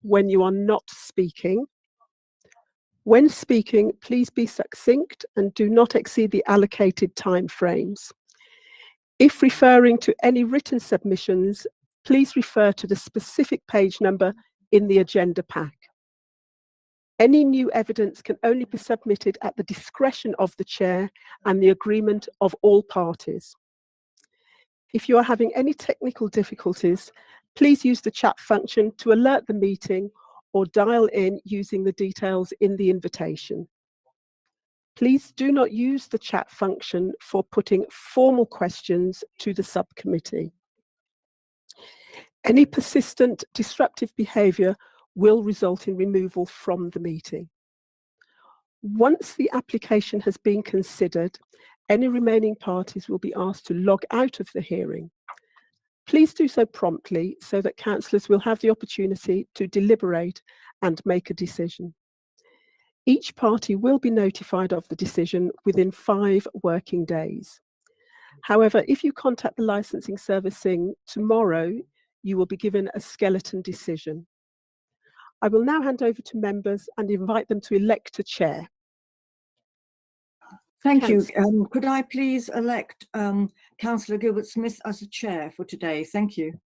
when you are not speaking. When speaking, please be succinct and do not exceed the allocated time frames. If referring to any written submissions, please refer to the specific page number in the agenda pack. Any new evidence can only be submitted at the discretion of the chair and the agreement of all parties. If you are having any technical difficulties, please use the chat function to alert the meeting or dial in using the details in the invitation. Please do not use the chat function for putting formal questions to the subcommittee. Any persistent disruptive behaviour will result in removal from the meeting. Once the application has been considered, any remaining parties will be asked to log out of the hearing. Please do so promptly so that councillors will have the opportunity to deliberate and make a decision. Each party will be notified of the decision within 5 working days. However, if you contact the licensing servicing tomorrow, you will be given a skeleton decision. I will now hand over to members and invite them to elect a chair. Thank you. Could I please elect Councillor Gilbert Smith as a chair for today? Thank you.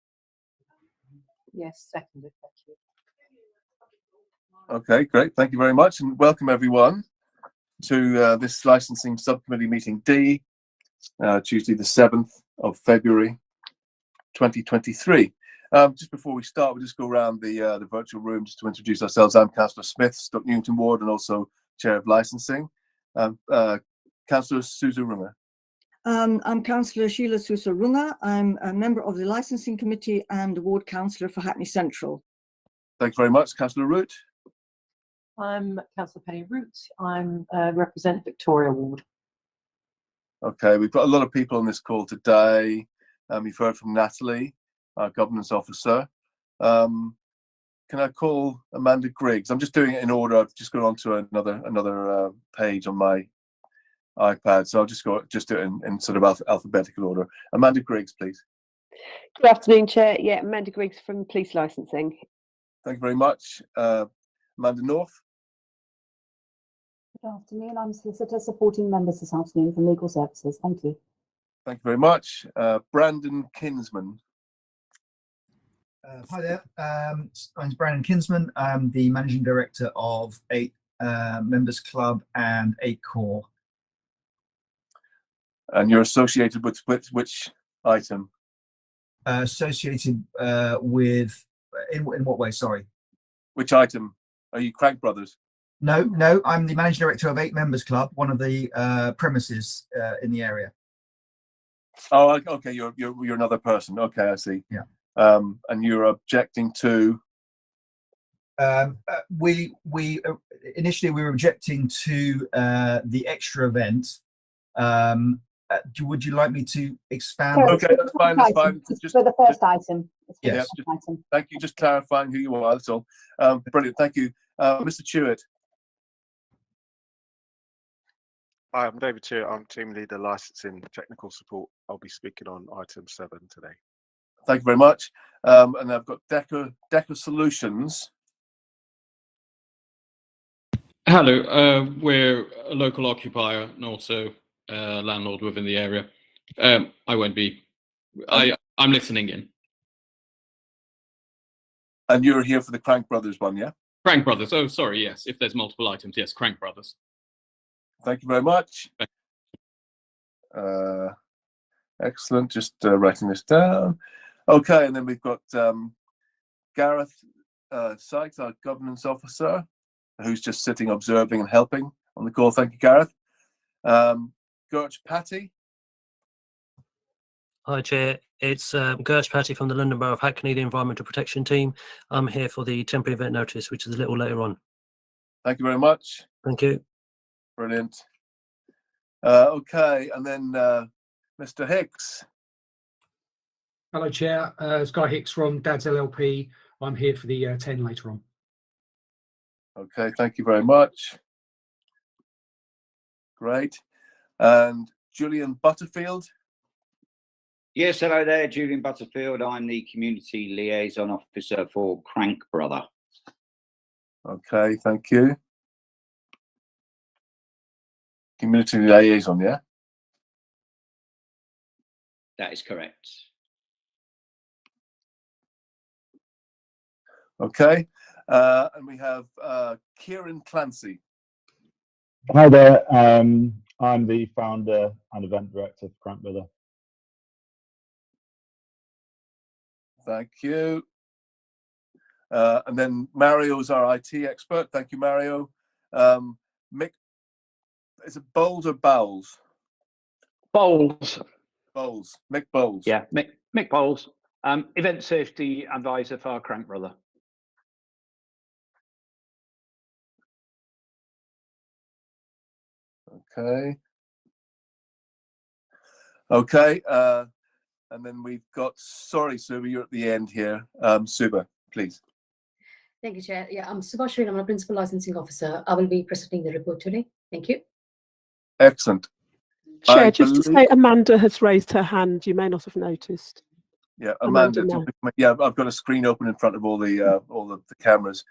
Yes, seconded. Thank you. Okay, great. Thank you very much, and welcome everyone to this licensing subcommittee meeting D, Tuesday the 7th of February 2023. Just before we start, we'll just go around the virtual room just to introduce ourselves. I'm Councillor Smith, Stoke Newington Ward, and also Chair of Licensing. Councillor Susan Runga. I'm Councillor Sheila Sousa Runga. I'm a member of the Licensing Committee and Ward Councillor for Hackney Central. Thank you very much. Councillor Root. I'm Councillor Penny Root. I'm represent Victoria Ward. Okay, we've got a lot of people on this call today. You've heard from Natalie, our governance officer. Can I call Amanda Griggs? I'm just doing it in order. I've just gone on to another page on my iPad, so I'll just do it in sort of alphabetical order. Amanda Griggs, please. Good afternoon, Chair. Yeah, Amanda Griggs from Police Licensing. Thank you very much. Amanda North. Good afternoon. I'm solicitor supporting members this afternoon from Legal Services. Thank you. Thank you very much. Brandon Kinsman. Hi there. I'm Brandon Kinsman. I'm the Managing Director of 8 Members Club and 8 Core. And you're associated with which item? Associated with, in what way, sorry? Which item? Are you Crank Brothers? No, I'm the Managing Director of 8 Members Club, one of the premises in the area. Oh, okay, you're another person. Okay, I see. Yeah. And you're objecting to? We initially we were objecting to the extra event. Would you like me to expand? Okay, that's fine. That's fine. Just for the first item. Yes. Thank you. Just clarifying who you are. That's all. Brilliant. Thank you, Mr. Chewett. Hi, I'm David Chewett. I'm Team Leader Licensing Technical Support. I'll be speaking on item 7 today. Thank you very much. And I've got Decker Solutions. Hello, we're a local occupier and also a landlord within the area. I won't be. I'm listening in. And you're here for the Crank Brothers one, yeah? Crank Brothers. Oh, sorry. Yes, if there's multiple items, yes, Crank Brothers. Thank you very much. Excellent. Just writing this down. Okay, and then we've got Gareth Sykes, our governance officer, who's just sitting, observing and helping on the call. Thank you, Gareth. Gertch Patty. Hi, Chair. It's Gertch Patty from the London Borough of Hackney, the Environmental Protection Team. I'm here for the temporary event notice, which is a little later on. Thank you very much. Thank you. Brilliant. Okay, and then Mr. Hicks. Hello, Chair. It's Guy Hicks from Dad's LLP. I'm here for the 10 later on. Okay, thank you very much. Great. And Julian Butterfield. Yes, hello there, Julian Butterfield. I'm the Community Liaison Officer for Crank Brother. Okay, thank you. Community liaison, yeah? That is correct. Okay, and we have Kieran Clancy. Hi there. I'm the founder and event director for Crank Brother. Thank you. And then Mario's our IT expert. Thank you, Mario. Mick, is it Bowles or Bowles? Bowles. Bowles. Mick Bowles. Yeah, Mick Bowles. Event safety advisor for Crank Brother. Okay. Okay. And then we've got, sorry, Suba, you're at the end here. Suba, please. Thank you, Chair. Yeah, I'm Subha Shreen. I'm a Principal Licensing Officer. I will be presenting the report today. Thank you. Excellent. Chair, just to say Amanda has raised her hand. You may not have noticed. Yeah, Amanda. now. Yeah, I've got a screen open in front of all the cameras.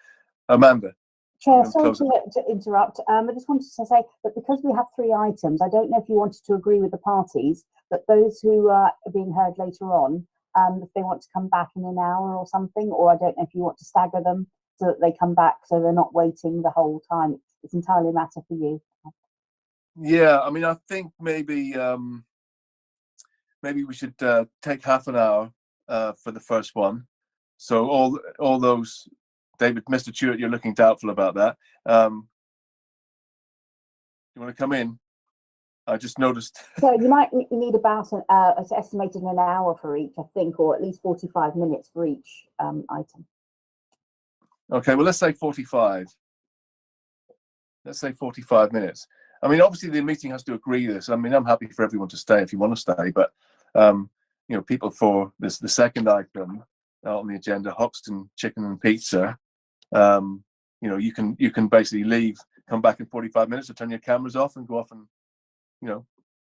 Amanda. Chair, sorry to interrupt. I just wanted to say that because we have 3 items, I don't know if you wanted to agree with the parties that those who are being heard later on, if they want to come back in an hour or something, or I don't know if you want to stagger them so that they come back so they're not waiting the whole time. It's entirely a matter for you. Yeah, I mean, I think maybe maybe we should take half an hour for the first one. So all those, David, Mr. Stewart, you're looking doubtful about that. You want to come in? I just noticed. So you might need about it's estimated an hour for each, I think, or at least 45 minutes for each item. Okay, well, let's say 45. Let's say 45 minutes. I mean, obviously the meeting has to agree this. I mean, I'm happy for everyone to stay if you want to stay, but you know, people for this, the second item on the agenda, Hoxton Chicken and Pizza, you know, you can basically leave, come back in 45 minutes to turn your cameras off and go off and, you know,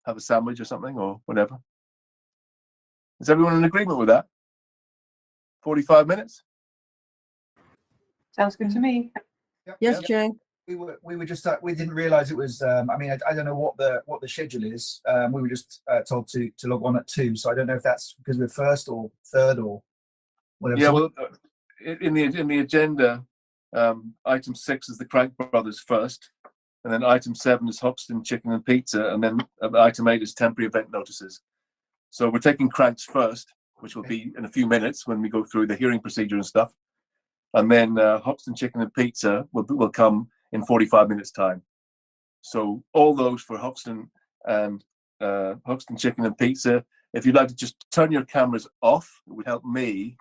have a sandwich or something or whatever. Is everyone in agreement with that? 45 minutes? Sounds good to me. Yes, Chair. We were just we didn't realise it was. I mean, I don't know what the schedule is. We were just told to log on at 2, so I don't know if that's because we're first or third or whatever. Yeah, well, in the agenda, item 6 is the Crank Brothers first, and then item 7 is Hoxton Chicken and Pizza, and then item 8 is temporary event notices. So we're taking Cranks first, which will be in a few minutes when we go through the hearing procedure and stuff, and then Hoxton Chicken and Pizza will come in 45 minutes time. So all those for Hoxton and Hoxton Chicken and Pizza. If you'd like to just turn your cameras off, it would help me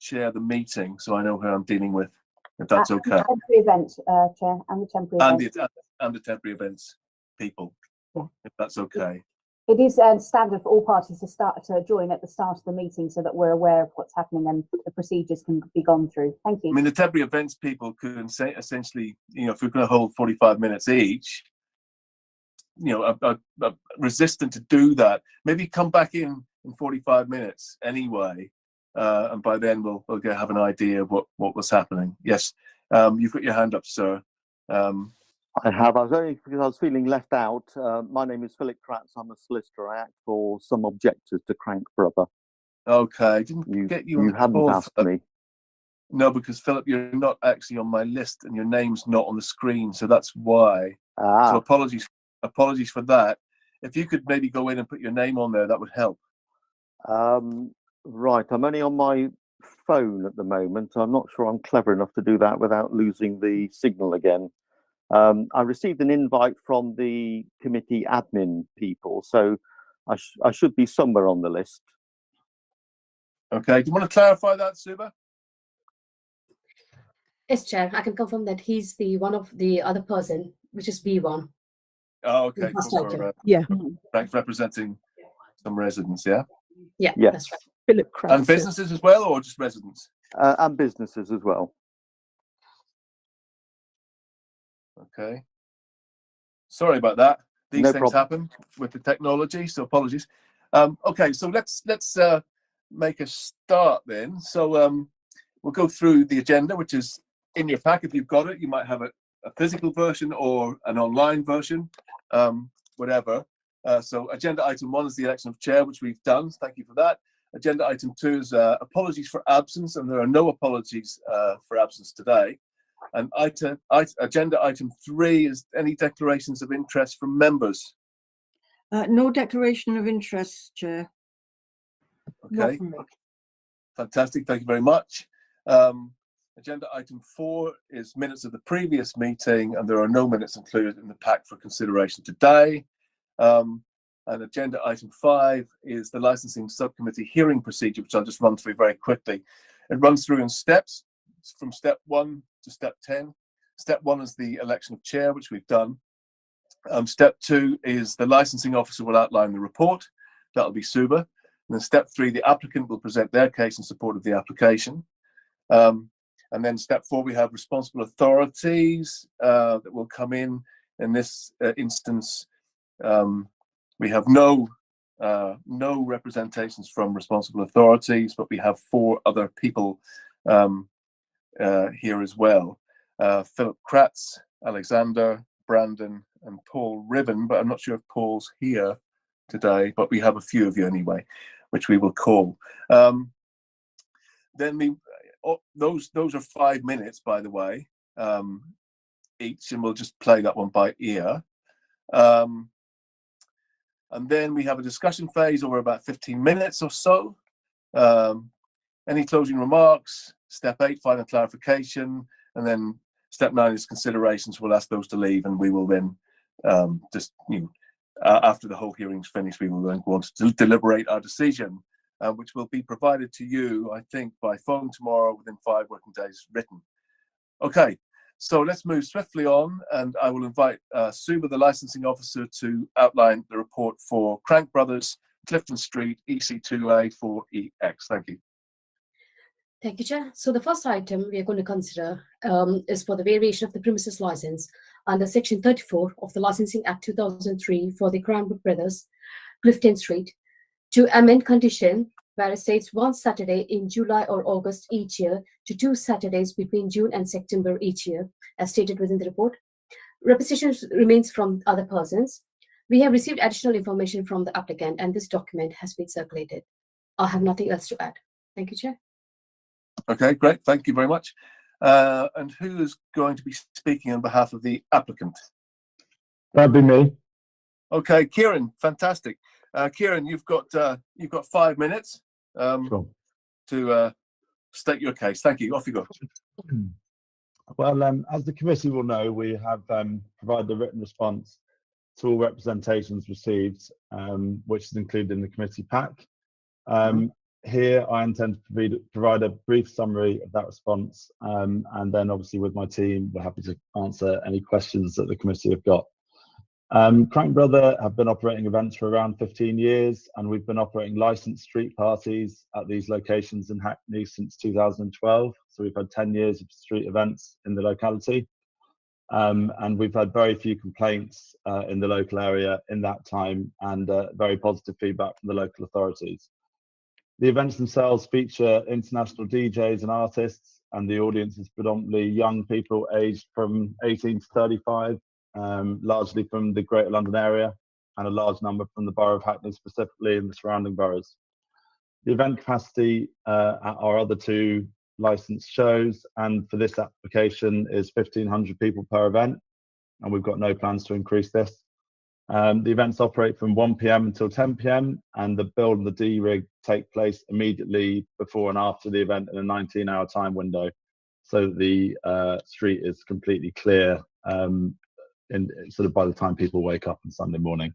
share the meeting so I know who I'm dealing with, if that's okay. The temporary event, Chair, and the temporary event. And the temporary events people, Yeah. if that's okay. It is standard for all parties to join at the start of the meeting so that we're aware of what's happening and the procedures can be gone through. Thank you. I mean, the temporary events people can say essentially, you know, if we're going to hold 45 minutes each, you know, are resistant to do that. Maybe come back in 45 minutes anyway, and by then we'll have an idea of what was happening. Yes, you've got your hand up, sir. I have. I was only because I was feeling left out. My name is Philip Kratz. I'm a solicitor. I act for some objectors to Crank Brother. Okay, didn't get you. You hadn't asked me. No, because Philip, you're not actually on my list, and your name's not on the screen, so that's why. So apologies for that. If you could maybe go in and put your name on there, that would help. Right. I'm only on my phone at the moment. I'm not sure I'm clever enough to do that without losing the signal again. I received an invite from the committee admin people, so I should be somewhere on the list. Okay, do you want to clarify that, Suba? Yes, Chair, I can confirm that he's the one of the other person, which is B1. Oh, okay. Yeah. Thanks, representing some residents, yeah? Yeah, yes. That's right. Philip Kratz. And businesses as well, or just residents? And businesses as well. Okay. Sorry about that. These No things problem. happen with the technology, so apologies. Okay, so let's make a start then. So we'll go through the agenda, which is in your pack, if you've got it, you might have a physical version or an online version, whatever. So agenda item 1 is the election of chair, which we've done. Thank you for that. Agenda item 2 is apologies for absence, and there are no apologies for absence today. And agenda item 3 is any declarations of interest from members. No declaration of interest, Chair. Okay, fantastic. Thank you very much. Agenda item 4 is minutes of the previous meeting, and there are no minutes included in the pack for consideration today. And agenda item 5 is the licensing subcommittee hearing procedure, which I'll just run through very quickly. It runs through in steps, from step 1 to step 10. Step 1 is the election of chair, which we've done. Step 2 is the licensing officer will outline the report. That'll be Suba. And then step 3, the applicant will present their case in support of the application. And then step 4, we have responsible authorities that will come in. In this instance, we have no representations from responsible authorities, but we have 4 other people here as well. Philip Kratz, Alexander, Brandon, and Paul Ribbon, but I'm not sure if Paul's here today, but we have a few of you anyway, which we will call. Then those are 5 minutes, by the way, each, and we'll just play that one by ear. And then we have a discussion phase over about 15 minutes or so. Any closing remarks? Step 8, final clarification, and then step 9 is considerations. We'll ask those to leave, and we will then after the whole hearing's finished, we will then go on to deliberate our decision, which will be provided to you, I think, by phone tomorrow within 5 working days written. Okay, so let's move swiftly on, and I will invite Suba, the licensing officer, to outline the report for Crank Brothers, Clifton Street, EC2A 4EX. Thank you. Thank you, Chair. So the first item we are going to consider is for the variation of the premises license under Section 34 of the Licensing Act 2003 for the Crank Brothers, Clifton Street, to amend condition where it states 1 Saturday in July or August each year to 2 Saturdays between June and September each year, as stated within the report. Representation remains from other persons. We have received additional information from the applicant, and this document has been circulated. I have nothing else to add. Thank you, Chair. Okay, great. Thank you very much. And who is going to be speaking on behalf of the applicant? That'd be me. Okay, Kieran, fantastic. Kieran, you've got 5 minutes Sure. to state your case. Thank you. Off you go. Well, as the committee will know, we have provided a written response to all representations received, which is included in the committee pack. Here, I intend to provide a brief summary of that response, and then obviously with my team, we're happy to answer any questions that the committee have got. Crank Brother have been operating events for around 15 years, and we've been operating licensed street parties at these locations in Hackney since 2012. So we've had 10 years of street events in the locality, and we've had very few complaints in the local area in that time, and very positive feedback from the local authorities. The events themselves feature international DJs and artists, and the audience is predominantly young people aged from 18 to 35, largely from the Greater London area, and a large number from the Borough of Hackney, specifically in the surrounding boroughs. The event capacity at our other 2 licensed shows, and for this application, is 1,500 people per event, and we've got no plans to increase this. The events operate from 1 PM until 10 PM, and the build and the D-rig take place immediately before and after the event in a 19-hour time window, so that the street is completely clear sort of by the time people wake up on Sunday morning.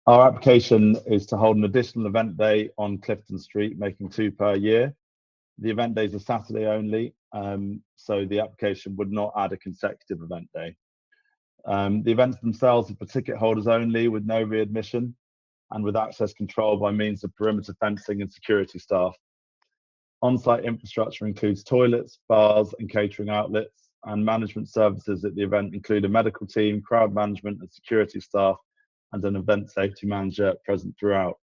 Our application is to hold an additional event day on Clifton Street, making 2 per year. The event days are Saturday only, so the application would not add a consecutive event day. The events themselves are for ticket holders only, with no readmission, and with access control by means of perimeter fencing and security staff. On-site infrastructure includes toilets, bars, and catering outlets, and management services at the event include a medical team, crowd management and security staff, and an event safety manager present throughout.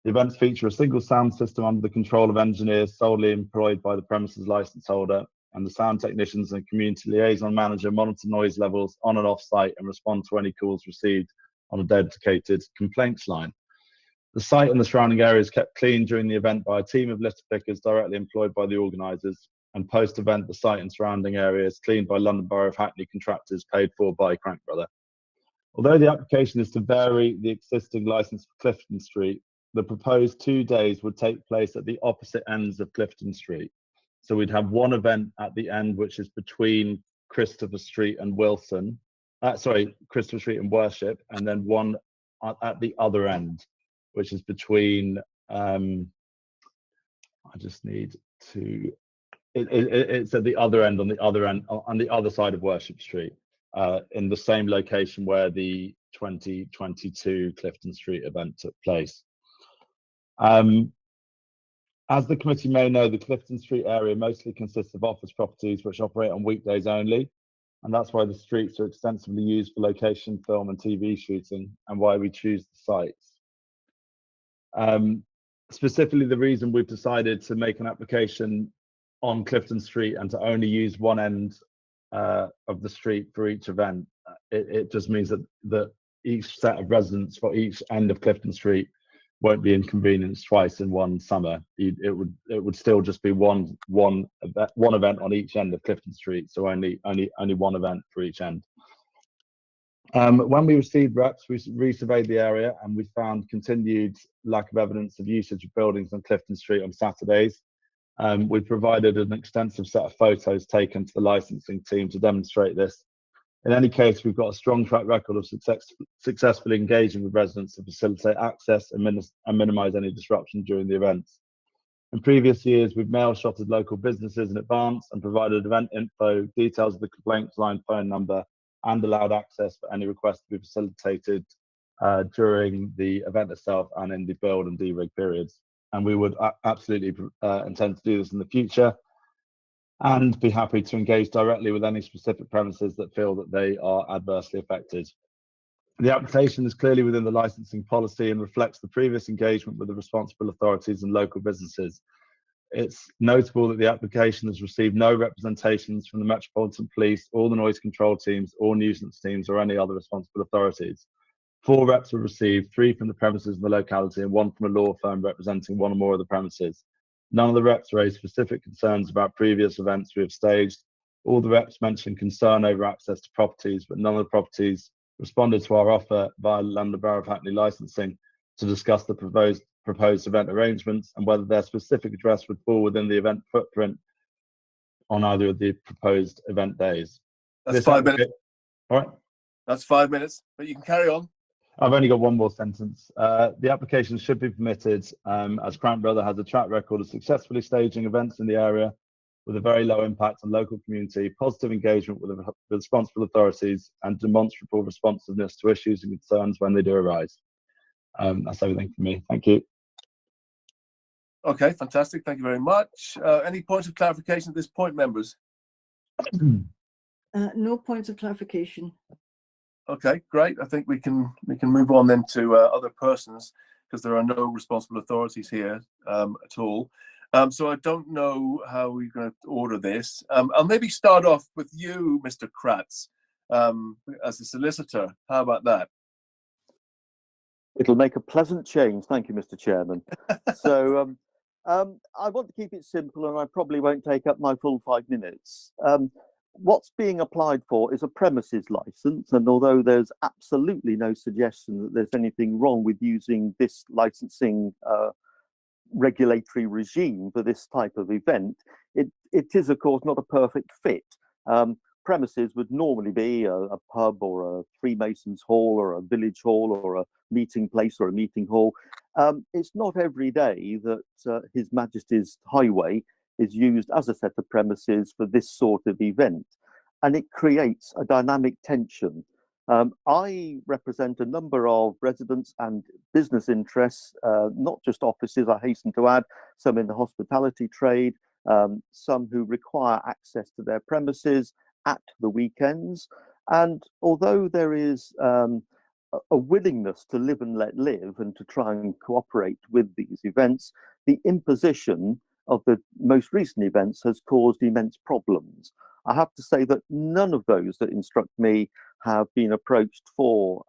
The events feature a single sound system under the control of engineers solely employed by the premises license holder, and the sound technicians and community liaison manager monitor noise levels on and off site and respond to any calls received on a dedicated complaints line. The site and the surrounding area is kept clean during the event by a team of litter pickers directly employed by the organisers, and post-event the site and surrounding areas cleaned by London Borough of Hackney contractors paid for by Crank Brother. Although the application is to vary the existing licence for Clifton Street, the proposed 2 days would take place at the opposite ends of Clifton Street. So we'd have one event at the end, which is between Christopher Street and Wilson, Christopher Street and Worship, and then one at the other end, which is between, I just need to, it's at the other end, on the other side of Worship Street, in the same location where the 2022 Clifton Street event took place. As the committee may know, the Clifton Street area mostly consists of office properties which operate on weekdays only, and that's why the streets are extensively used for location, film and TV shooting, and why we choose the sites. Specifically, the reason we've decided to make an application on Clifton Street and to only use one end of the street for each event, it just means that each set of residents for each end of Clifton Street won't be inconvenienced twice in one summer. It would still just be one event on each end of Clifton Street, so only one event for each end. When we received reps, we resurveyed the area and we found continued lack of evidence of usage of buildings on Clifton Street on Saturdays. We provided an extensive set of photos taken to the licensing team to demonstrate this. In any case, we've got a strong track record of successfully engaging with residents to facilitate access and minimise any disruption during the events. In previous years, we've mail-shotted local businesses in advance and provided event info, details of the complaints line phone number, and allowed access for any requests to be facilitated during the event itself and in the build and derig periods. And we would absolutely intend to do this in the future, and be happy to engage directly with any specific premises that feel that they are adversely affected. The application is clearly within the licensing policy and reflects the previous engagement with the responsible authorities and local businesses. It's notable that the application has received no representations from the Metropolitan Police or the noise control teams or nuisance teams or any other responsible authorities. 4 reps were received, 3 from the premises in the locality and 1 from a law firm representing 1 or more of the premises. None of the reps raised specific concerns about previous events we have staged. All the reps mentioned concern over access to properties, but none of the properties responded to our offer via London Borough of Hackney licensing to discuss the proposed event arrangements and whether their specific address would fall within the event footprint on either of the proposed event days. That's 5 minutes. All right. That's 5 minutes, but you can carry on. I've only got one more sentence. The application should be permitted as Crank Brother has a track record of successfully staging events in the area with a very low impact on local community, positive engagement with the responsible authorities, and demonstrable responsiveness to issues and concerns when they do arise. That's everything from me. Thank you. Okay, fantastic. Thank you very much. Any points of clarification at this point, members? No points of clarification. Okay, great. I think we can move on then to other persons, because there are no responsible authorities here at all. So I don't know how we're going to order this. I'll maybe start off with you, Mr. Kratz, as a solicitor. How about that? It'll make a pleasant change. Thank you, Mr. Chairman. So I want to keep it simple, and I probably won't take up my full 5 minutes. What's being applied for is a premises license, and although there's absolutely no suggestion that there's anything wrong with using this licensing regulatory regime for this type of event, it is, of course, not a perfect fit. Premises would normally be a pub or a Freemasons Hall or a village hall or a meeting place or a meeting hall. It's not every day that His Majesty's Highway is used as a set of premises for this sort of event, and it creates a dynamic tension. I represent a number of residents and business interests, not just offices, I hasten to add, some in the hospitality trade, some who require access to their premises at the weekends. And although there is a willingness to live and let live and to try and cooperate with these events, the imposition of the most recent events has caused immense problems. I have to say that none of those that instruct me have been approached for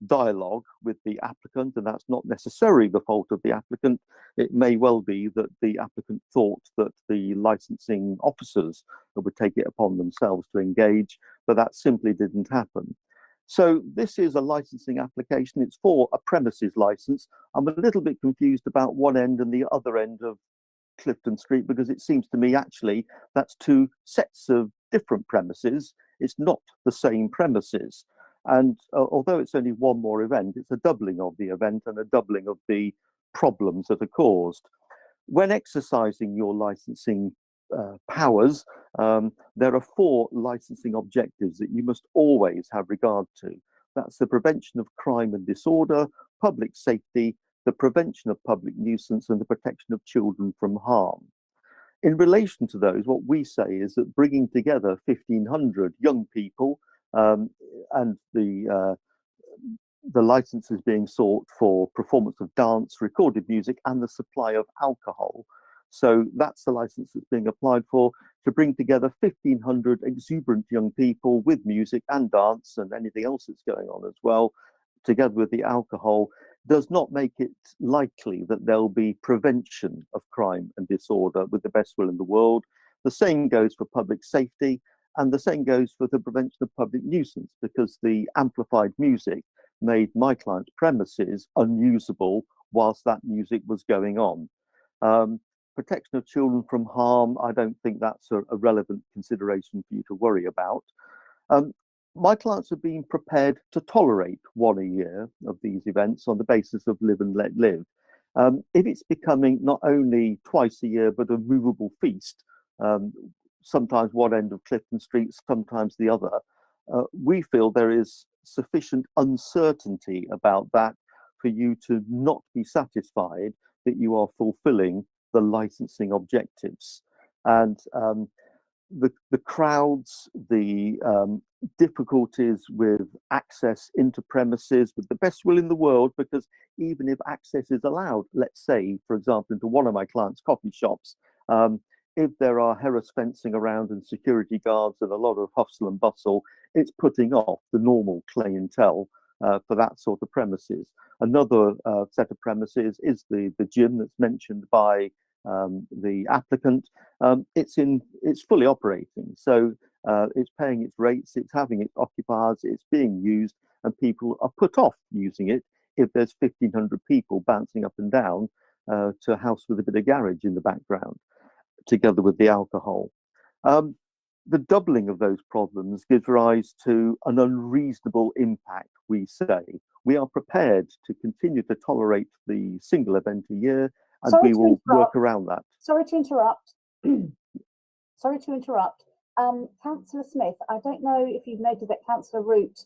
dialogue with the applicant, and that's not necessarily the fault of the applicant. It may well be that the applicant thought that the licensing officers would take it upon themselves to engage, but that simply didn't happen. So this is a licensing application. It's for a premises license. I'm a little bit confused about one end and the other end of Clifton Street, because it seems to me actually that's two sets of different premises. It's not the same premises. And although it's only one more event, it's a doubling of the event and a doubling of the problems that are caused. When exercising your licensing powers, there are 4 licensing objectives that you must always have regard to. That's the prevention of crime and disorder, public safety, the prevention of public nuisance, and the protection of children from harm. In relation to those, what we say is that bringing together 1,500 young people and the licenses being sought for performance of dance, recorded music, and the supply of alcohol. So that's the license that's being applied for, to bring together 1,500 exuberant young people with music and dance and anything else that's going on as well, together with the alcohol, does not make it likely that there'll be prevention of crime and disorder with the best will in the world. The same goes for public safety, and the same goes for the prevention of public nuisance, because the amplified music made my client's premises unusable whilst that music was going on. Protection of children from harm, I don't think that's a relevant consideration for you to worry about. My clients have been prepared to tolerate 1 a year of these events on the basis of live and let live. If it's becoming not only twice a year, but a movable feast, sometimes one end of Clifton Street, sometimes the other, we feel there is sufficient uncertainty about that for you to not be satisfied that you are fulfilling the licensing objectives. And the crowds, the difficulties with access into premises, with the best will in the world, because even if access is allowed, let's say, for example, into one of my clients' coffee shops, if there are Harris fencing around and security guards and a lot of hustle and bustle, it's putting off the normal clientele for that sort of premises. Another set of premises is the gym that's mentioned by the applicant. It's fully operating, so it's paying its rates, it's having its occupiers, it's being used, and people are put off using it if there's 1,500 people bouncing up and down to a house with a bit of garage in the background, together with the alcohol. The doubling of those problems gives rise to an unreasonable impact, we say. We are prepared to continue to tolerate the single event a year, and we will work around that. Sorry to interrupt. Sorry to interrupt. Councillor Smith, I don't know if you've noted that Councillor Root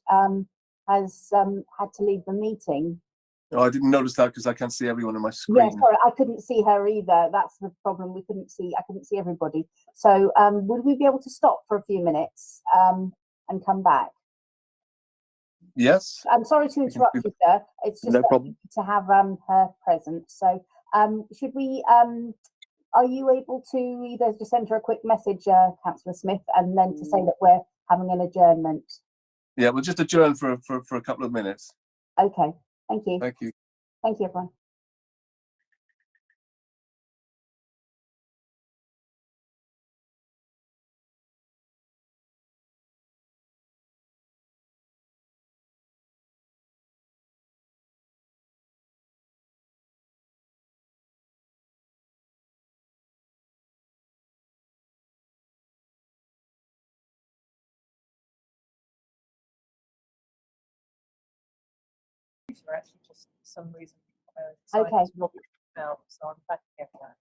has had to leave the meeting. Oh, I didn't notice that because I can't see everyone on my screen. Yeah, sorry, I couldn't see her either. That's the problem. I couldn't see everybody. So would we be able to stop for a few minutes and come back? Yes. I'm sorry to interrupt you, sir. It's just No problem. to have her present. So should we, are you able to either just send her a quick message, Councillor Smith, and then to say that we're having an adjournment? Yeah, we'll just adjourn for a couple of minutes. Okay, thank you. Thank you. Thank you, everyone. Are actually just for some reason Okay. out, so I'm back here for that.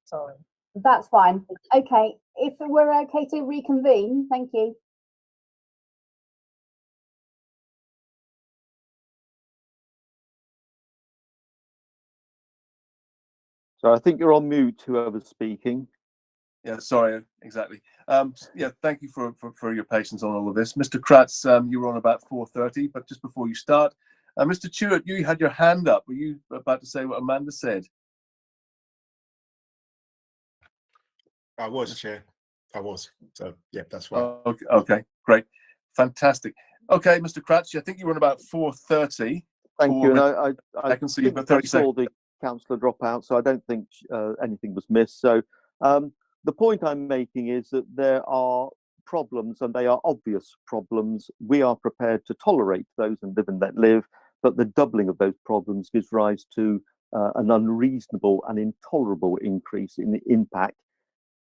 Sorry. That's fine. Okay, if we're okay to reconvene, thank you. So I think you're on mute, whoever's speaking. Yeah, sorry, exactly. Yeah, thank you for your patience on all of this. Mr. Kratz, you were on about 4:30, but just before you start, Mr. Chewett, you had your hand up. Were you about to say what Amanda said? I was, Chair. I was. So, yeah, that's fine. Okay, great. Fantastic. Okay, Mr. Cratchit, I think you were on about 4:30. Thank you. And I can see you've think got I 30 saw seconds. the councillor drop out, so I don't think anything was missed. So the point I'm making is that there are problems, and they are obvious problems. We are prepared to tolerate those and live and let live, but the doubling of those problems gives rise to an unreasonable and intolerable increase in the impact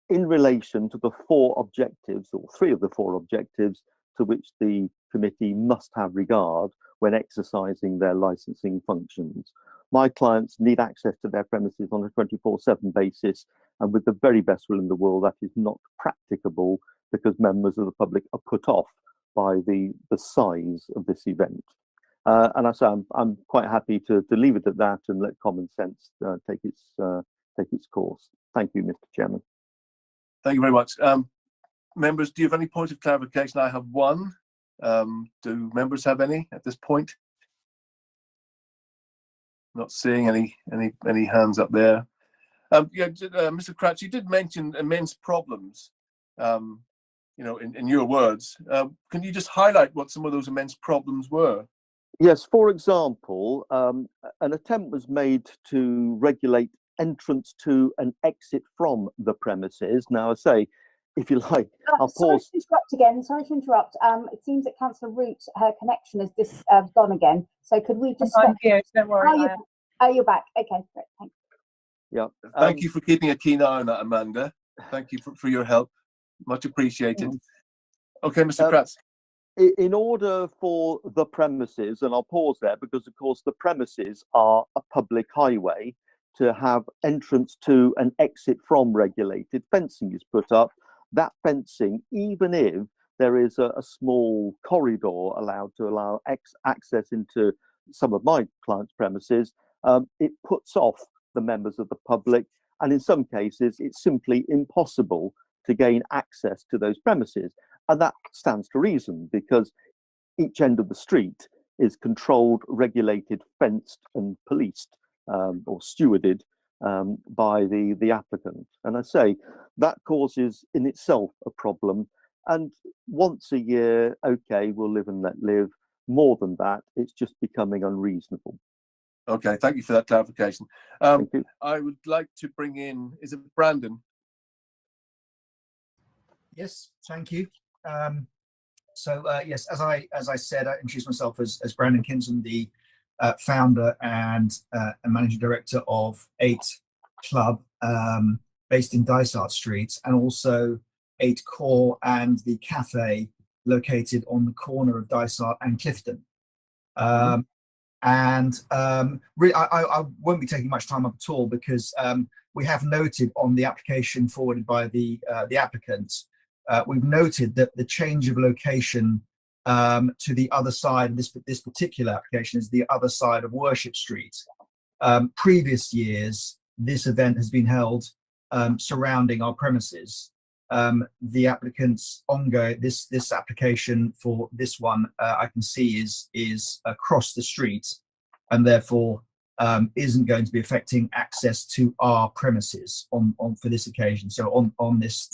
in relation to the four objectives, or three of the four objectives, to which the committee must have regard when exercising their licensing functions. My clients need access to their premises on a 24/7 basis, and with the very best will in the world, that is not practicable because members of the public are put off by the size of this event. And I say I'm quite happy to leave it at that and let common sense take its course. Thank you, Mr. Chairman. Thank you very much. Members, do you have any point of clarification? I have one. Do members have any at this point? Not seeing any hands up there. Yeah, Mr. Cratchit, you did mention immense problems. You know, in your words, can you just highlight what some of those immense problems were? Yes, for example, an attempt was made to regulate entrance to and exit from the premises. Now, I say, if you like, I'll sorry pause. to interrupt again. Sorry to interrupt. It seems that Councillor Root, her connection has gone again. So could we just? I'm here. Don't worry. Oh, you're back. Okay, great. Thanks. Yeah. Thank you for keeping a keen eye on that, Amanda. Thank you for your help. Much appreciated. Okay, Mr. Kratz. In order for the premises, and I'll pause there because, of course, the premises are a public highway, to have entrance to and exit from regulated, fencing is put up. That fencing, even if there is a small corridor allowed to allow access into some of my clients' premises, it puts off the members of the public, and in some cases it's simply impossible to gain access to those premises. And that stands to reason, because each end of the street is controlled, regulated, fenced and policed or stewarded by the applicant. And I say that causes in itself a problem. And once a year, okay, we'll live and let live. More than that, it's just becoming unreasonable. Okay, thank you for that clarification. Thank you. I would like to bring in, is it Brandon? Yes, thank you. Yes, as I said, I introduced myself as Brandon Kinson, the founder and managing director of 8 Club, based in Dysart Street, and also 8 Core and the cafe located on the corner of Dysart and Clifton. I won't be taking much time up at all, because we have noted on the application forwarded by the applicant, we've noted that the change of location to the other side, this particular application is the other side of Worship Street. Previous years, this event has been held surrounding our premises. The applicant's ongoing, this application for this one, I can see is across the street, and therefore isn't going to be affecting access to our premises on for this occasion. So on this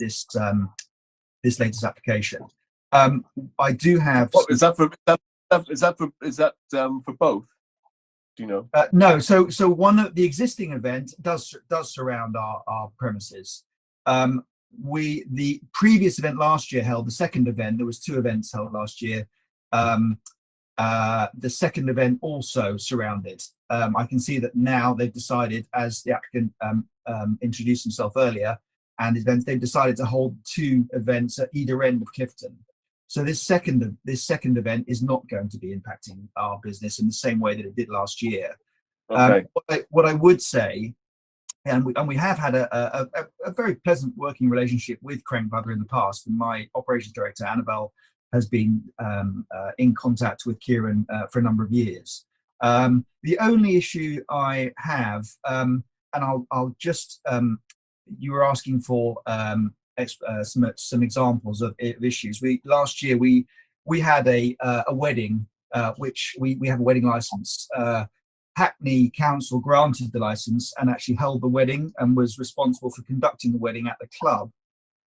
latest application, I do have. What, is that for both? Do you know? No. So one of the existing event does surround our premises. The previous event last year held the second event. There was 2 events held last year. The second event also surrounded. I can see that now they've decided, as the applicant introduced himself earlier, and events, they've decided to hold 2 events at either end of Clifton. So this second event is not going to be impacting our business in the same way that it did last year. Okay. What I would say, and we have had a very pleasant working relationship with Crane Brother in the past, and my operations director Annabelle has been in contact with Kieran for a number of years. The only issue I have, and I'll just, you were asking for some examples of issues. Last year we had a wedding, which we have a wedding license. Hackney Council granted the license and actually held the wedding and was responsible for conducting the wedding at the club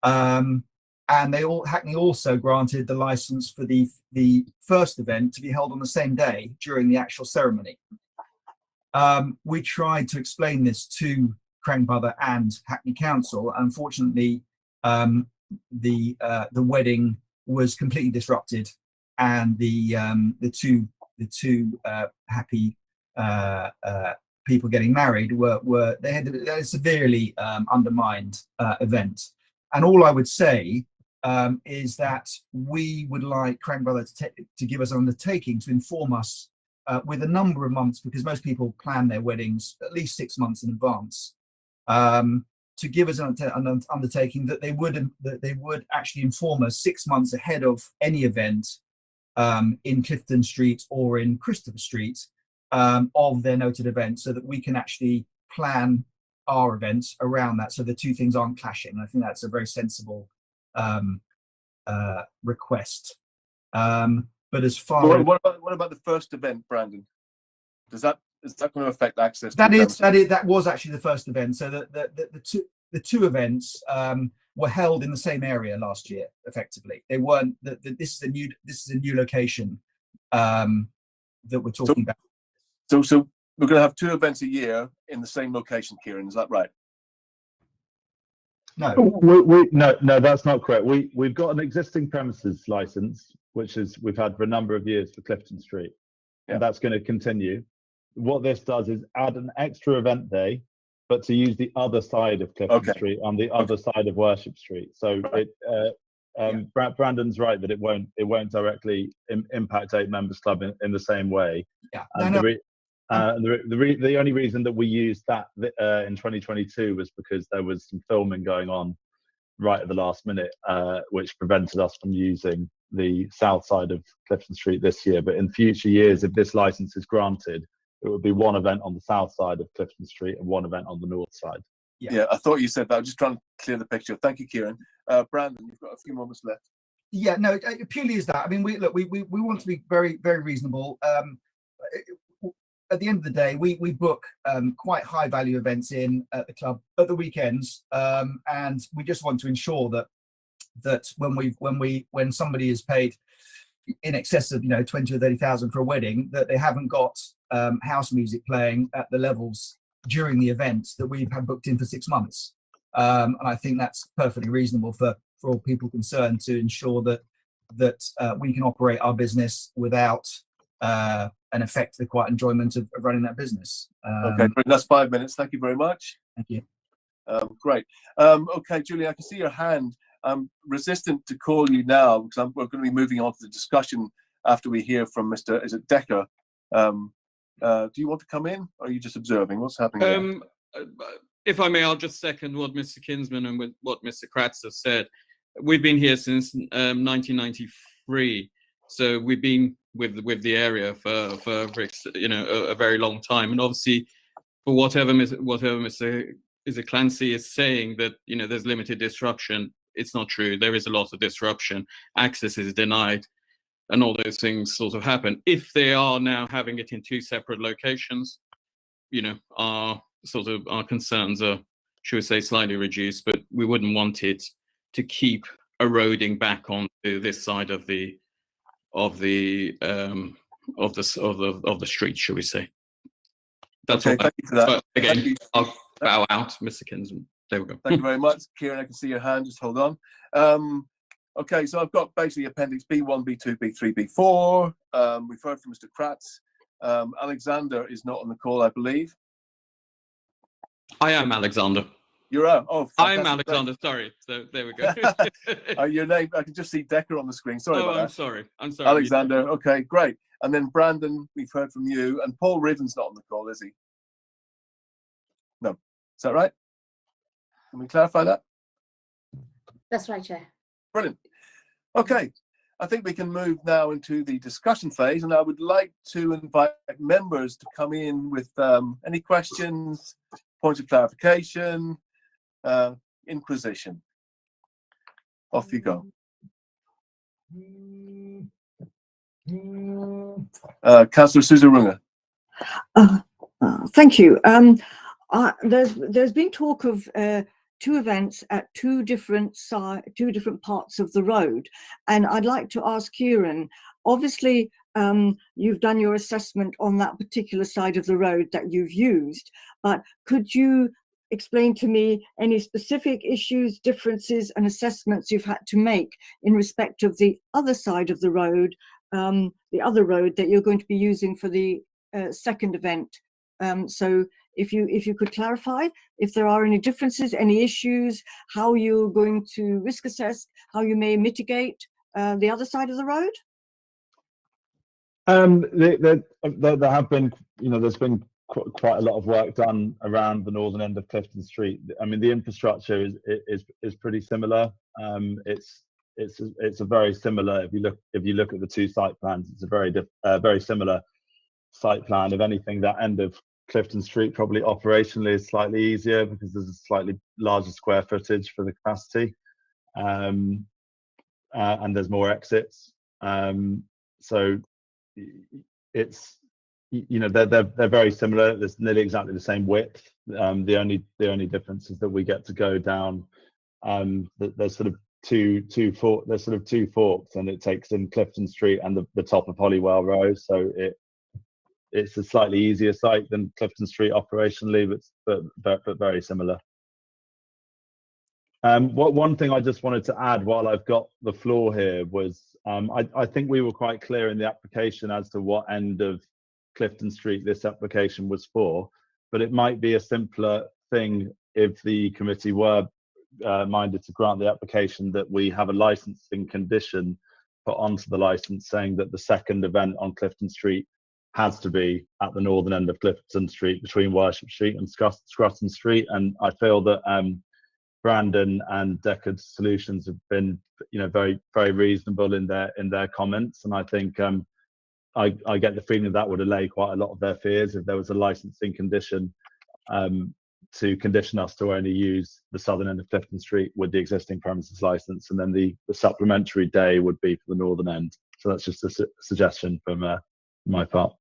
And Hackney also granted the license for the first event to be held on the same day during the actual ceremony. We tried to explain this to Crank Brother and Hackney Council. Unfortunately, the wedding was completely disrupted, and the two happy people getting married they had a severely undermined event. And all I would say is that we would like Crank Brother to give us an undertaking to inform us with a number of months, because most people plan their weddings at least 6 months in advance, to give us an undertaking that they would actually inform us 6 months ahead of any event in Clifton Street or in Christopher Street of their noted event, so that we can actually plan our events around that, so the two things aren't clashing. I think that's a very sensible request. But as far as what about the first event, Brandon? Is that going to affect access? That was actually the first event. So the two events were held in the same area last year. Effectively, they weren't. This is a new location that we're talking about. So we're going to have 2 events a year in the same location, Kieran. Is that right? No, no, that's not correct. We've got an existing premises license, which we've had for a number of years for Clifton Street, and that's going to continue. What this does is add an extra event day, but to use the other side of Clifton Street on the other side of Worship Street. So Brandon's right that it won't directly impact 8 Members Club in the same way. Yeah. The only reason that we used that in 2022 was because there was some filming going on right at the last minute, which prevented us from using the south side of Clifton Street this year. But in future years, if this license is granted, it would be 1 event on the south side of Clifton Street and 1 event on the north side. Yeah, I thought you said that. I'm just trying to clear the picture. Thank you, Kieran. Brandon, you've got a few moments left. Yeah, no, it purely is that. I mean, we want to be very, very reasonable. At the end of the day, we book quite high value events in at the club at the weekends, and we just want to ensure that when somebody is paid in excess of 20 or 30,000 for a wedding, that they haven't got house music playing at the levels during the event that we've had booked in for 6 months. And I think that's perfectly reasonable for all people concerned, to ensure that we can operate our business without and affect the quiet enjoyment of running that business. Okay, that's 5 minutes. Thank you very much. Thank you. Great. Okay, Julie, I can see your hand. I'm resistant to call you now because we're going to be moving on to the discussion after we hear from Mr. Is it Decker? Do you want to come in, or are you just observing what's happening? If I may, I'll just second what Mr. Kinsman and with what Mr. Kratz has said. We've been here since 1993, so we've been with the area for a very long time. And obviously, for whatever Mr. Is it Clancy is saying that there's limited disruption, it's not true. There is a lot of disruption. Access is denied, and all those things sort of happen. If they are now having it in 2 separate locations, our concerns are, should we say, slightly reduced. But we wouldn't want it to keep eroding back onto this side of the street, shall we say? That's okay. Thank you for that. But again, I'll bow out, Mr. Kinsman. There we go. Thank you very much, Kieran. I can see your hand. Just hold on. Okay, so I've got basically Appendix B1, B2, B3, B4. We've heard from Mr. Kratz. Alexander is not on the call, I believe. I am Alexander. You're out. Oh, I'm Alexander. Sorry. So there we go. Your name. I can just see Decker on the screen. Sorry about that. I'm sorry. Alexander. Okay, great. And then Brandon, we've heard from you, and Paul Riven's not on the call, is he? No. Is that right? Can we clarify that? That's right, Chair. Brilliant. Okay. I think we can move now into the discussion phase, and I would like to invite members to come in with any questions, points of clarification, inquisition. Off you go. Councillor Susan Runga. Thank you. There's been talk of two events at two different parts of the road. And I'd like to ask Kieran, obviously, you've done your assessment on that particular side of the road that you've used, but could you explain to me any specific issues, differences and assessments you've had to make in respect of the other side of the road, the other road that you're going to be using for the second event? So if you could clarify if there are any differences, any issues, how you're going to risk assess, how you may mitigate the other side of the road? There have been, there's been quite a lot of work done around the northern end of Clifton Street. I mean, the infrastructure is pretty similar. It's a very similar. If you look at the two site plans, it's a very similar site plan. If anything, that end of Clifton Street probably operationally is slightly easier because there's a slightly larger square footage for the capacity, and there's more exits. So it's, they're very similar. There's nearly exactly the same width. The only difference is that we get to go down. There's sort of two forks, and it takes in Clifton Street and the top of Holywell Road. So it's a slightly easier site than Clifton Street operationally, but very similar. One thing I just wanted to add while I've got the floor here was I think we were quite clear in the application as to what end of Clifton Street this application was for, but it might be a simpler thing if the committee were minded to grant the application that we have a licensing condition put onto the license saying that the second event on Clifton Street has to be at the northern end of Clifton Street between Worship Street and Scrutton Street. And I feel that Brandon and Deckard Solutions have been, very, very reasonable in their comments. And I think I get the feeling that would allay quite a lot of their fears if there was a licensing condition to condition us to only use the southern end of Clifton Street with the existing premises license, and then the supplementary day would be for the northern end. So that's just a suggestion from my part.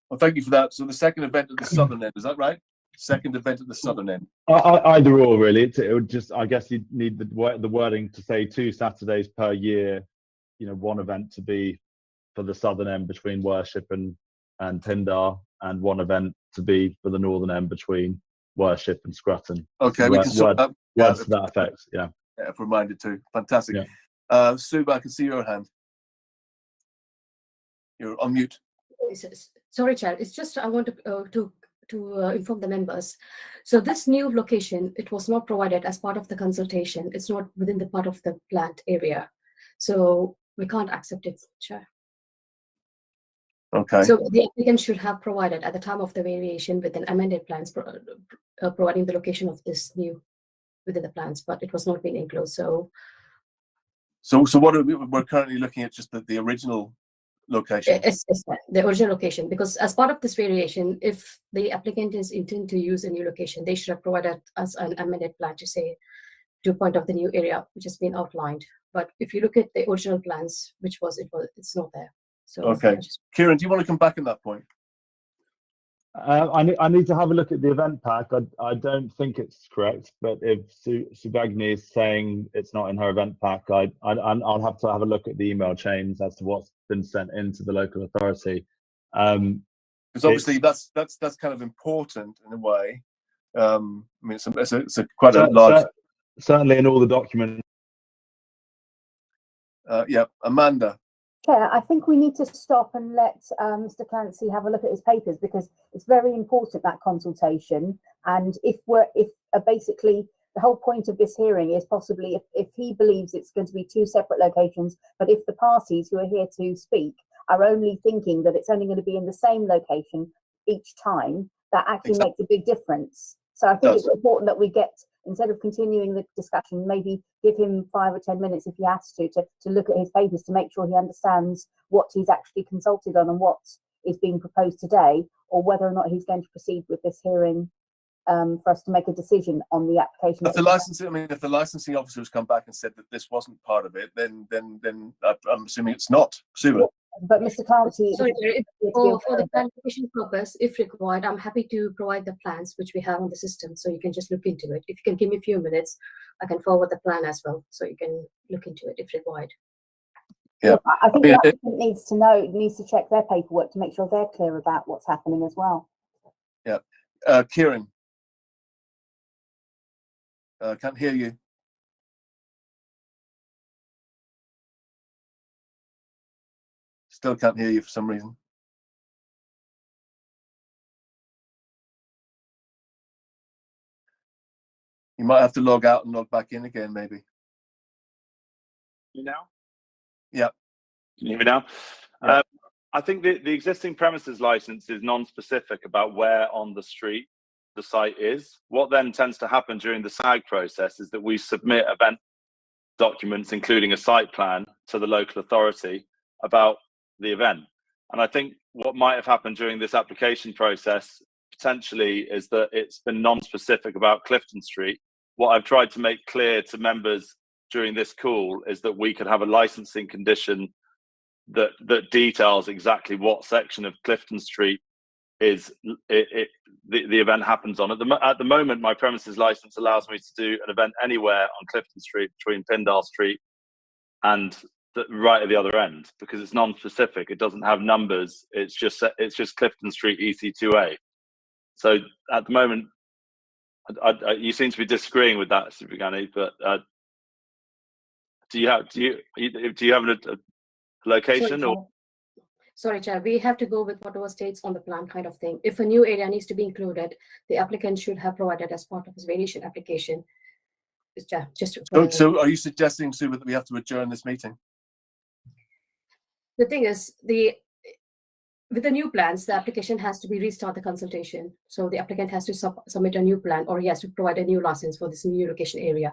Well, thank you for that. So the second event at the southern end, is that right? Second event at the southern end. Either or, really. It would just, I guess, you'd need the wording to say 2 Saturdays per year. One event to be for the southern end between Worship and Tyndar, and one event to be for the northern end between Worship and Scrutton. Okay, we can sort that. Words to that effect. Yeah. Yeah, if reminded to. Fantastic. Yeah. Sue, I can see your hand. You're on mute. Sorry, Chair. It's just I want to inform the members. So this new location, it was not provided as part of the consultation. It's not within the part of the plant area. So we can't accept it, Chair. Okay. So the applicant should have provided at the time of the variation with an amended plans providing the location of this new within the plans, but it was not being enclosed. So what are we're currently looking at just the original location. It's the original location, because as part of this variation, if the applicant is intending to use a new location, they should have provided us an amended plan to say to point of the new area which has been outlined. But if you look at the original plans, it's not there. So okay, Kieran, do you want to come back on that point? I need to have a look at the event pack. I don't think it's correct, but if Subagni is saying it's not in her event pack, I'll have to have a look at the email chains as to what's been sent into the local authority. Because obviously that's kind of important in a way. I mean, it's quite a large. Certainly in all the documents. Yeah, Amanda. Chair, I think we need to stop and let Mr. Clancy have a look at his papers, because it's very important, that consultation. And if basically the whole point of this hearing is possibly if he believes it's going to be 2 separate locations, but if the parties who are here to speak are only thinking that it's only going to be in the same location each time, that actually makes a big difference. So I think it's important that we get, instead of continuing the discussion, maybe give him 5 or 10 minutes if he has to look at his papers to make sure he understands what he's actually consulted on and what is being proposed today, or whether or not he's going to proceed with this hearing for us to make a decision on the application. If the licensing, I mean, if the licensing officer has come back and said that this wasn't part of it, then I'm assuming it's not. Sue. But Mr. Clancy, Sorry, Chair, for the clarification purpose, if required, I'm happy to provide the plans which we have on the system, so you can just look into it. If you can give me a few minutes, I can forward the plan as well, so you can look into it if required. Yeah, I think the applicant needs to know, needs to check their paperwork to make sure they're clear about what's happening as well. Yeah, Kieran, can't hear you. Still can't hear you for some reason. You might have to log out and log back in again, maybe. You now? Yeah. Can you hear me now? Yeah. I think the existing premises license is non-specific about where on the street the site is. What then tends to happen during the SAG process is that we submit event documents, including a site plan, to the local authority about the event. And I think what might have happened during this application process potentially is that it's been non-specific about Clifton Street. What I've tried to make clear to members during this call is that we could have a licensing condition that details exactly what section of Clifton Street is the event happens on. At the moment, my premises license allows me to do an event anywhere on Clifton Street between Pindale Street and right at the other end, because it's non-specific. It doesn't have numbers. It's just Clifton Street EC2A. So at the moment, you seem to be disagreeing with that, Subhagani, but do you have a location or? Sorry, Chair, we have to go with whatever states on the plan kind of thing. If a new area needs to be included, the applicant should have provided as part of his variation application. So are you suggesting, Sue, that we have to adjourn this meeting? The thing is, with the new plans, the application has to restart the consultation. So the applicant has to submit a new plan, or he has to provide a new license for this new location area.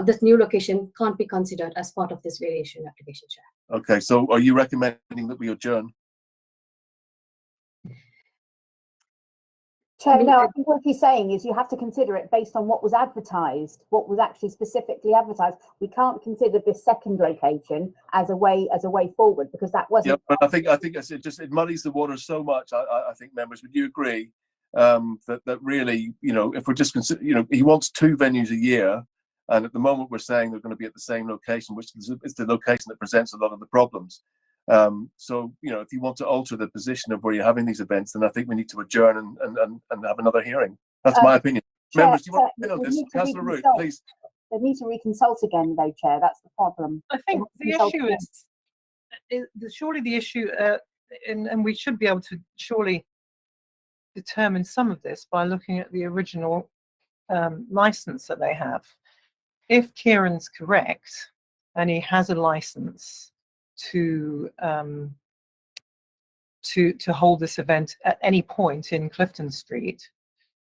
This new location can't be considered as part of this variation application, Chair. Okay, so are you recommending that we adjourn? Chair, no, I think what he's saying is you have to consider it based on what was advertised, what was actually specifically advertised. We can't consider this second location as a way forward, because that wasn't. Yeah, but I think it muddies the water so much. I think, members, would you agree that really, if we're just he wants 2 venues a year, and at the moment we're saying they're going to be at the same location, which is the location that presents a lot of the problems. So if you want to alter the position of where you're having these events, then I think we need to adjourn and have another hearing. That's my opinion. Chair, Members, do you want to know this? Councillor Root, please. They need to reconsult again, though, Chair. That's the problem. I think the issue is surely the issue, and we should be able to surely determine some of this by looking at the original license that they have. If Kieran's correct, and he has a license to hold this event at any point in Clifton Street,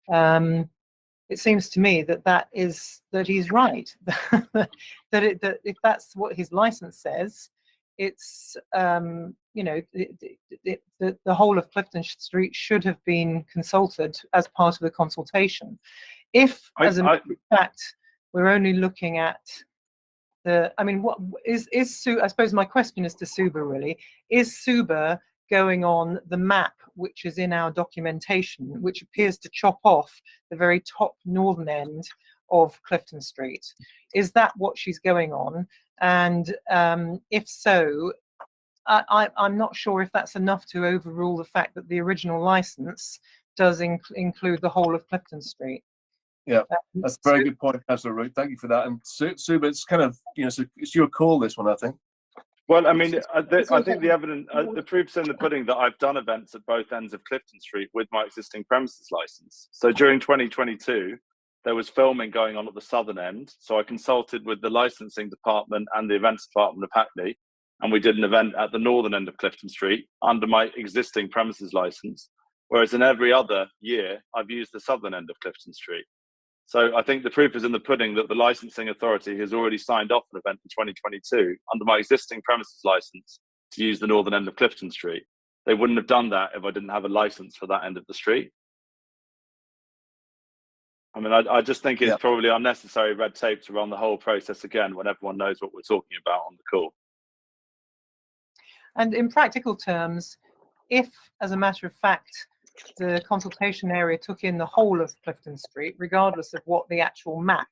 it seems to me that he's right. that if that's what his license says, it's the whole of Clifton Street should have been consulted as part of the consultation. If, as a matter of fact, we're only looking at what is Sue? I suppose my question is to Suba, really. Is Suba going on the map which is in our documentation, which appears to chop off the very top northern end of Clifton Street? Is that what she's going on? And if so, I'm not sure if that's enough to overrule the fact that the original license does include the whole of Clifton Street. Yeah, that's a very good point, Councillor Root. Thank you for that. And Suba, it's kind of, it's your call, this one, I think. Well, I mean, I think the evidence, the proof's in the pudding that I've done events at both ends of Clifton Street with my existing premises license. So during 2022, there was filming going on at the southern end. So I consulted with the licensing department and the events department of Hackney, and we did an event at the northern end of Clifton Street under my existing premises license. Whereas in every other year, I've used the southern end of Clifton Street. So I think the proof is in the pudding that the licensing authority has already signed off an event in 2022 under my existing premises license to use the northern end of Clifton Street. They wouldn't have done that if I didn't have a license for that end of the street. I mean, I just think it's probably unnecessary red tape to run the whole process again when everyone knows what we're talking about on the call. And in practical terms, if, as a matter of fact, the consultation area took in the whole of Clifton Street, regardless of what the actual map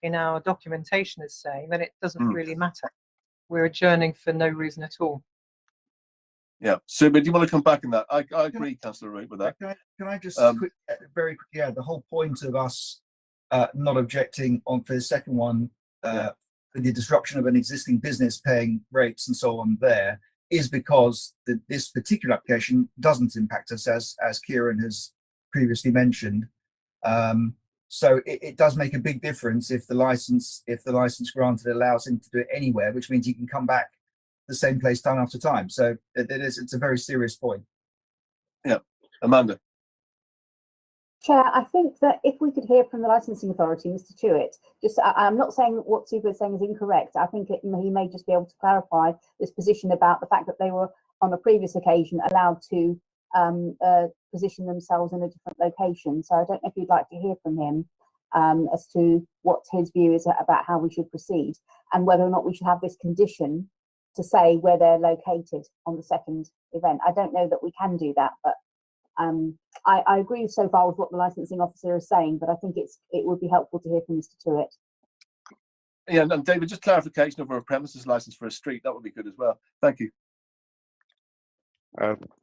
in our documentation is saying, then it doesn't really matter. We're adjourning for no reason at all. Yeah. So, but do you want to come back in that? I agree, Councillor Root, with that. Can I just very quickly add the whole point of us not objecting on for the second one, for the disruption of an existing business paying rates and so on there, is because this particular application doesn't impact us, as Kieran has previously mentioned. So it does make a big difference if the license granted allows him to do it anywhere, which means he can come back the same place time after time. So it's a very serious point. Yeah, Amanda. Chair, I think that if we could hear from the licensing authority, Mr. Chewett, I'm not saying what Super is saying is incorrect. I think he may just be able to clarify this position about the fact that they were on a previous occasion allowed to position themselves in a different location. So I don't know if you'd like to hear from him as to what his view is about how we should proceed and whether or not we should have this condition to say where they're located on the second event. I don't know that we can do that, but I agree so far with what the licensing officer is saying, but I think it would be helpful to hear from Mr. Chewett. Yeah, and David, just clarification over a premises license for a street, that would be good as well. Thank you.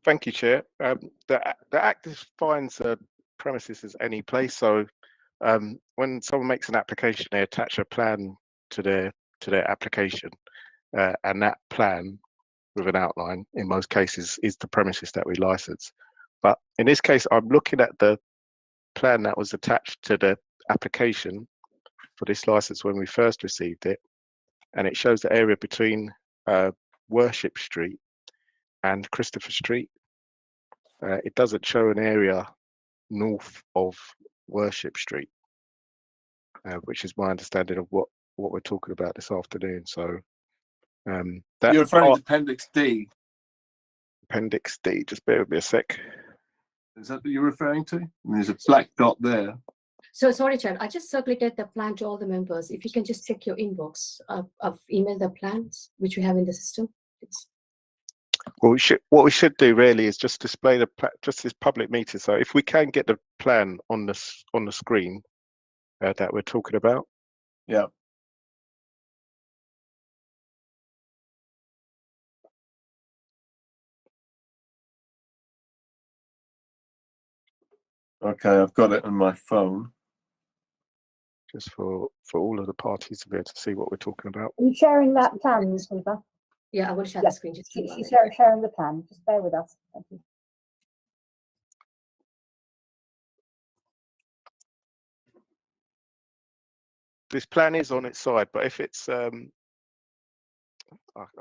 Thank you, Chair. The Act defines a premises as any place. So when someone makes an application, they attach a plan to their application, and that plan with an outline, in most cases, is the premises that we license. But in this case, I'm looking at the plan that was attached to the application for this license when we first received it, and it shows the area between Worship Street and Christopher Street. It doesn't show an area north of Worship Street, which is my understanding of what we're talking about this afternoon. So that you're referring to Appendix D. Appendix D. Just bear with me a sec. Is that what you're referring to? And there's a black dot there. So sorry, Chair, I just circulated the plan to all the members. If you can just check your inbox, I've emailed the plans which we have in the system. Well, what we should do really is just display just this public meeting. So if we can get the plan on the screen that we're talking about. Yeah. Okay, I've got it on my phone. Just for all of the parties to be able to see what we're talking about. Are you sharing that plan, Ms. Weaver? Yeah, I will share the screen. Just She's sharing the plan. Just bear with us. Thank you. This plan is on its side, but if it's, I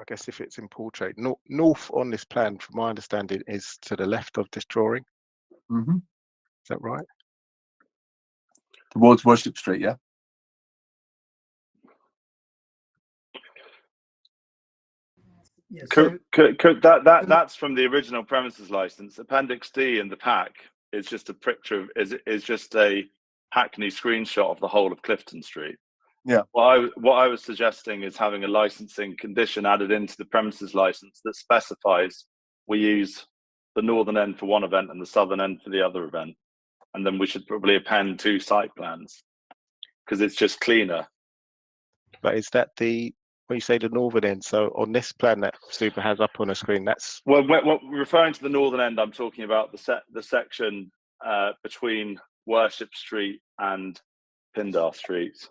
guess if it's in portrait, north on this plan, from my understanding, is to the left of this drawing. Mm-hmm. Is that right? Towards Worship Street, yeah. Yeah, that's from the original premises license. Appendix D in the pack is just a picture of is just a Hackney screenshot of the whole of Clifton Street. Yeah. What I was suggesting is having a licensing condition added into the premises license that specifies we use the northern end for one event and the southern end for the other event, and then we should probably append 2 site plans because it's just cleaner. But is that when you say the northern end, so on this plan that Super has up on the screen, that's well, referring to the northern end, I'm talking about the section between Worship Street and Pindar Street,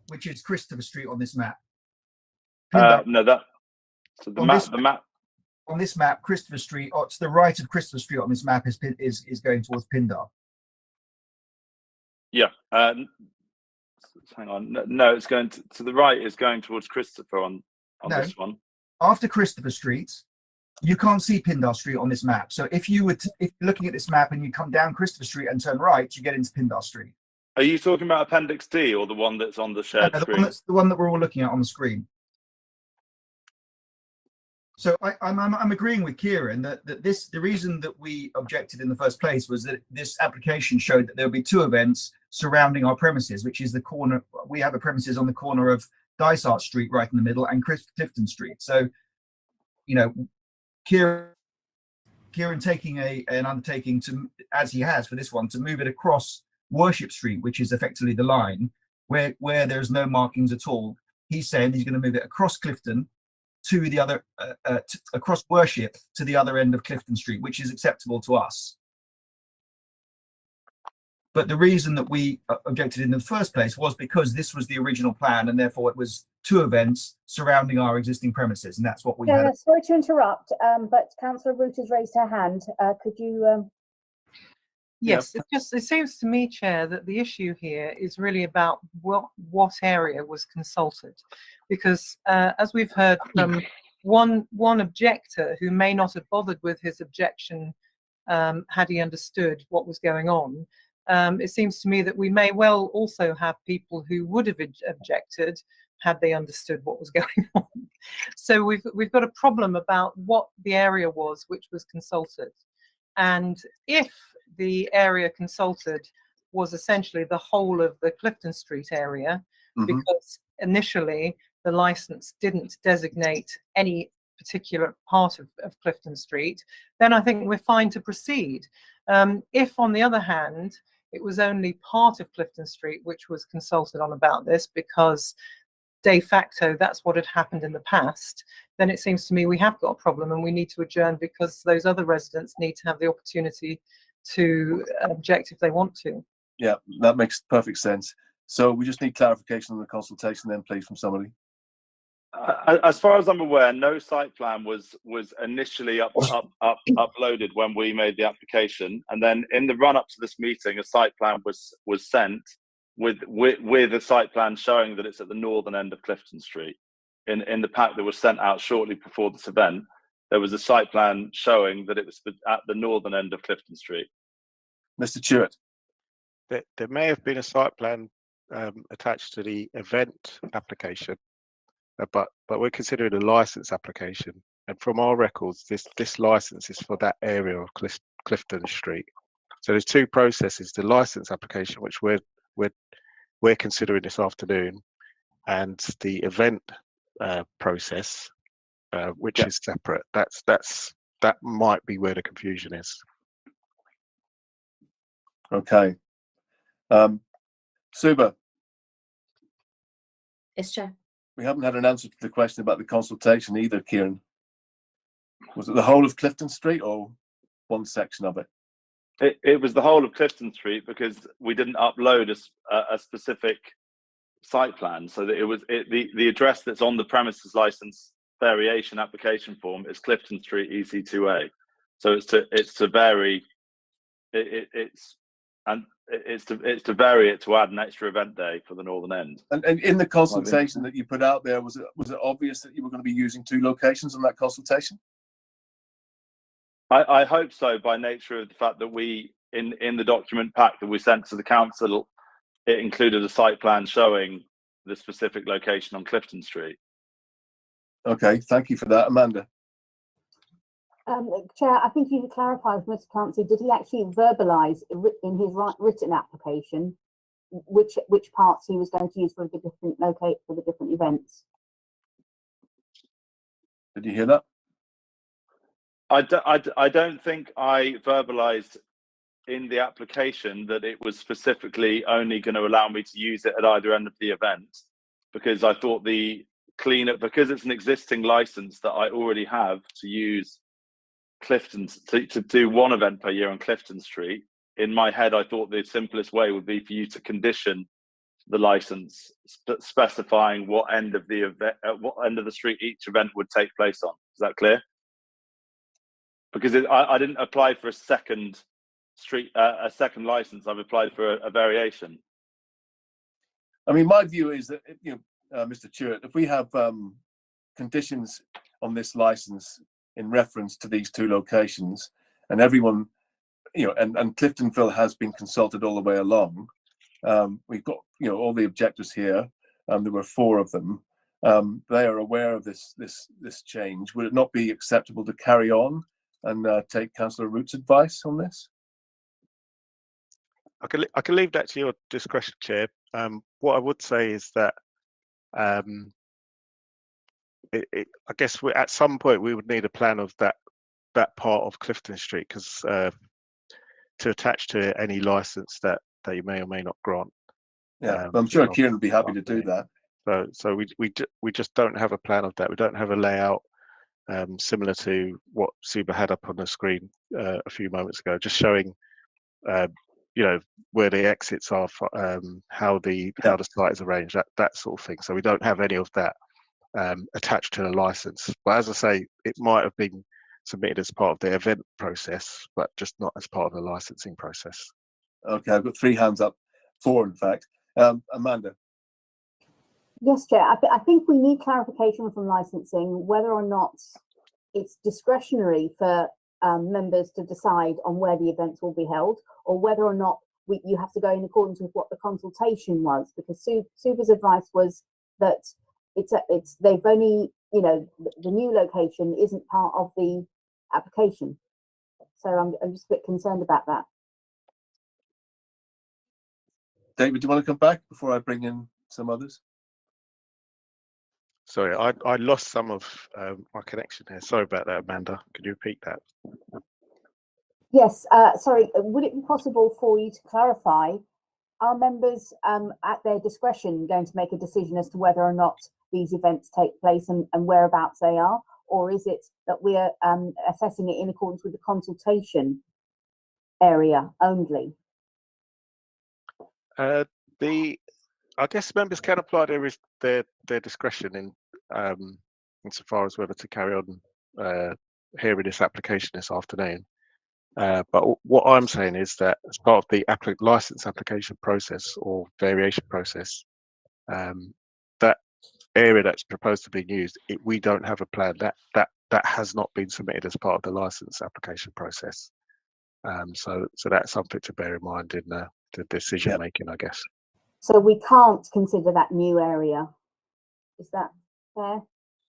which is Christopher Street on this map. No, that so the map on this map, Christopher Street, to the right of Christopher Street on this map is going towards Pindar. Yeah. Hang on. No, it's going to the right. Is going towards Christopher on this one. After Christopher Street, you can't see Pindar Street on this map. So if you're looking at this map and you come down Christopher Street and turn right, you get into Pindar Street. Are you talking about Appendix D or the one that's on the shared screen? The one that we're all looking at on the screen. So I'm agreeing with Kieran that the reason that we objected in the first place was that this application showed that there would be 2 events surrounding our premises, which is the corner. We have a premises on the corner of Dysart Street right in the middle and Clifton Street. So you know, Kieran taking an undertaking to, as he has for this one, to move it across Worship Street, which is effectively the line where there's no markings at all. He's saying he's going to move it across Clifton to the other, across Worship to the other end of Clifton Street, which is acceptable to us. But the reason that we objected in the first place was because this was the original plan, and therefore it was 2 events surrounding our existing premises, and that's what we had. Sorry to interrupt, but Councillor Root has raised her hand. Could you? Yes, it seems to me, Chair, that the issue here is really about what area was consulted, because as we've heard from one objector who may not have bothered with his objection had he understood what was going on. It seems to me that we may well also have people who would have objected had they understood what was going on. So we've got a problem about what the area was which was consulted. And if the area consulted was essentially the whole of the Clifton Street area, because initially the license didn't designate any particular part of Clifton Street, then I think we're fine to proceed. If, on the other hand, it was only part of Clifton Street which was consulted on about this, because de facto that's what had happened in the past, then it seems to me we have got a problem and we need to adjourn, because those other residents need to have the opportunity to object if they want to. Yeah, that makes perfect sense. So we just need clarification on the consultation then, please, from somebody. As far as I'm aware, no site plan was initially uploaded when we made the application, and then in the run-up to this meeting, a site plan was sent with a site plan showing that it's at the northern end of Clifton Street. In the pack that was sent out shortly before this event, there was a site plan showing that it was at the northern end of Clifton Street. Mr. Chewett. There may have been a site plan attached to the event application, but we're considering a license application, and from our records, this license is for that area of Clifton Street. So there's 2 processes: the license application, which we're considering this afternoon, and the event process, which is separate. That might be where the confusion is. Okay. Suba. Yes, Chair. We haven't had an answer to the question about the consultation either, Kieran. Was it the whole of Clifton Street or one section of it? It was the whole of Clifton Street, because we didn't upload a specific site plan, so that the address that's on the premises license variation application form is Clifton Street EC2A. So it's to vary it to add an extra event day for the northern end. And in the consultation that you put out there, was it obvious that you were going to be using 2 locations on that consultation? I hope so, by nature of the fact that we, in the document pack that we sent to the council, it included a site plan showing the specific location on Clifton Street. Okay, thank you for that. Amanda. Chair, I think you need to clarify with Mr. Clancy, did he actually verbalise in his written application which parts he was going to use for the different events? Did you hear that? I don't think I verbalised in the application that it was specifically only going to allow me to use it at either end of the event, because I thought because it's an existing license that I already have to use Clifton, to do 1 event per year on Clifton Street. In my head, I thought the simplest way would be for you to condition the license specifying what end of the event, what end of the street each event would take place on. Is that clear? Because I didn't apply for a second license. I've applied for a variation. I mean, my view is that, Mr. Chewett, if we have conditions on this license in reference to these 2 locations, and everyone, and Cliftonville has been consulted all the way along. We've got, all the objectors here. There were 4 of them. They are aware of this change. Would it not be acceptable to carry on and take Councillor Root's advice on this? I can leave that to your discretion, Chair. What I would say is that I guess at some point we would need a plan of that part of Clifton Street, because to attach to any license that you may or may not grant. Yeah, I'm sure Kieran would be happy to do that. So we just don't have a plan of that. We don't have a layout similar to what Suba had up on the screen a few moments ago, just showing where the exits are, how the site is arranged, that sort of thing. So we don't have any of that attached to the license. But as I say, it might have been submitted as part of the event process, but just not as part of the licensing process. Okay, I've got 3 hands up, 4 in fact. Amanda. Yes, Chair. I think we need clarification from licensing whether or not it's discretionary for members to decide on where the events will be held, or whether or not you have to go in accordance with what the consultation was. Because Suba's advice was that they've only, the new location isn't part of the application. So I'm just a bit concerned about that. David, do you want to come back before I bring in some others? Sorry, I lost some of my connection here. Sorry about that, Amanda. Could you repeat that? Yes, sorry, would it be possible for you to clarify, are members at their discretion going to make a decision as to whether or not these events take place and whereabouts they are? Or is it that we're assessing it in accordance with the consultation area only? I guess members can apply their discretion in insofar as whether to carry on hearing this application this afternoon. But what I'm saying is that as part of the license application process or variation process, that area that's proposed to be used, we don't have a plan. That has not been submitted as part of the license application process. So that's something to bear in mind in the decision making, I guess. So we can't consider that new area. Is that fair?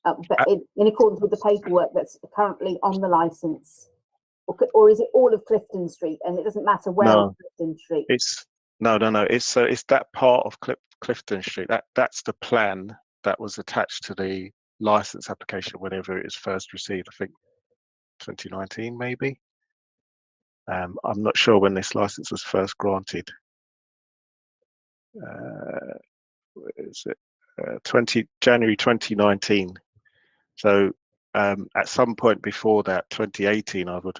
But in accordance with the paperwork that's currently on the license, or is it all of Clifton Street and it doesn't matter where on Clifton Street? No. It's that part of Clifton Street. That's the plan that was attached to the license application whenever it was first received. I think 2019 maybe. I'm not sure when this license was first granted. Is it January 2019? So at some point before that, 2018, I would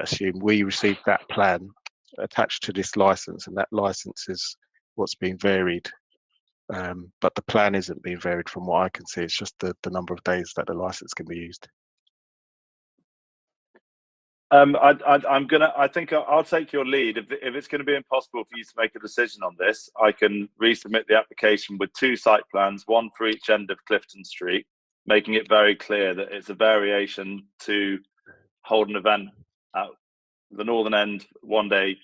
assume we received that plan attached to this license, and that license is what's being varied. But the plan isn't being varied from what I can see. It's just the number of days that the license can be used. I think I'll take your lead. If it's going to be impossible for you to make a decision on this, I can resubmit the application with 2 site plans, one for each end of Clifton Street, making it very clear that it's a variation to hold an event at the northern end one day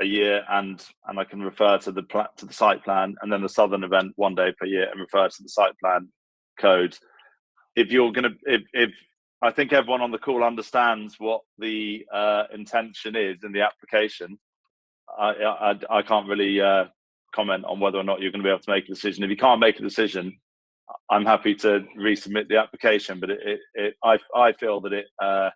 a year, and I can refer to the site plan, and then the southern event one day per year and refer to the site plan code. If you're going to, if I think everyone on the call understands what the intention is in the application, I can't really comment on whether or not you're going to be able to make a decision. If you can't make a decision, I'm happy to resubmit the application, but I feel that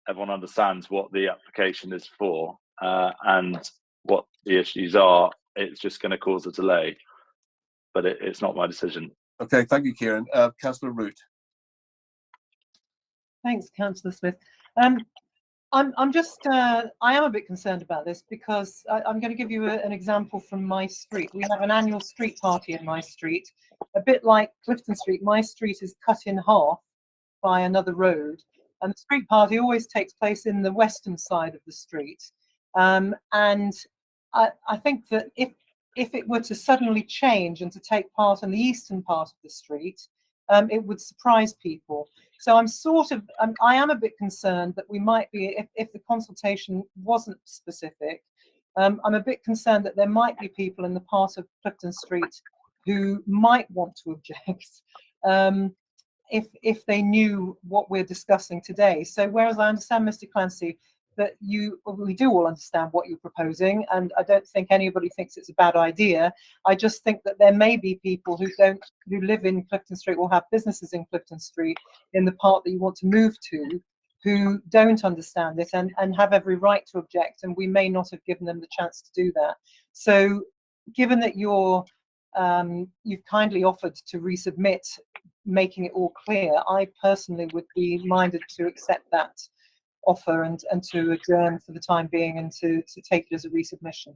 everyone understands what the application is for and what the issues are. It's just going to cause a delay, but it's not my decision. Okay, thank you, Kieran. Councillor Root. Thanks, Councillor Smith. I'm just, I am a bit concerned about this because I'm going to give you an example from my street. We have an annual street party in my street. A bit like Clifton Street, my street is cut in half by another road. And the street party always takes place in the western side of the street. And I think that if it were to suddenly change and to take part in the eastern part of the street, it would surprise people. So I am a bit concerned that we might be, if the consultation wasn't specific, I'm a bit concerned that there might be people in the part of Clifton Street who might want to object if they knew what we're discussing today. So whereas I understand Mr. Clancy that we do all understand what you're proposing, and I don't think anybody thinks it's a bad idea. I just think that there may be people who live in Clifton Street or have businesses in Clifton Street in the part that you want to move to, who don't understand it and have every right to object, and we may not have given them the chance to do that. So given that you've kindly offered to resubmit, making it all clear, I personally would be minded to accept that offer and to adjourn for the time being and to take it as a resubmission.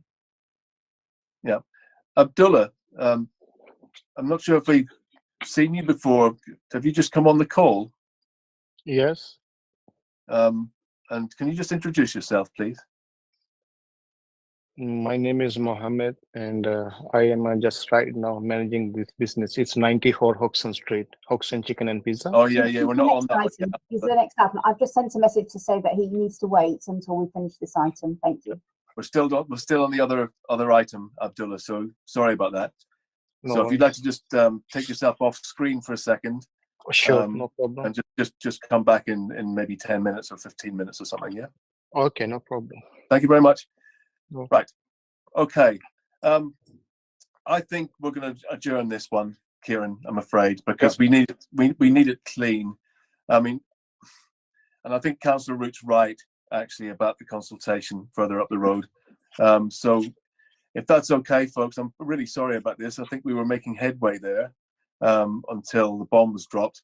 Yeah. Abdullah, I'm not sure if we've seen you before. Have you just come on the call? Yes. And can you just introduce yourself, please? My name is Mohammed, and I am just right now managing this business. It's 94 Hoxton Street, Hoxton Chicken and Pizza. Oh yeah, we're not on that one yet. He's the next item. I've just sent a message to say that he needs to wait until we finish this item. Thank you. We're still on the other item, Abdullah. So sorry about that. No so if you'd like to just take yourself off screen for a second. Sure, no problem. And just come back in maybe 10 minutes or 15 minutes or something. Yeah. Okay, no problem. Thank you very much. No. Right. Okay. I think we're going to adjourn this one, Kieran, I'm afraid, because we need it clean. I mean, and I think Councillor Root's right, actually, about the consultation further up the road. So if that's okay, folks, I'm really sorry about this. I think we were making headway there until the bomb was dropped.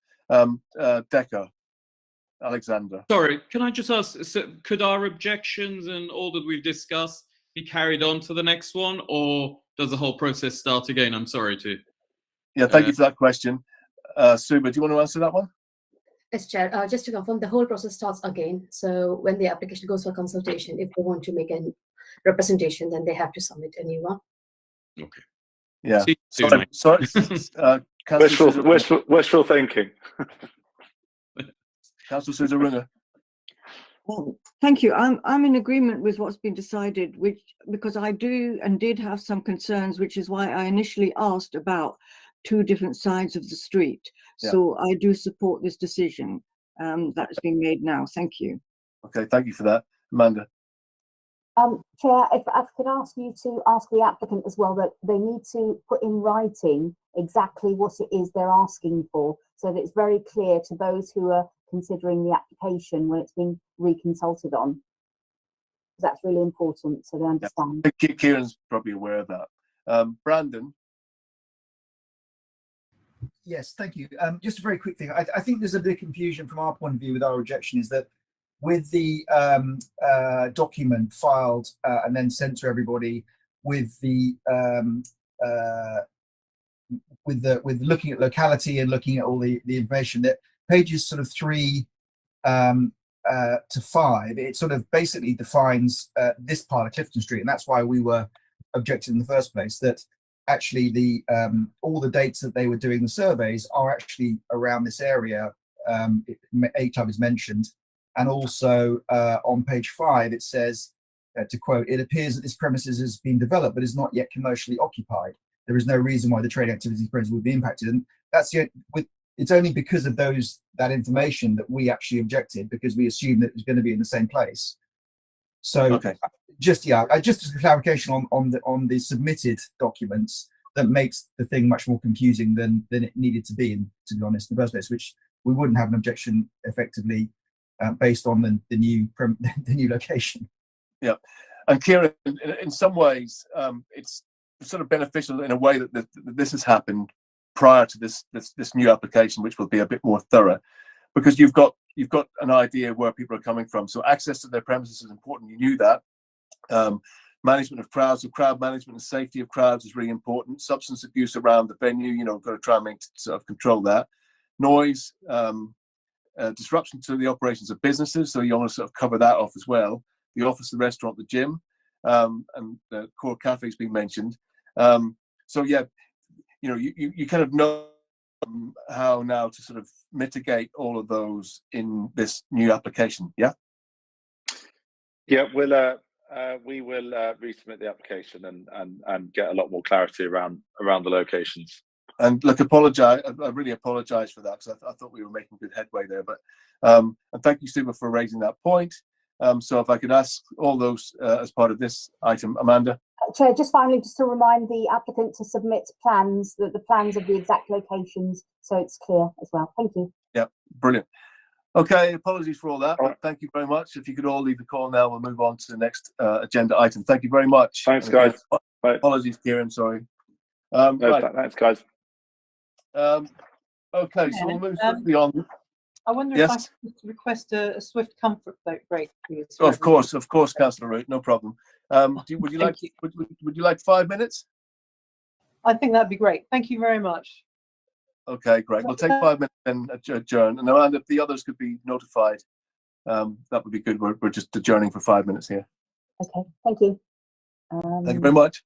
Decker, Alexander. Sorry, can I just ask, so could our objections and all that we've discussed be carried on to the next one, or does the whole process start again? I'm sorry to. Yeah, thank you for that question. Suba, do you want to answer that one? Yes, Chair. Just to confirm, the whole process starts again. So when the application goes for consultation, if they want to make a representation, then they have to submit a new one. Okay. Yeah. Sorry. Wishful thinking. Councillor Susan Ringer. Well, thank you. I'm in agreement with what's been decided, because I do and did have some concerns, which is why I initially asked about two different sides of the street. Yeah. So I do support this decision that's being made now. Thank you. Okay, thank you for that. Amanda. Chair, if I could ask you to ask the applicant as well that they need to put in writing exactly what it is they're asking for, so that it's very clear to those who are considering the application when it's being reconsulted on. That's really important, so they understand. I think Kieran's probably aware of that. Brandon. Yes, thank you. Just a very quick thing. I think there's a bit of confusion from our point of view with our objection, is that with the document filed and then sent to everybody with the with looking at locality and looking at all the information, that pages sort of 3 to 5, it sort of basically defines this part of Clifton Street, and that's why we were objecting in the first place, that actually the all the dates that they were doing the surveys are actually around this area. 8 times mentioned, and also on page 5 it says, to quote, "It appears that this premises has been developed but is not yet commercially occupied. There is no reason why the trade activities present would be impacted." And that's it's only because of that information that we actually objected, because we assumed that it was going to be in the same place. So okay. Just as a clarification on the submitted documents, that makes the thing much more confusing than it needed to be, and to be honest, in the first place, which we wouldn't have an objection effectively based on the new location. Yeah, and Kieran, in some ways, it's sort of beneficial in a way that this has happened prior to this new application, which will be a bit more thorough, because you've got an idea where people are coming from. So access to their premises is important. You knew that. Management of crowds, so crowd management and safety of crowds is really important. Substance abuse around the venue, got to try and sort of control that. Noise, disruption to the operations of businesses, so you want to sort of cover that off as well. The office, the restaurant, the gym, and the core cafe has been mentioned. So yeah, you kind of know how now to sort of mitigate all of those in this new application. Yeah. Yeah, we will resubmit the application and get a lot more clarity around the locations. And look, I really apologise for that, because I thought we were making good headway there. But and thank you, Suba, for raising that point. So if I could ask all those as part of this item, Amanda. Chair, just finally, just to remind the applicant to submit plans, the plans of the exact locations, so it's clear as well. Thank you. Yeah, brilliant. Okay, apologies for all that, but thank you very much. If you could all leave the call now, we'll move on to the next agenda item. Thank you very much. Thanks, guys. Bye. Apologies, Kieran, sorry. No, Right. thanks, guys. Okay, so we'll move swiftly on. I wonder if I could just request a swift comfort break, please. Of course, Councillor Root, no problem. Would you like 5 minutes? I think that'd be great. Thank you very much. Okay, great. We'll take 5 minutes and adjourn. And if the others could be notified, that would be good. We're just adjourning for 5 minutes here. Okay, thank you. Thank you very much.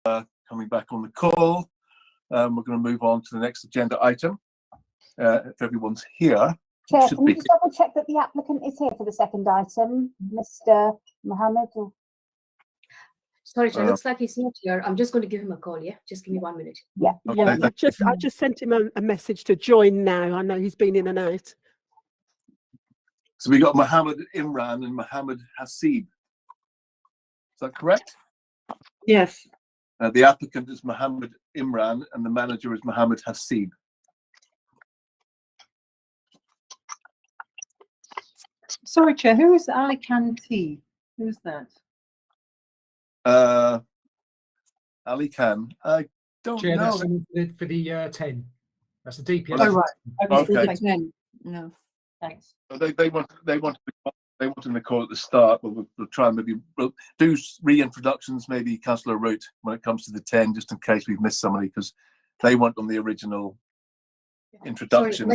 coming back on the call. We're going to move on to the next agenda item. If everyone's here. Chair, Should can you be. just double check that the applicant is here for the second item, Mr. Mohammed? Or... Sorry, Chair, looks like he's not here. I'm just going to give him a call, yeah? Just give me 1 minute. Yeah. Yeah, I just sent him a message to join now. I know he's been in and out. So we got Mohammed Imran and Mohammed Hasib. Is that correct? Yes. The applicant is Mohammed Imran and the manager is Mohammed Hasib. Sorry, Chair, who is Ali Khan-T? Who's that? Ali Khan. I don't Chair, know. that's for the 10. That's the DPS. Oh, right. Okay. 10. No. Thanks. They want in the call at the start. We'll try and we'll do reintroductions, maybe Councillor Root, when it comes to the 10, just in case we've missed somebody, because they weren't on the original introduction.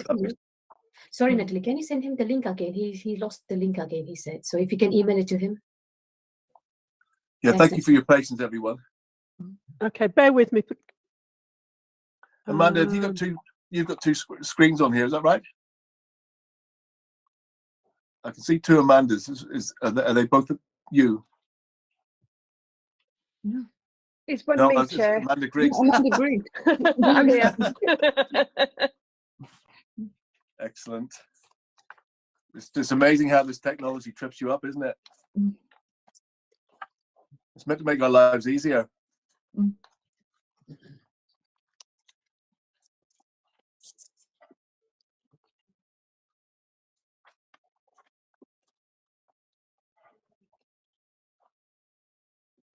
Sorry, Natalie, can you send him the link again? He lost the link again, he said. So if you can email it to him. Yeah, thank you for your patience, everyone. Okay, bear with me. Amanda, have you got two screens on here, is that right? I can see two Amandas. Are they both you? No. It's one No, me, it's Chair. Amanda Griggs. Amanda Griggs. I'm here. Excellent. It's amazing how this technology trips you up, isn't it? It's meant to make our lives easier.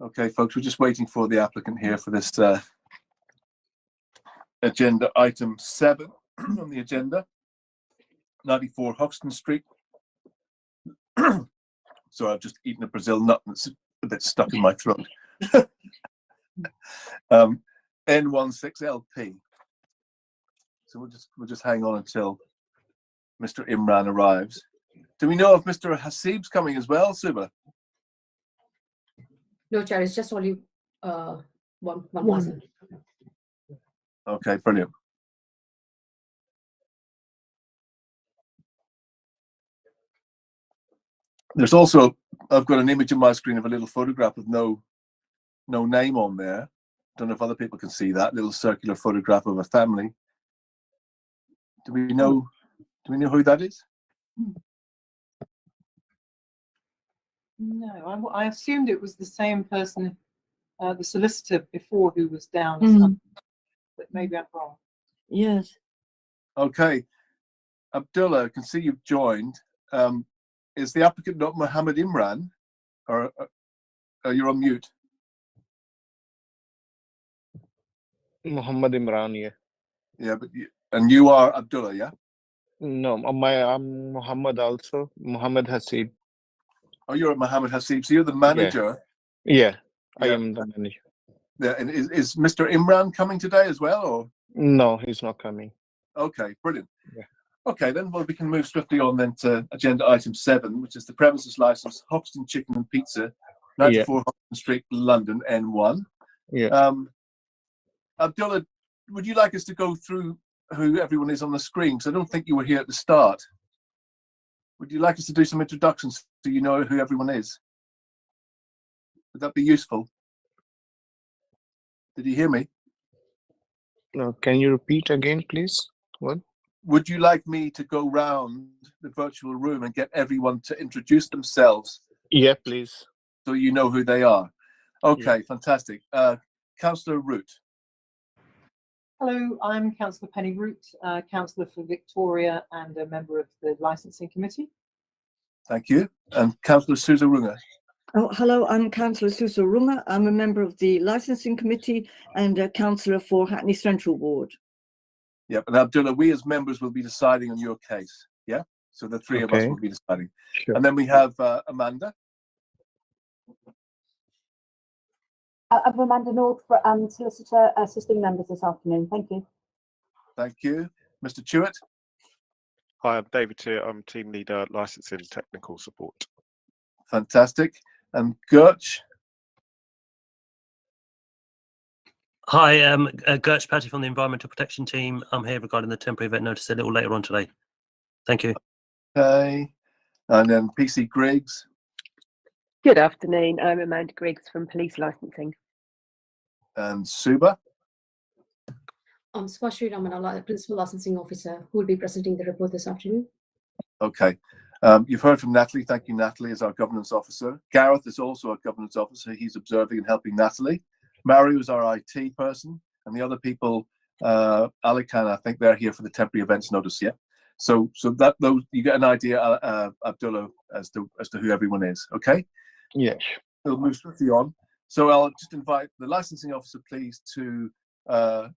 Okay, folks, we're just waiting for the applicant here for this agenda item 7 on the agenda. 94 Hoxton Street. So I've just eaten a Brazil nut and it's a bit stuck in my throat. N16LP. So we'll just hang on until Mr. Imran arrives. Do we know if Mr. Hasib's coming as well, Suba? No, Chair, it's just only one person. Okay, brilliant. There's also, I've got an image on my screen of a little photograph with no name on there. Don't know if other people can see that little circular photograph of a family. Do we know who that is? No, I assumed it was the same person, the solicitor before, who was down, but maybe I'm wrong. Yes. Okay, Abdullah, I can see you've joined. Is the applicant not Mohammed Imran, or you're on mute? Muhammad Imran, yeah. Yeah, and you are Abdullah, yeah? No, I'm Muhammad also. Muhammad Hasib. Oh, you're Mohammed Hasib. So you're the manager. Yeah, I am the manager. Yeah, and is Mr. Imran coming today as well, or? No, he's not coming. Okay, brilliant. Yeah. Okay, then we can move swiftly on then to agenda item 7, which is the premises license, Hoxton Chicken and Pizza, 94 Hoxton Street, London, N1. Yeah. Abdullah, would you like us to go through who everyone is on the screen? Because I don't think you were here at the start. Would you like us to do some introductions so you know who everyone is? Would that be useful? Did you hear me? No, can you repeat again, please? What? Would you like me to go round the virtual room and get everyone to introduce themselves? Yeah, please. So you know who they are. Okay, fantastic. Councillor Root. Hello, I'm Councillor Penny Root, Councillor for Victoria and a member of the Licensing Committee. Thank you. And Councillor Susa Runga. Oh, hello, I'm Councillor Susa Runga. I'm a member of the Licensing Committee and a councillor for Hackney Central Ward. Yep, and Abdullah, we as members will be deciding on your case. Yeah, so the three of us will be deciding. Sure. And then we have Amanda. I'm Amanda North, solicitor assisting members this afternoon. Thank you. Thank you. Mr. Chewett. Hi, I'm David here. I'm team leader, licensing technical support. Fantastic. And Gertch. Hi, Gertz Patty from the Environmental Protection Team. I'm here regarding the temporary event notice a little later on today. Thank you. Okay. And then PC Griggs. Good afternoon. I'm Amanda Griggs from Police Licensing. And Suba. I'm Swashri Ramanala, Principal Licensing Officer, who will be presenting the report this afternoon. Okay. You've heard from Natalie. Thank you, Natalie, as our governance officer. Gareth is also our governance officer. He's observing and helping Natalie. Mario is our IT person, and the other people, Alican, I think they're here for the temporary events notice. Yeah. So that those you get an idea, Abdullah, as to who everyone is. Okay. Yes. We'll move swiftly on. So I'll just invite the licensing officer, please, to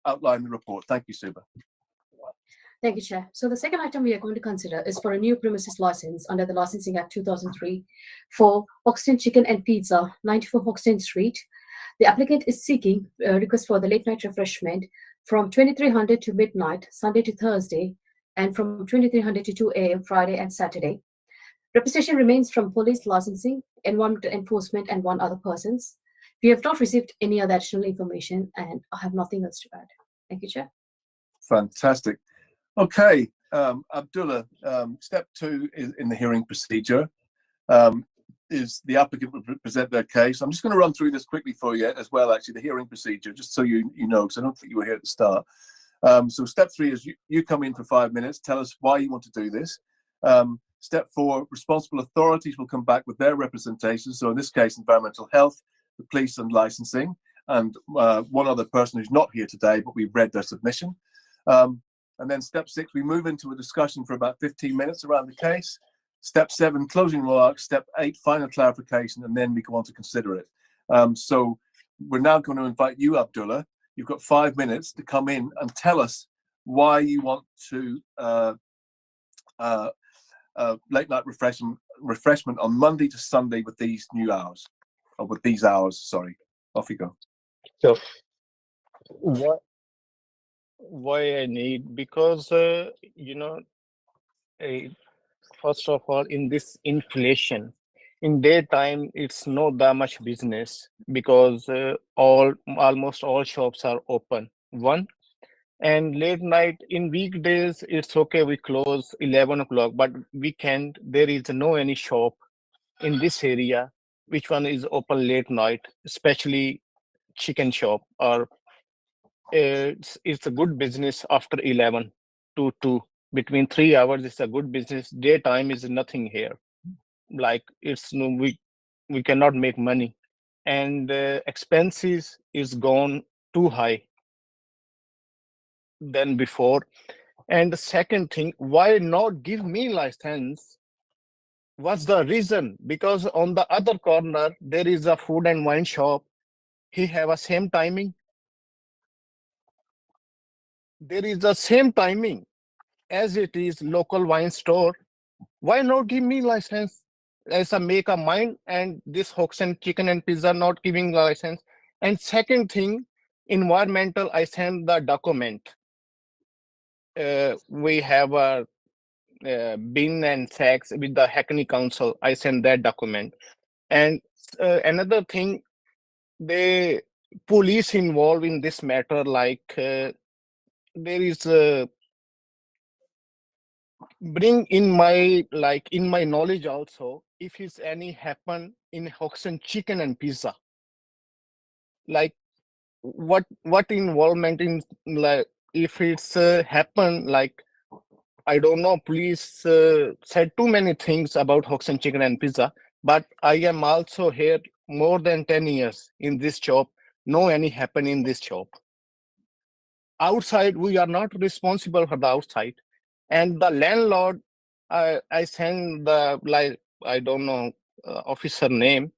outline the report. Thank you, Suba. Thank you, Chair. So the second item we are going to consider is for a new premises license under the Licensing Act 2003 for Hoxton Chicken and Pizza, 94 Hoxton Street. The applicant is seeking a request for the late night refreshment from 2300 to midnight, Sunday to Thursday, and from 2300 to 2 a.m. Friday and Saturday. Representation remains from police licensing, environmental enforcement, and one other persons. We have not received any other additional information, and I have nothing else to add. Thank you, Chair. Fantastic. Okay, Abdullah, step 2 is in the hearing procedure. Is the applicant will present their case. I'm just going to run through this quickly for you as well, actually, the hearing procedure, just so you know, because I don't think you were here at the start. So step 3 is you come in for 5 minutes, tell us why you want to do this. Step 4, responsible authorities will come back with their representation. So in this case, environmental health, the police and licensing, and one other person who's not here today, but we've read their submission. And then step 6, we move into a discussion for about 15 minutes around the case. Step 7, closing remarks. Step 8, final clarification, and then we go on to consider it. So we're now going to invite you, Abdullah. You've got 5 minutes to come in and tell us why you want to late night refreshment on Monday to Sunday with these new hours, or with these hours. Sorry, off you go. So why I need, because first of all, in this inflation, in daytime it's not that much business because almost all shops are open. One, and late night in weekdays it's okay, we close 11 o'clock, but weekend there is no any shop in this area which one is open late night, especially chicken shop, or it's a good business after 11 to 2, between 3 hours. It's a good business. Daytime is nothing here, like it's no, we cannot make money, and expenses is gone too high than before. And the second thing, why not give me license? What's the reason? Because on the other corner there is a food and wine shop, he have a same timing. There is the same timing as it is local wine store. Why not give me license? As a make a mind, and this Hoxton Chicken and Pizza not giving license. And second thing, environmental, I send the document. We have a bin and sacks with the Hackney Council. I send that document. And another thing, the police involved in this matter, like there is a bring in my, like in my knowledge also, if it's any happen in Hoxton Chicken and Pizza, like what involvement in, like if it's happen, like I don't know, police said too many things about Hoxton Chicken and Pizza, but I am also here more than 10 years in this shop. No any happen in this shop. Outside, we are not responsible for the outside. And the landlord, I send the, like, I don't know, officer name.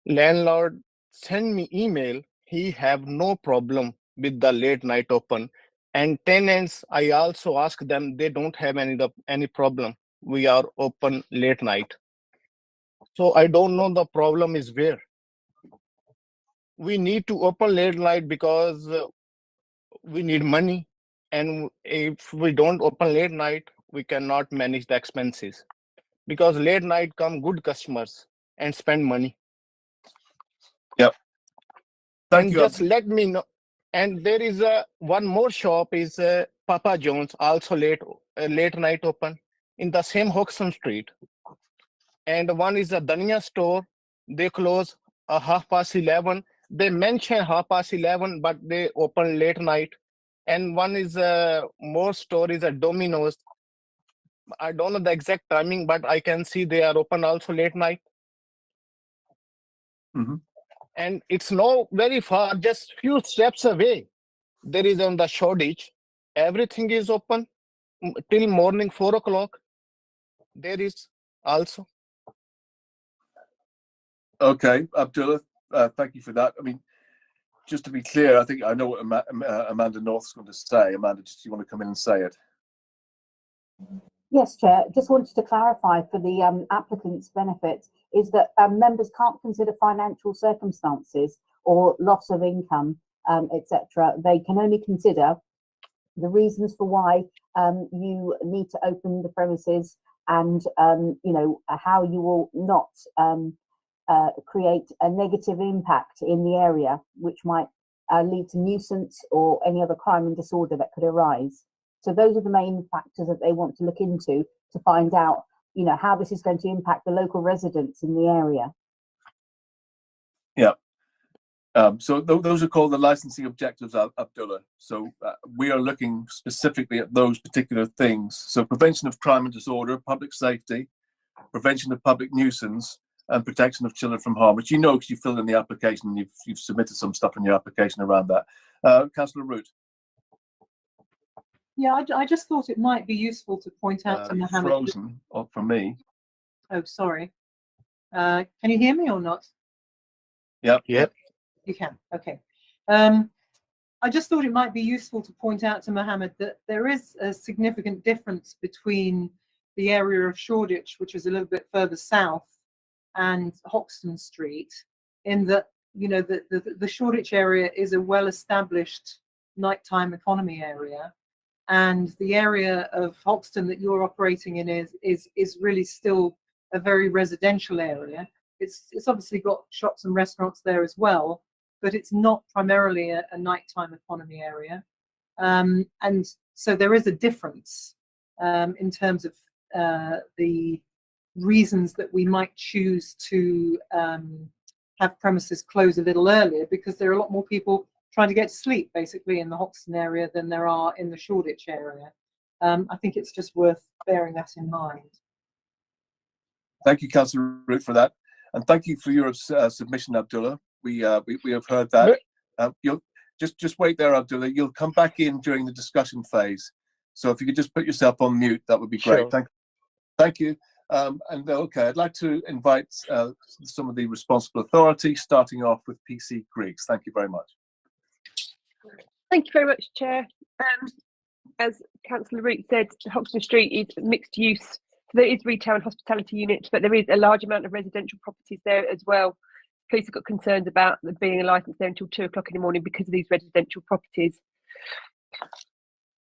Landlord send me email. He have no problem with the late night open. And tenants, I also ask them, they don't have any problem. We are open late night. So I don't know the problem is where. We need to open late night because we need money. And if we don't open late night, we cannot manage the expenses, because late night come good customers and spend money. Yep. Thank and you. Just let me know. And there is one more shop is Papa John's, also late night open in the same Hoxton Street. And one is a Dania store. They close 11:30. They mention 11:30, but they open late night. And one is more store is a Domino's. I don't know the exact timing, but I can see they are open also late night. And it's not very far, just few steps away. There is on the Shoreditch. Everything is open till morning 4 o'clock. There is also. Okay, Abdullah, thank you for that. I mean, just to be clear, I think I know what Amanda North's going to say. Amanda, do you want to come in and say it? Yes, Chair. Just wanted to clarify for the applicant's benefit is that members can't consider financial circumstances or loss of income, etc. They can only consider the reasons for why you need to open the premises and how you will not create a negative impact in the area, which might lead to nuisance or any other crime and disorder that could arise. So those are the main factors that they want to look into to find out, how this is going to impact the local residents in the area. Yeah. So those are called the licensing objectives, Abdullah. So we are looking specifically at those particular things. So prevention of crime and disorder, public safety, prevention of public nuisance, and protection of children from harm, which you know because you filled in the application and you've submitted some stuff in your application around that. Councillor Root. Yeah, I just thought it might be useful to point out to Mohammed. Frozen from me. Oh, sorry. Can you hear me or not? Yep. You can. Okay. I just thought it might be useful to point out to Mohammed that there is a significant difference between the area of Shoreditch, which is a little bit further south, and Hoxton Street, in that the Shoreditch area is a well-established nighttime economy area, and the area of Hoxton that you're operating in is really still a very residential area. It's obviously got shops and restaurants there as well, but it's not primarily a nighttime economy area, and so there is a difference in terms of the reasons that we might choose to have premises close a little earlier, because there are a lot more people trying to get to sleep basically in the Hoxton area than there are in the Shoreditch area. I think it's just worth bearing that in mind. Thank you, Councillor Root, for that, and thank you for your submission, Abdullah. We have heard that. You'll just wait there, Abdullah. You'll come back in during the discussion phase. So if you could just put yourself on mute, that would be great. Sure. Thank you. And okay, I'd like to invite some of the responsible authorities, starting off with PC Griggs. Thank you very much. Thank you very much, Chair. As Councillor Root said, Hoxton Street is mixed use. So there is retail and hospitality units, but there is a large amount of residential properties there as well. Police have got concerns about there being a licence there until 2 o'clock in the morning because of these residential properties.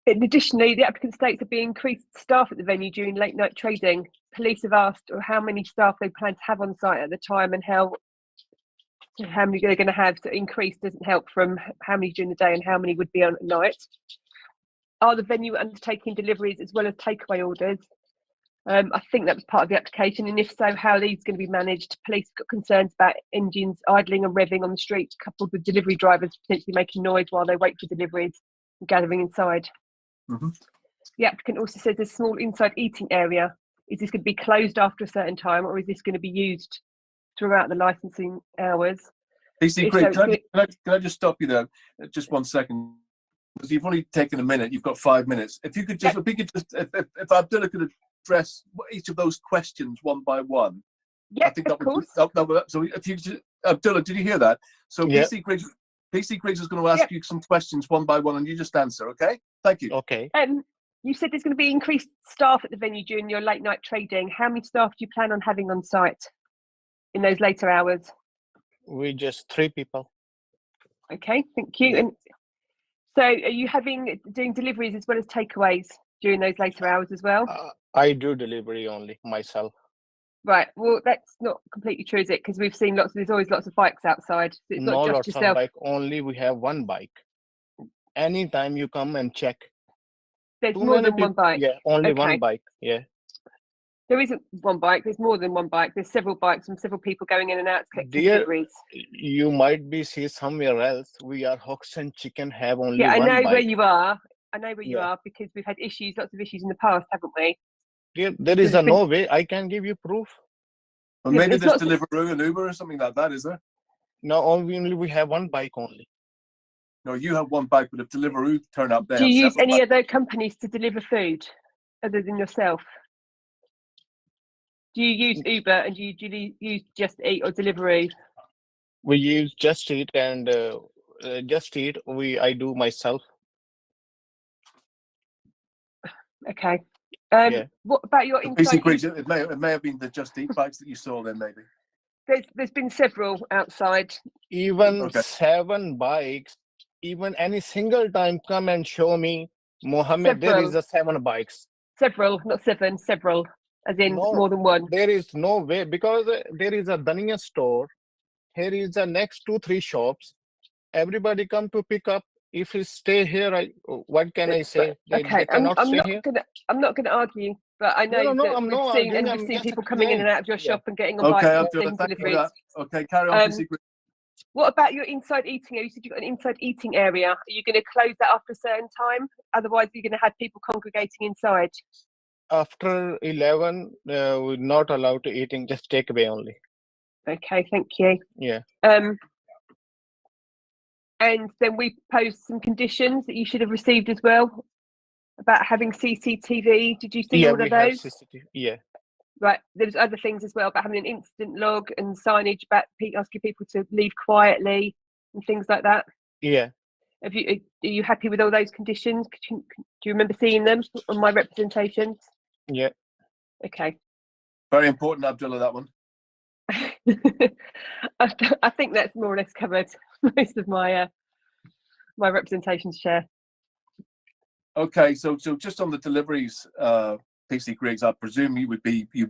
Additionally, the applicant states there be increased staff at the venue during late night trading. Police have asked how many staff they plan to have on site at the time and how many they're going to have. So increase doesn't help from how many during the day and how many would be on at night. Are the venue undertaking deliveries as well as takeaway orders? I think that was part of the application, and if so, how are these going to be managed? Police have got concerns about engines idling and revving on the street, coupled with delivery drivers potentially making noise while they wait for deliveries and gathering inside. The applicant also says there's a small inside eating area. Is this going to be closed after a certain time, or is this going to be used throughout the licensing hours? PC Griggs, can I just stop you there? Just 1 second. Because you've only taken a minute. You've got 5 minutes. If you could just, if Abdullah could address each of those questions one by one. Yeah, I think that would. So if you just, Abdullah, did you hear that? So PC Griggs is going to ask you some questions one by one, and you just answer. Okay? Thank you. Okay. You said there's going to be increased staff at the venue during your late night trading. How many staff do you plan on having on site in those later hours? We just 3 people. Okay, thank you. And so, are you doing deliveries as well as takeaways during those later hours as well? I do delivery only myself. Right. Well, that's not completely true, is it? Because we've seen there's always lots of bikes outside. So it's No, not just lots yourself. of bike. Only we have 1 bike. Anytime you come and check. There's Too more many than one people. bike. Yeah, only one Okay. bike. Yeah. There isn't one bike. There's more than one bike. There's several bikes and several people going in and out to collect Dear, deliveries. you might be see somewhere else. We are Hawks and Chicken have only Yeah, I one know bike. where you are. I know where you Yeah. are because we've had issues, lots of issues in the past, haven't we? Dear, there is There's been- no way I can give you proof. Well, Yeah, maybe there's there's lots of- Deliveroo and Uber or something like that, is there? No, only we have one bike only. No, you have one bike, but if Deliveroo turn up, they Do have you use several any bikes. other companies to deliver food other than yourself? Do you use Uber and do you use Just Eat or Deliveroo? We use Just Eat and Just Eat. I do myself. Okay. Yeah. What about your The PC inside? Griggs, it may have been the Just Eat bikes that you saw then, maybe. There's been several outside. Even Okay. 7 bikes, even any single time come and show me, Mohammed, there is Several. a 7 bikes. Several, not 7, several, as in No, more than one. there is no way because there is a Dania store. Here is the next 2-3 shops. Everybody come to pick up. If you stay here, what can I say? They Okay, cannot I'm stay not here. gonna argue, but I know No, that I'm we've not seen arguing. and we've I'm seen just people coming in and explaining. out of your Yeah. shop and getting on Okay, bikes and Abdullah, taking thank you for deliveries. that. Okay, carry on, PC Griggs. What about your inside eating? You said you've got an inside eating area. Are you going to close that after a certain time? Otherwise, you're going to have people congregating inside. After 11, we're not allowed to eating, just takeaway only. Okay, thank you. Yeah. And then we posed some conditions that you should have received as well about having CCTV. Did you see Yeah, all we of have those? CCTV. Yeah. Right. There's other things as well about having an incident log and signage about asking people to leave quietly and things like that. Yeah. Are you happy with all those conditions? Do you remember seeing them on my representations? Yeah. Okay. Very important, Abdullah, that one. I think that's more or less covered most of my my representations, Chair. Okay, so just on the deliveries, PC Griggs, I presume you'd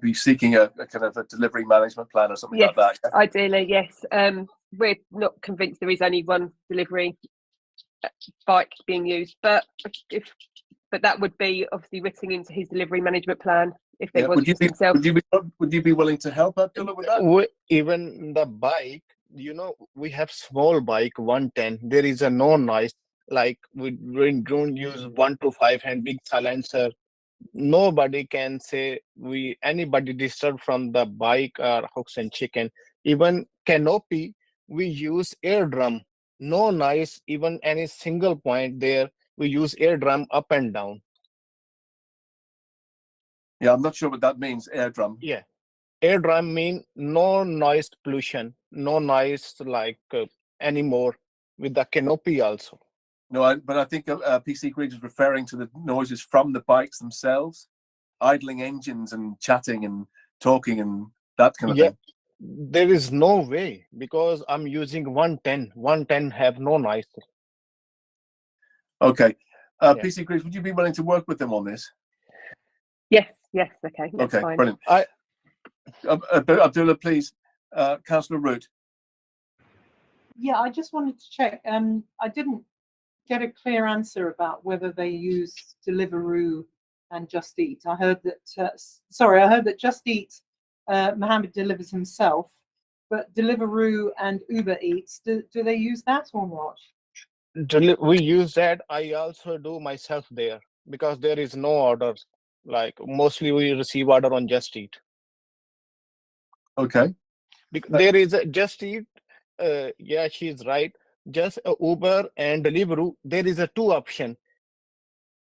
be seeking a kind of a delivery management plan or something Yes, like that. ideally, yes. We're not convinced there is only one delivery bike being used, but that would be obviously written into his delivery management plan if there Yeah. was Would just himself. you be willing to help Abdullah with that? Even the bike, we have small bike 110. There is a no noise. Like we don't use 1 to 5 hand big silencer. Nobody can say anybody disturb from the bike or Hawks and Chicken. Even canopy, we use air drum. No noise, even any single point there. We use air drum up and down. Yeah, I'm not sure what that means, air drum. Yeah. Air drum mean no noise pollution, no noise like anymore with the canopy also. No, but I think PC Griggs is referring to the noises from the bikes themselves, idling engines and chatting and talking and that kind of thing. There is no way because I'm using 110. 110 have no noise. Okay. PC Griggs, would you be willing to work with them on this? Yes, okay. That's Okay, fine. brilliant. Abdullah, please. Councillor Root. Yeah, I just wanted to check. I didn't get a clear answer about whether they use Deliveroo and Just Eat. I heard that Just Eat, Mohammed delivers himself, but Deliveroo and Uber Eats, do they use that or not? We use that. I also do myself there because there is no orders. Like mostly we receive order on Just Eat. Okay. There is a Just Eat. Yeah, she's right. Just Uber and Deliveroo. There is a 2 option.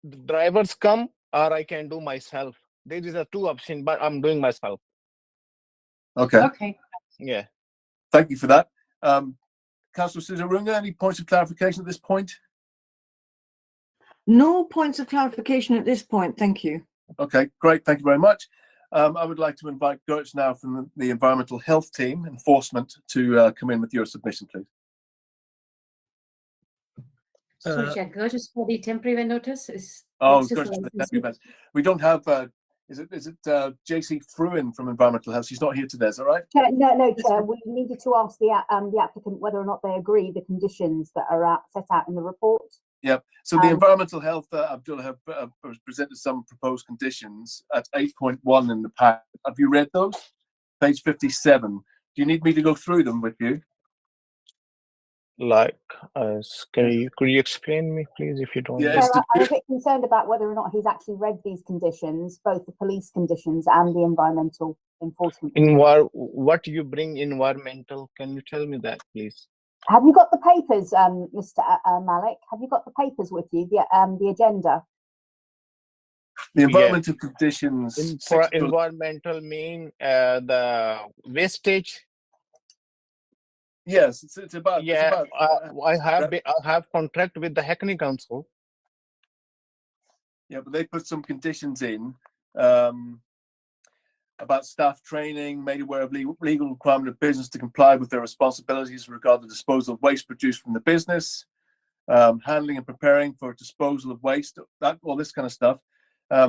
The drivers come or I can do myself. There is a 2 option, but I'm doing myself. Okay. Okay. Yeah. Thank you for that. Councillor Sizarunga, any points of clarification at this point? No points of clarification at this point. Thank you. Okay, great. Thank you very much. I would like to invite Gertz now from the Environmental Health Team, Enforcement, to come in with your submission, please. Sorry, Chair, Gertz for the temporary event notice. Gertz for the temporary event. We don't have, is it JC Fruin from Environmental Health? She's not here today, is that right? No, Chair. We needed to ask the applicant whether or not they agree the conditions that are set out in the report. Yep. So the environmental health, Abdullah, have presented some proposed conditions at 8.1 in the pack. Have you read those? Page 57. Do you need me to go through them with you? Like, could you explain me, please, if you don't Yeah, mind? So I'm a bit concerned about whether or not he's actually read these conditions, both the police conditions and the environmental enforcement. What you bring environmental? Can you tell me that, please? Have you got the papers, Mr. Malik? Have you got the papers with you, the agenda? The environmental conditions. For environmental mean the wastage. Yes, it's about. Yeah, it's about, I have contract with the Hackney Council. Yeah, but they put some conditions in about staff training, made aware of legal requirement of business to comply with their responsibilities regarding the disposal of waste produced from the business, handling and preparing for disposal of waste, all this kind of stuff,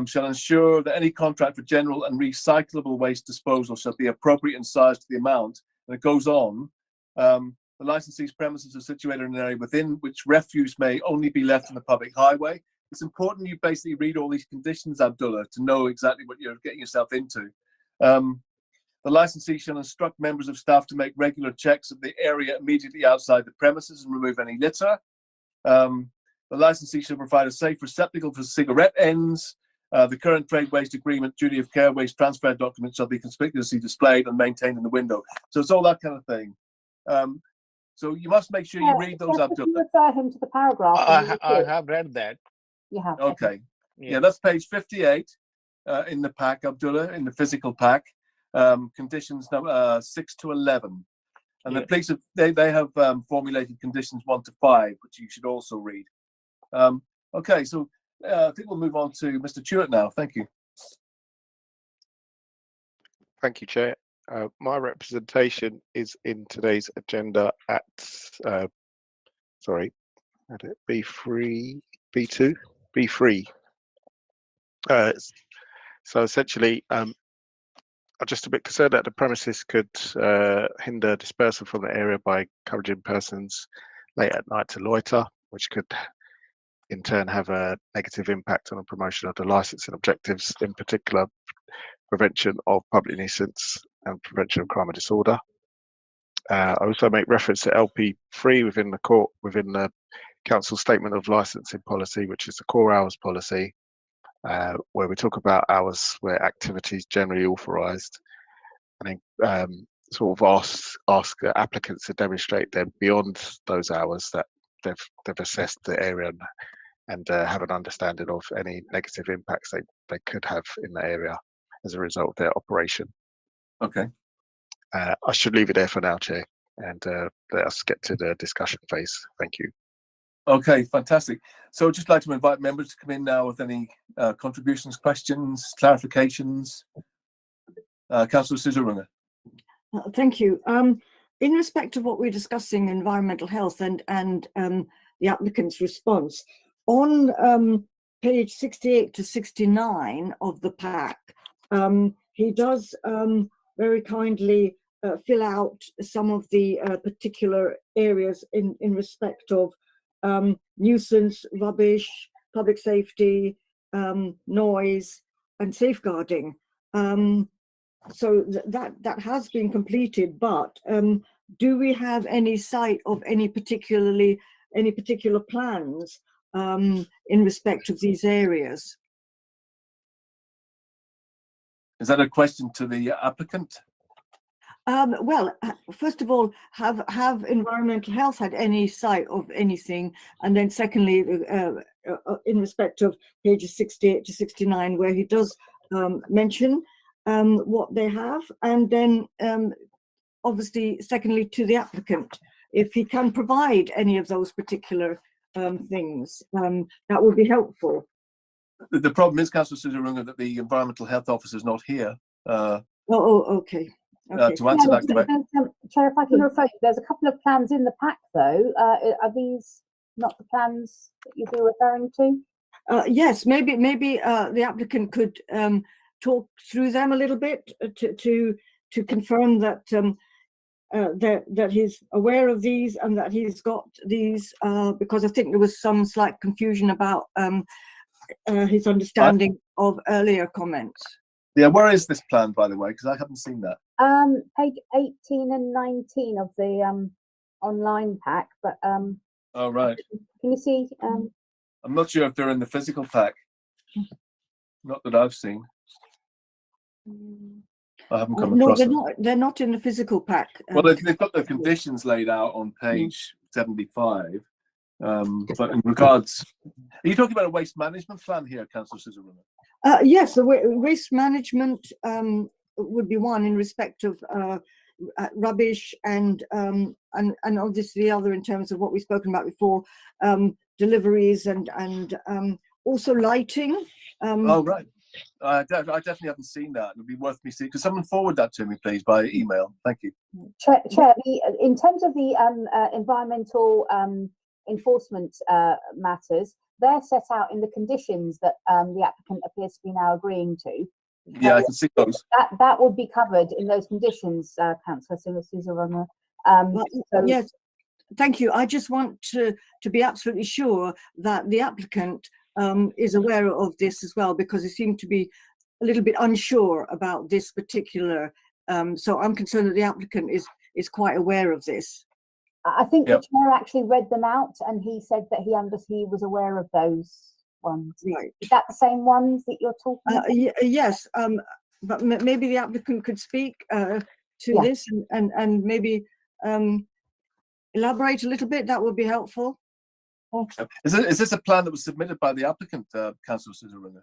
shall ensure that any contract for general and recyclable waste disposal shall be appropriate in size to the amount. And it goes on. The licensee's premises are situated in an area within which refuse may only be left on the public highway. It's important you basically read all these conditions, Abdullah, to know exactly what you're getting yourself into. The licensee shall instruct members of staff to make regular checks of the area immediately outside the premises and remove any litter. The licensee shall provide a safe receptacle for cigarette ends. The current trade waste agreement, duty of care waste transfer document shall be conspicuously displayed and maintained in the window. So it's all that kind of thing. So you must make sure you read those, Abdullah. You refer him to the paragraph. I have read that. You have. Okay. Yeah, that's page 58 in the pack, Abdullah, in the physical pack. Conditions number 6 to 11. And the police have they have formulated conditions 1 to 5, which you should also read. Okay, so I think we'll move on to Mr. Tuart now. Thank you. Thank you, Chair. My representation is in today's agenda at B3, B2, B3. So essentially, I'm just a bit concerned that the premises could hinder dispersal from the area by encouraging persons late at night to loiter, which could in turn have a negative impact on the promotion of the licensing objectives, in particular prevention of public nuisance and prevention of crime and disorder. I also make reference to LP3 within the council statement of licensing policy, which is the core hours policy, where we talk about hours where activities generally authorised, and then sort of ask applicants to demonstrate they're beyond those hours, that they've assessed the area and have an understanding of any negative impacts they could have in the area as a result of their operation. Okay. I should leave it there for now, Chair, and let us get to the discussion phase. Thank you. Okay, fantastic. So I'd just like to invite members to come in now with any contributions, questions, clarifications. Councillor Sizarunga. Thank you. In respect of what we're discussing, environmental health and the applicant's response, on page 68 to 69 of the pack, he does very kindly fill out some of the particular areas in respect of nuisance, rubbish, public safety, noise, and safeguarding. So that has been completed, but do we have any sight of any particular plans in respect of these areas? Is that a question to the applicant? Well, first of all, have environmental health had any sight of anything? And then secondly, in respect of pages 68 to 69, where he does mention what they have, and then obviously, secondly, to the applicant, if he can provide any of those particular things, that would be helpful. The problem is, Councillor Sizarunga, that the environmental health officer is not here. Okay. To answer that question. Chair, if I can refer you, there's a couple of plans in the pack, though. Are these not the plans that you'd be referring to? Yes, maybe the applicant could talk through them a little bit to confirm that that he's aware of these and that he's got these, because I think there was some slight confusion about his understanding of earlier comments. Yeah, where is this plan, by the way? Because I haven't seen that. Page 18 and 19 of the online pack, but Oh, right. can you see? I'm not sure if they're in the physical pack. Not that I've seen. I haven't come No, across they're them. not. They're not in the physical pack. Well, they've got the conditions laid out on page 75. But in regards, are you talking about a waste management plan here, Councillor Suzaruna? Yes, the waste management would be one in respect of rubbish and obviously the other in terms of what we've spoken about before, deliveries and also lighting. Oh, right. I definitely haven't seen that. It would be worth me seeing. Could someone forward that to me, please, by email? Thank you. Chair, in terms of the environmental enforcement matters, they're set out in the conditions that the applicant appears to be now agreeing to. Yeah, I can see those. That would be covered in those conditions, Councillor Suzaruna. Yes, thank you. I just want to be absolutely sure that the applicant is aware of this as well, because they seem to be a little bit unsure about this particular. So I'm concerned that the applicant is quite aware of this. I think the chair actually read them out, and he said that he was aware of those ones. Right. Is that the same ones that you're talking about? Yes, but maybe the applicant could speak to this and maybe elaborate a little bit. That would be helpful. Is this a plan that was submitted by the applicant, Councillor Suzaruna?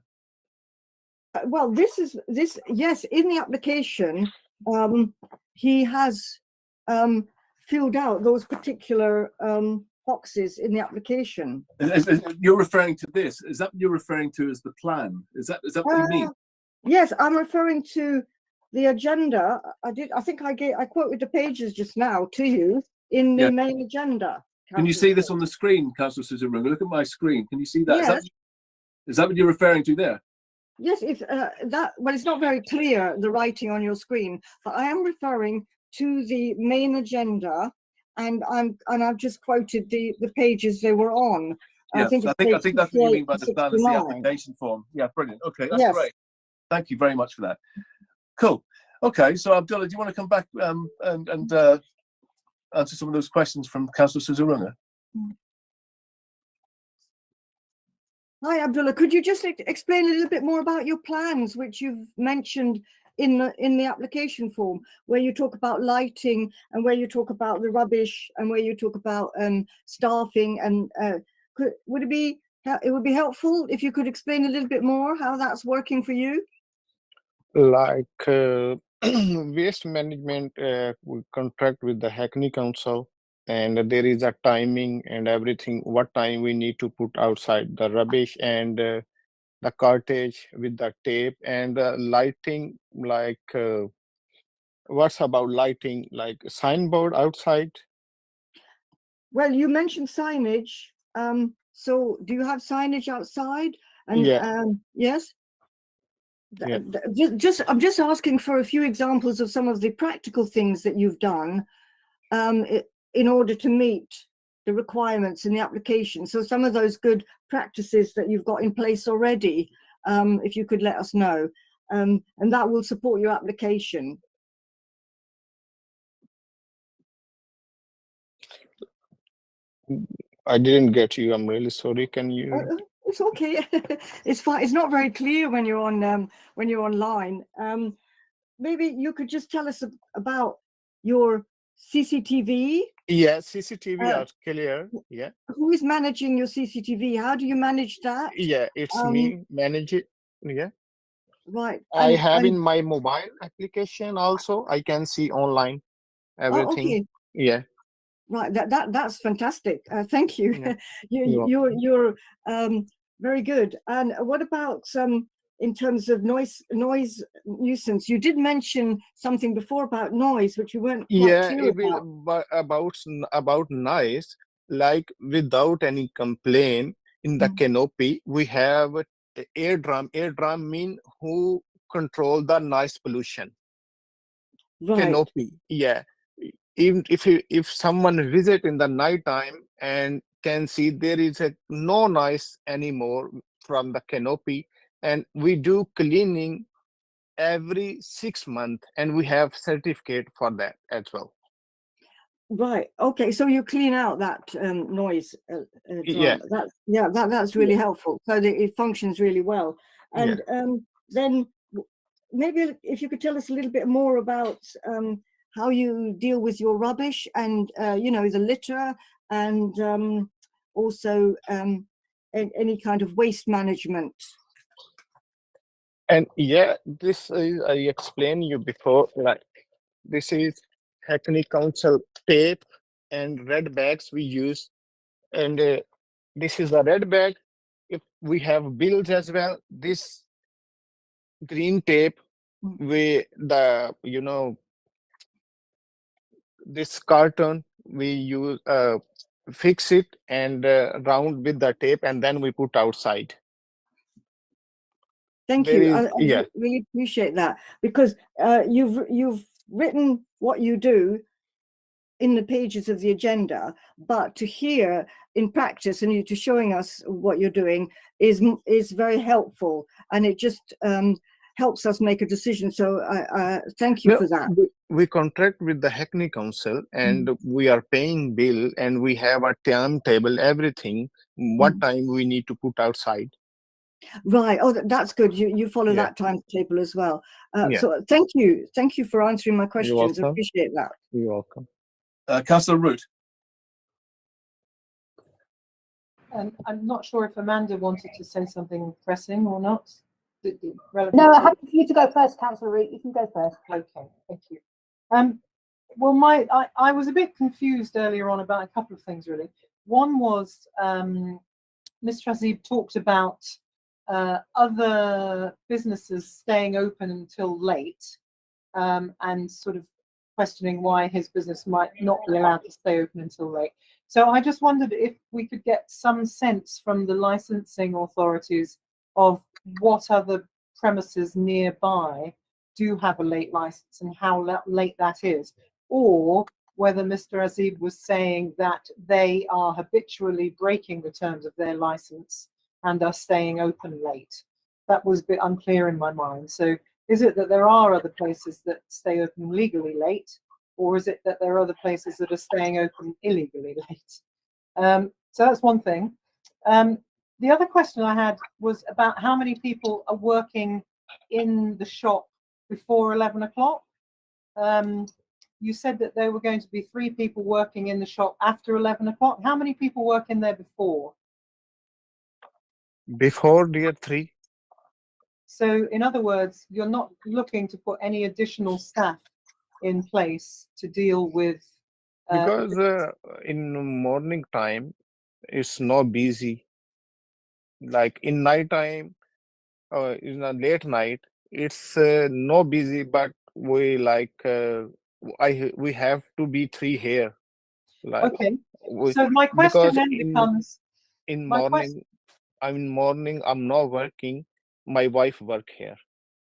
Well, yes, in the application, he has filled out those particular boxes in the application. You're referring to this. Is that what you're referring to as the plan? Is that what you mean? Yes, I'm referring to the agenda. I think I quoted the pages just now to you in the main agenda. Can you see this on the screen, Councillor Suzaruna? Look at my screen. Can you see that? Yes. Is that what you're referring to there? Yes, if well, it's not very clear, the writing on your screen, but I am referring to the main agenda, and I've just quoted the pages they were on. Yes, I think that's what you mean by the plan is the application form. Yeah, brilliant. Okay, that's great. Thank you very much for that. Cool. Okay, so Abdullah, do you want to come back and answer some of those questions from Councillor Suzaruna? Hi, Abdullah. Could you just explain a little bit more about your plans, which you've mentioned in the application form, where you talk about lighting and where you talk about the rubbish and where you talk about staffing, and would it be helpful if you could explain a little bit more how that's working for you? Like waste management, we contract with the Hackney Council, and there is a timing and everything, what time we need to put outside the rubbish and the cartage with the tape, and lighting, like what's about lighting, like signboard outside? Well, you mentioned signage. So do you have signage outside? And yes. I'm just asking for a few examples of some of the practical things that you've done in order to meet the requirements in the application. So some of those good practices that you've got in place already, if you could let us know, and that will support your application. I didn't get you. I'm really sorry. Can you? It's okay. It's fine. It's not very clear when you're on when you're online. Maybe you could just tell us about your CCTV. Yeah, CCTV are clear. Yeah. Who is managing your CCTV? How do you manage that? Yeah, it's me manage it. Yeah. Right. I have in my mobile application also. I can see online everything. Okay. Yeah. Right. That's fantastic. Thank you. Yeah. You're very good. And what about in terms of noise nuisance? You did mention something before about noise, which you weren't quite clear about. About noise, like without any complaint in the canopy, we have air drum. Air drum mean who control the noise pollution. Right. Canopy. Yeah. even if someone visit in the night time and can see there is no noise anymore from the canopy, and we do cleaning every 6 months, and we have certificate for that as well. Right. Okay. So you clean out that noise. Yeah. That's really helpful. So that it functions really well. And then maybe if you could tell us a little bit more about how you deal with your rubbish and the litter, and also any kind of waste management. And this is, I explained you before, like this is Hackney Council tape and red bags we use, and this is a red bag. If we have bills as well, this green tape, we this carton we use, fix it and round with the tape, and then we put outside. Thank you. I really appreciate that, because you've written what you do in the pages of the agenda, but to hear in practice and you to showing us what you're doing is very helpful, and it just helps us make a decision. So thank you for that. We contract with the Hackney Council, and we are paying bill, and we have a timetable, everything, what time we need to put outside. Right. Oh, that's good. You follow that timetable as well. So thank you for answering my questions. I appreciate that. You're welcome. Councillor Root. I'm not sure if Amanda wanted to say something pressing or not. No, I'm happy for you to go first, Councillor Root. You can go first. Okay, thank you. Well, I was a bit confused earlier on about a couple of things, really. One was Mr. Azib talked about other businesses staying open until late, and sort of questioning why his business might not be allowed to stay open until late. So I just wondered if we could get some sense from the licensing authorities of what other premises nearby do have a late license and how late that is, or whether Mr. Azib was saying that they are habitually breaking the terms of their license and are staying open late. That was a bit unclear in my mind. So is it that there are other places that stay open legally late, or is it that there are other places that are staying open illegally late? So that's one thing. The other question I had was about how many people are working in the shop before 11 o'clock. You said that there were going to be 3 people working in the shop after 11 o'clock. How many people work in there before? Before, dear, 3. So in other words, you're not looking to put any additional staff in place to deal with because in morning time it's not busy, like in night time or in a late night it's no busy, but we like we have to be 3 here, like so my question then becomes in morning I'm not working, my wife work here.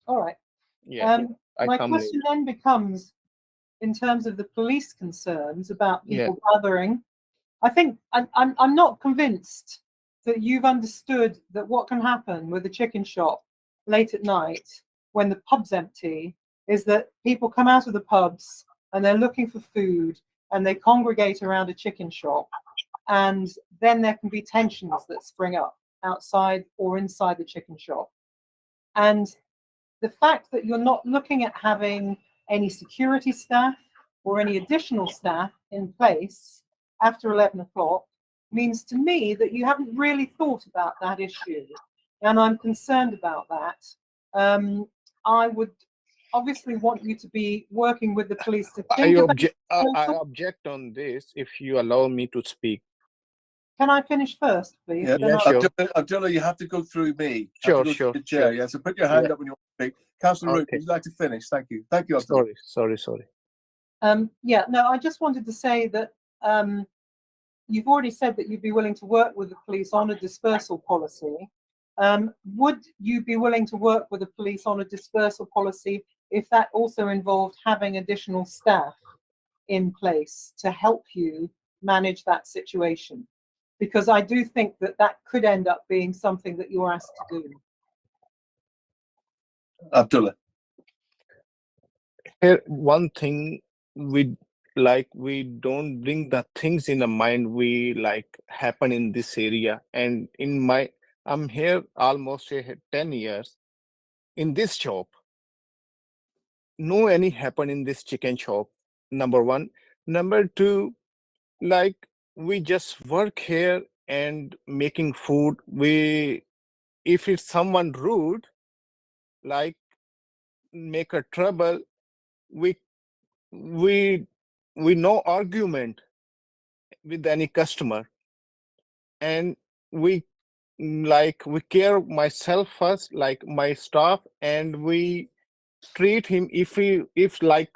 All right. My question then becomes, in terms of the police concerns about people gathering, I think I'm not convinced that you've understood that what can happen with a chicken shop late at night when the pub's empty is that people come out of the pubs and they're looking for food and they congregate around a chicken shop, and then there can be tensions that spring up outside or inside the chicken shop. And the fact that you're not looking at having any security staff or any additional staff in place after 11 o'clock means to me that you haven't really thought about that issue. And I'm concerned about that. I would obviously want you to be working with the police to think I object on this, if you allow me to speak. Can I finish first, please? Yeah, sure. Abdullah, you have to go through me. Sure. Yeah, so put your hand up when you want to speak. Councillor Root, would you like to finish? Thank you. Thank you, Abdullah. Sorry. I just wanted to say that you've already said that you'd be willing to work with the police on a dispersal policy. Would you be willing to work with the police on a dispersal policy if that also involved having additional staff in place to help you manage that situation? Because I do think that that could end up being something that you're asked to do. Abdullah. Here, one thing we don't bring the things in the mind we happen in this area. And I'm here almost 10 years in this shop. No any happen in this chicken shop, number one. Number two, we just work here and making food. If it's someone rude, make a trouble, we no argument with any customer, and we care myself first, like my staff, and we treat him if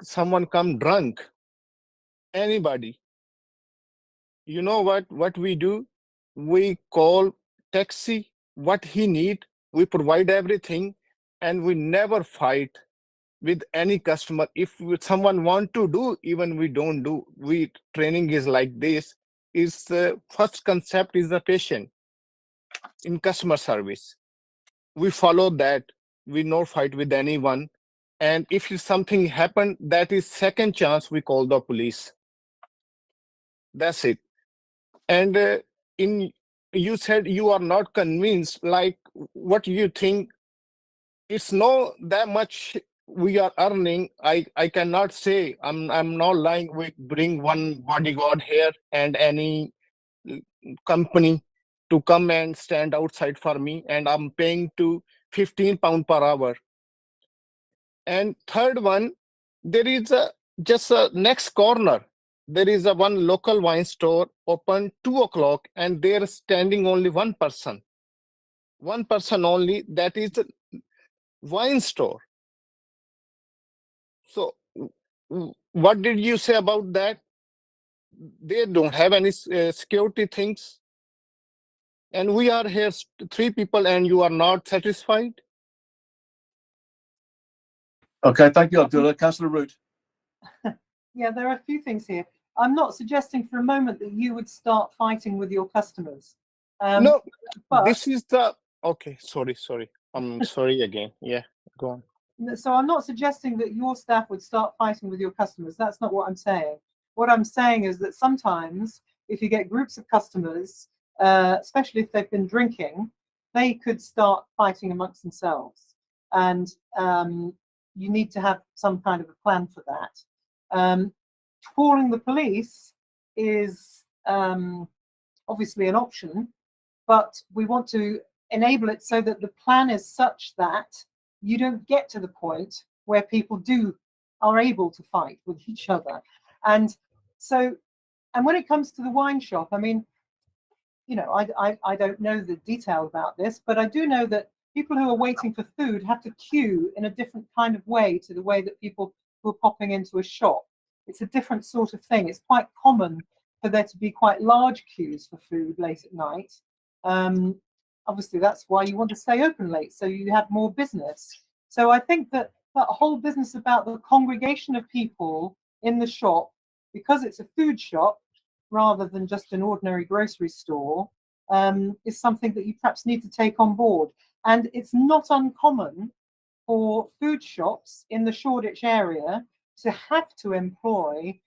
someone come drunk, anybody, you know what we do, we call taxi, what he need, we provide everything, and we never fight with any customer. If someone want to do, even we don't do. We training is like this. Is first concept is the patient in customer service. We follow that. We no fight with anyone. And if something happened, that is second chance, we call the police. That's it. And you said you are not convinced, what you think, it's not that much we are earning. I cannot say, I'm not lying. We bring one bodyguard here and any company to come and stand outside for me, and I'm paying to £15 per hour. And third one, there is just a next corner, there is a one local wine store open 2 o'clock, and they're standing only one person only, that is a wine store. So what did you say about that? They don't have any security things, and we are here 3 people, and you are not satisfied? Okay, thank you, Abdullah. Councillor Root. Yeah, there are a few things here. I'm not suggesting for a moment that you would start fighting with your customers. No, but this is the okay. Sorry. I'm sorry again. Yeah, go on. So I'm not suggesting that your staff would start fighting with your customers. That's not what I'm saying. What I'm saying is that sometimes if you get groups of customers, especially if they've been drinking, they could start fighting amongst themselves. And you need to have some kind of a plan for that. Calling the police is obviously an option, but we want to enable it so that the plan is such that you don't get to the point where people are able to fight with each other. And so, and when it comes to the wine shop, I mean, you know, I don't know the detail about this, but I do know that people who are waiting for food have to queue in a different kind of way to the way that people who are popping into a shop. It's a different sort of thing. It's quite common for there to be quite large queues for food late at night. Obviously, that's why you want to stay open late, so you have more business. So I think that that whole business about the congregation of people in the shop, because it's a food shop rather than just an ordinary grocery store, is something that you perhaps need to take on board. And it's not uncommon for food shops in the Shoreditch area to have to employ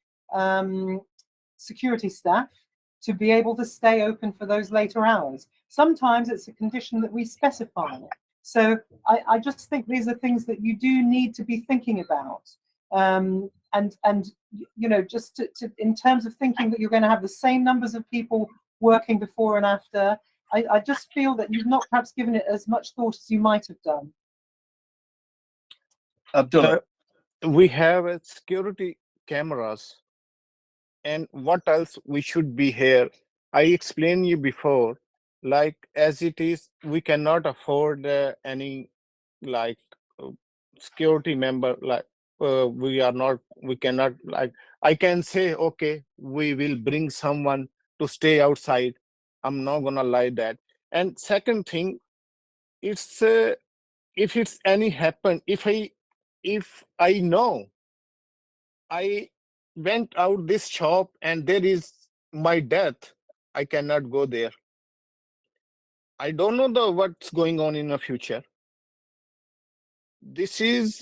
security staff to be able to stay open for those later hours. Sometimes it's a condition that we specify. So I just think these are things that you do need to be thinking about. And you know, just to in terms of thinking that you're going to have the same numbers of people working before and after, I just feel that you've not perhaps given it as much thought as you might have done. Abdullah. We have security cameras, and what else we should be here? I explained you before, like as it is, we cannot afford any security member. We cannot I can say, okay, we will bring someone to stay outside. I'm not gonna lie that. And second thing, it's if it's any happen, if I know went out this shop and there is my death, I cannot go there. I don't know what's going on in the future. This is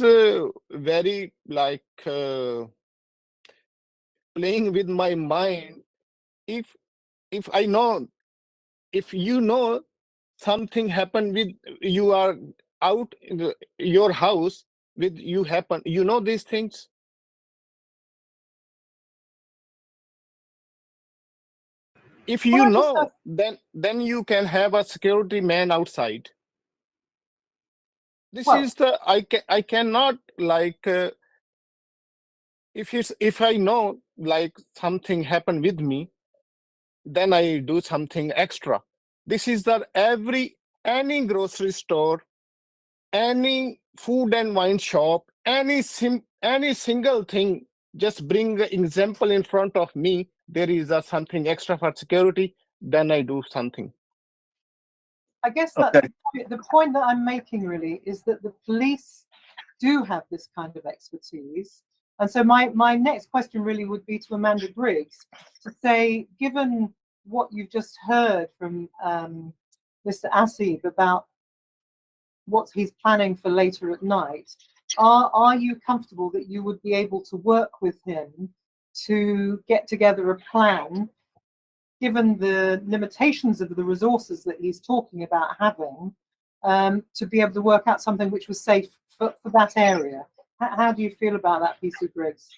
very like playing with my mind. If I know, if you know something happened with you are out in your house with you happen, you know these things. If you know, then you can have a security man outside. This is the I cannot like if I know like something happened with me, then I do something extra. This is that any grocery store, any food and wine shop, any single thing, just bring an example in front of me. There is something extra for security, then I do something. I guess that's the point that I'm making really is that the police do have this kind of expertise. And so my next question really would be to Amanda Briggs to say, given what you've just heard from Mr. Asib about what he's planning for later at night, are you comfortable that you would be able to work with him to get together a plan, given the limitations of the resources that he's talking about having, to be able to work out something which was safe for that area? How do you feel about that, PC Briggs?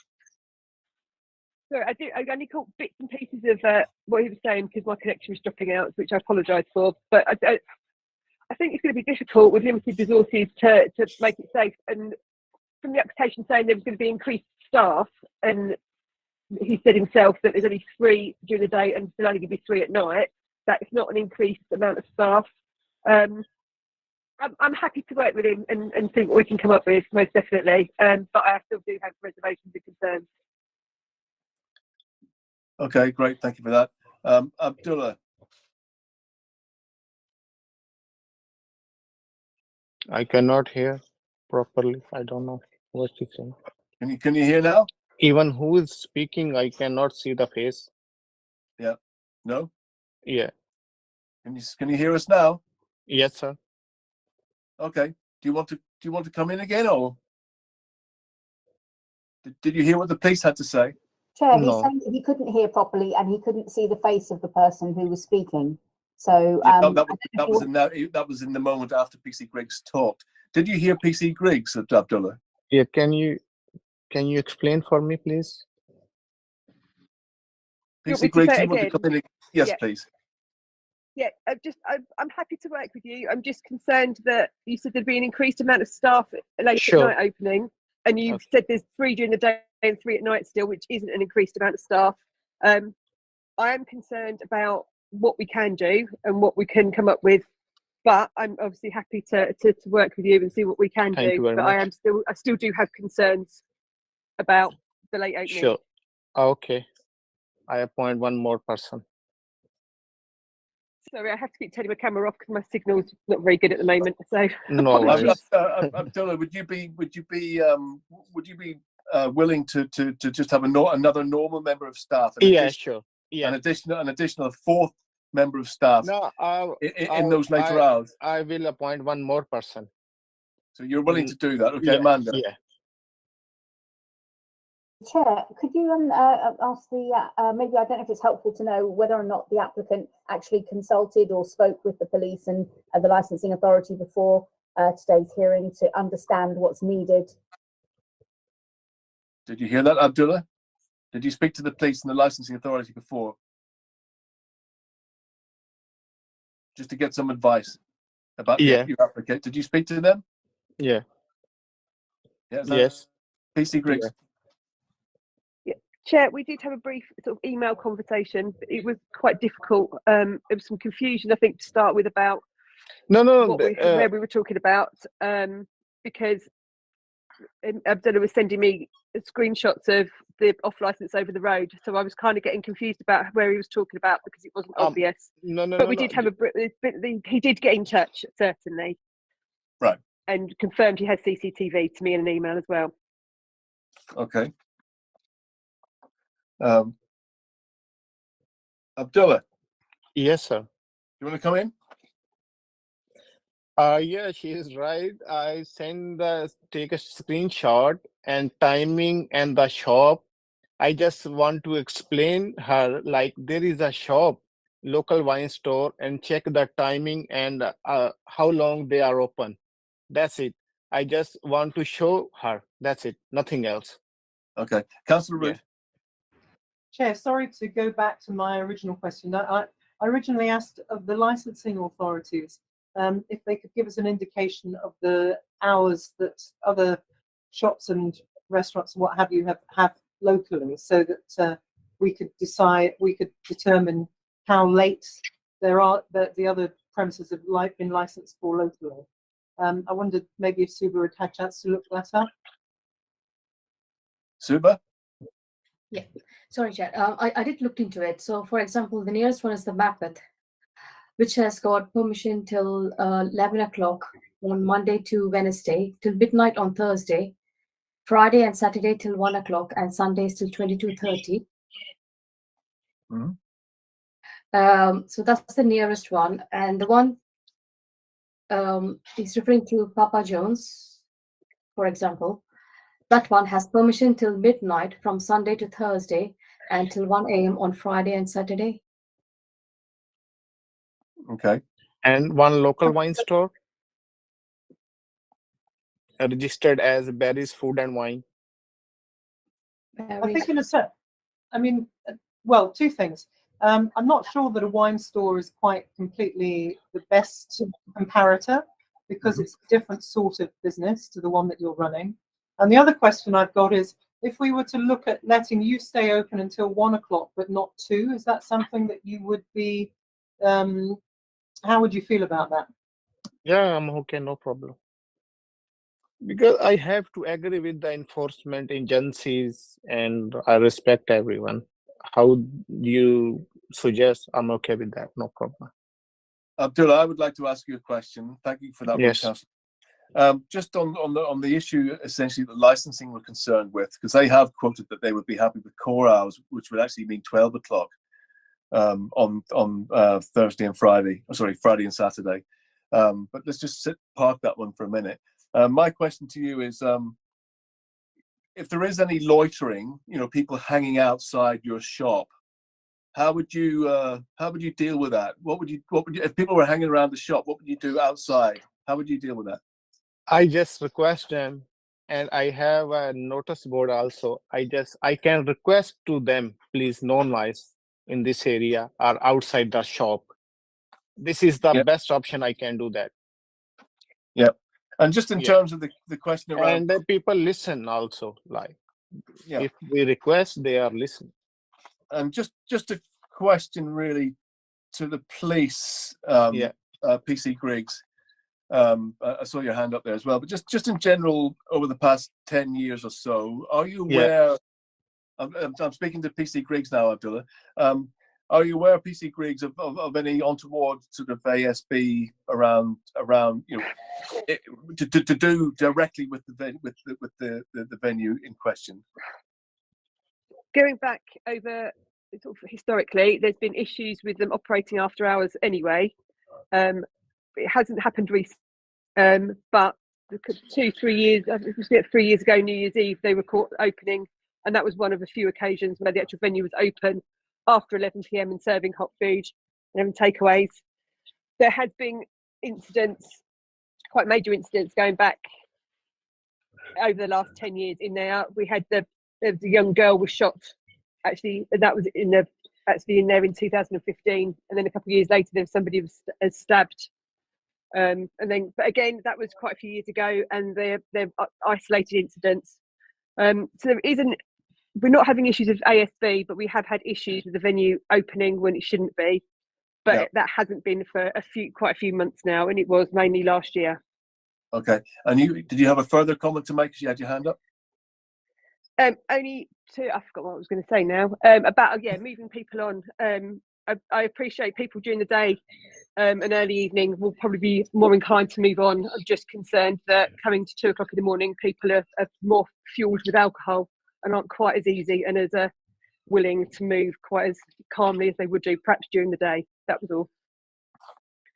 Sorry, I only caught bits and pieces of what he was saying because my connection was dropping out, which I apologise for. But I think it's going to be difficult with limited resources to make it safe. And from the application saying there was going to be increased staff, and he said himself that there's only 3 during the day and there's only going to be 3 at night. That is not an increased amount of staff. I'm happy to work with him and see what we can come up with, most definitely. But I still do have reservations and concerns. Okay, great. Thank you for that. Abdullah. I cannot hear properly. I don't know what he's saying. Can you hear now? Even who is speaking, I cannot see the face. Yeah. No? Yeah. Can you hear us now? Yes, sir. Okay. Do you want to come in again, or did you hear what the police had to say? Chair, he's saying that he couldn't hear properly and he couldn't see the face of the person who was speaking. So Yeah, that was in the moment after PC Griggs talked. Did you hear PC Griggs, Abdullah? Yeah. Can you explain for me, please? PC Griggs, do you want to come in? Yes, please. Yeah, I'm happy to work with you. I'm just concerned that you said there'd be an increased amount of staff late at night opening, and you've said there's 3 during the day and 3 at night still, which isn't an increased amount of staff. I am concerned about what we can do and what we can come up with, but I'm obviously happy to work with you and see what we can Thank do. you very But much. I still do have concerns about the late opening. Sure. Okay. I appoint one more person. Sorry, I have to keep turning my camera off because my signal's not very good at the moment. So no apologies. Abdullah, would you be willing to just have another normal member of staff? Yeah, sure. Yeah. An additional 4th member of staff. No, in those later hours. I will appoint one more person. So you're willing to do that, okay, yeah, Amanda? Yeah. Chair, could you ask the, maybe I don't know if it's helpful to know whether or not the applicant actually consulted or spoke with the police and the licensing authority before today's hearing to understand what's needed. Did you hear that, Abdullah? Did you speak to the police and the licensing authority before? Just to get some advice about your applicant. Did you speak to them? Yeah. Yes. PC Griggs. Chair, we did have a brief sort of email conversation. It was quite difficult. There was some confusion, I think, to start with about where we were talking about, because Abdullah was sending me screenshots of the off license over the road, so I was kind of getting confused about where he was talking about because it wasn't obvious. But we did have he did get in touch, certainly. Right. And confirmed he has CCTV to me in an email as well. Okay. Abdullah, Yes, sir. you want to come in? Yeah, she is right. I take a screenshot and timing and the shop. I just want to explain her like there is a shop, local wine store, and check the timing and how long they are open. That's it. I just want to show her. That's it. Nothing else. Okay, Councillor Root. Chair, sorry to go back to my original question. I originally asked of the licensing authorities if they could give us an indication of the hours that other shops and restaurants and what have you have locally, so that we could determine how late the other premises have been licensed for locally. I wondered maybe if Suba had had a chance to look that up. Suba? Yeah, sorry, Chair. I did look into it. So, for example, the nearest one is the Macbeth, which has got permission till 11 o'clock on Monday to Wednesday, till midnight on Thursday, Friday and Saturday till 1 o'clock, and Sundays till 22:30. So that's the nearest one. And the one is referring to Papa John's, for example. That one has permission till midnight from Sunday to Thursday and till 1 a.m. on Friday and Saturday. Okay. And one local wine store registered as Barry's Food and Wine. I think in a set. I mean, well, two things. I'm not sure that a wine store is quite completely the best comparator, because it's a different sort of business to the one that you're running. And the other question I've got is, if we were to look at letting you stay open until 1 o'clock but not 2, is that something that you would be, how would you feel about that? Yeah, I'm okay, no problem. Because I have to agree with the enforcement agencies and I respect everyone. How you suggest, I'm okay with that, no problem. Abdullah, I would like to ask you a question. Thank you for that. Yes. Councillor. Just on the issue essentially that licensing were concerned with, because they have quoted that they would be happy with core hours, which would actually mean 12 o'clock on Thursday and Friday, Friday and Saturday. But let's just park that one for a minute. My question to you is, if there is any loitering, people hanging outside your shop, how would you deal with that? What would you if people were hanging around the shop? What would you do outside? How would you deal with that? I just request them, and I have a notice board also. I can request to them, please, no noise in this area or outside the shop. This is the best option. I can do that. Yeah. And just in terms of the question around, and the people listen also, like if we request, they are listening. And just a question really to the police, PC Griggs. I saw your hand up there as well, but just in general, over the past 10 years or so, are you aware? I'm speaking to PC Griggs now, Abdullah. Are you aware, PC Griggs, of any untoward sort of ASB around to do directly with the venue in question? Going back over sort of historically, there's been issues with them operating after hours anyway. It hasn't happened recently, but 2-3 years, it was 3 years ago, New Year's Eve, they were caught opening, and that was one of a few occasions where the actual venue was open after 11 p.m. and serving hot food and having takeaways. There has been incidents, quite major incidents, going back over the last 10 years in there. We had the young girl was shot, actually, and that was in there in 2015, and then a couple of years later there was somebody was stabbed, and then, but again, that was quite a few years ago, and they're isolated incidents. So there isn't, we're not having issues with ASB, but we have had issues with the venue opening when it shouldn't be, but that hasn't been for quite a few months now, and it was mainly last year. Okay, and did you have a further comment to make because you had your hand up? Only to, I forgot what I was going to say now, about moving people on. I appreciate people during the day and early evening will probably be more inclined to move on. I'm just concerned that coming to 2 o'clock in the morning, people are more fueled with alcohol and aren't quite as easy and as willing to move quite as calmly as they would do perhaps during the day. That was all.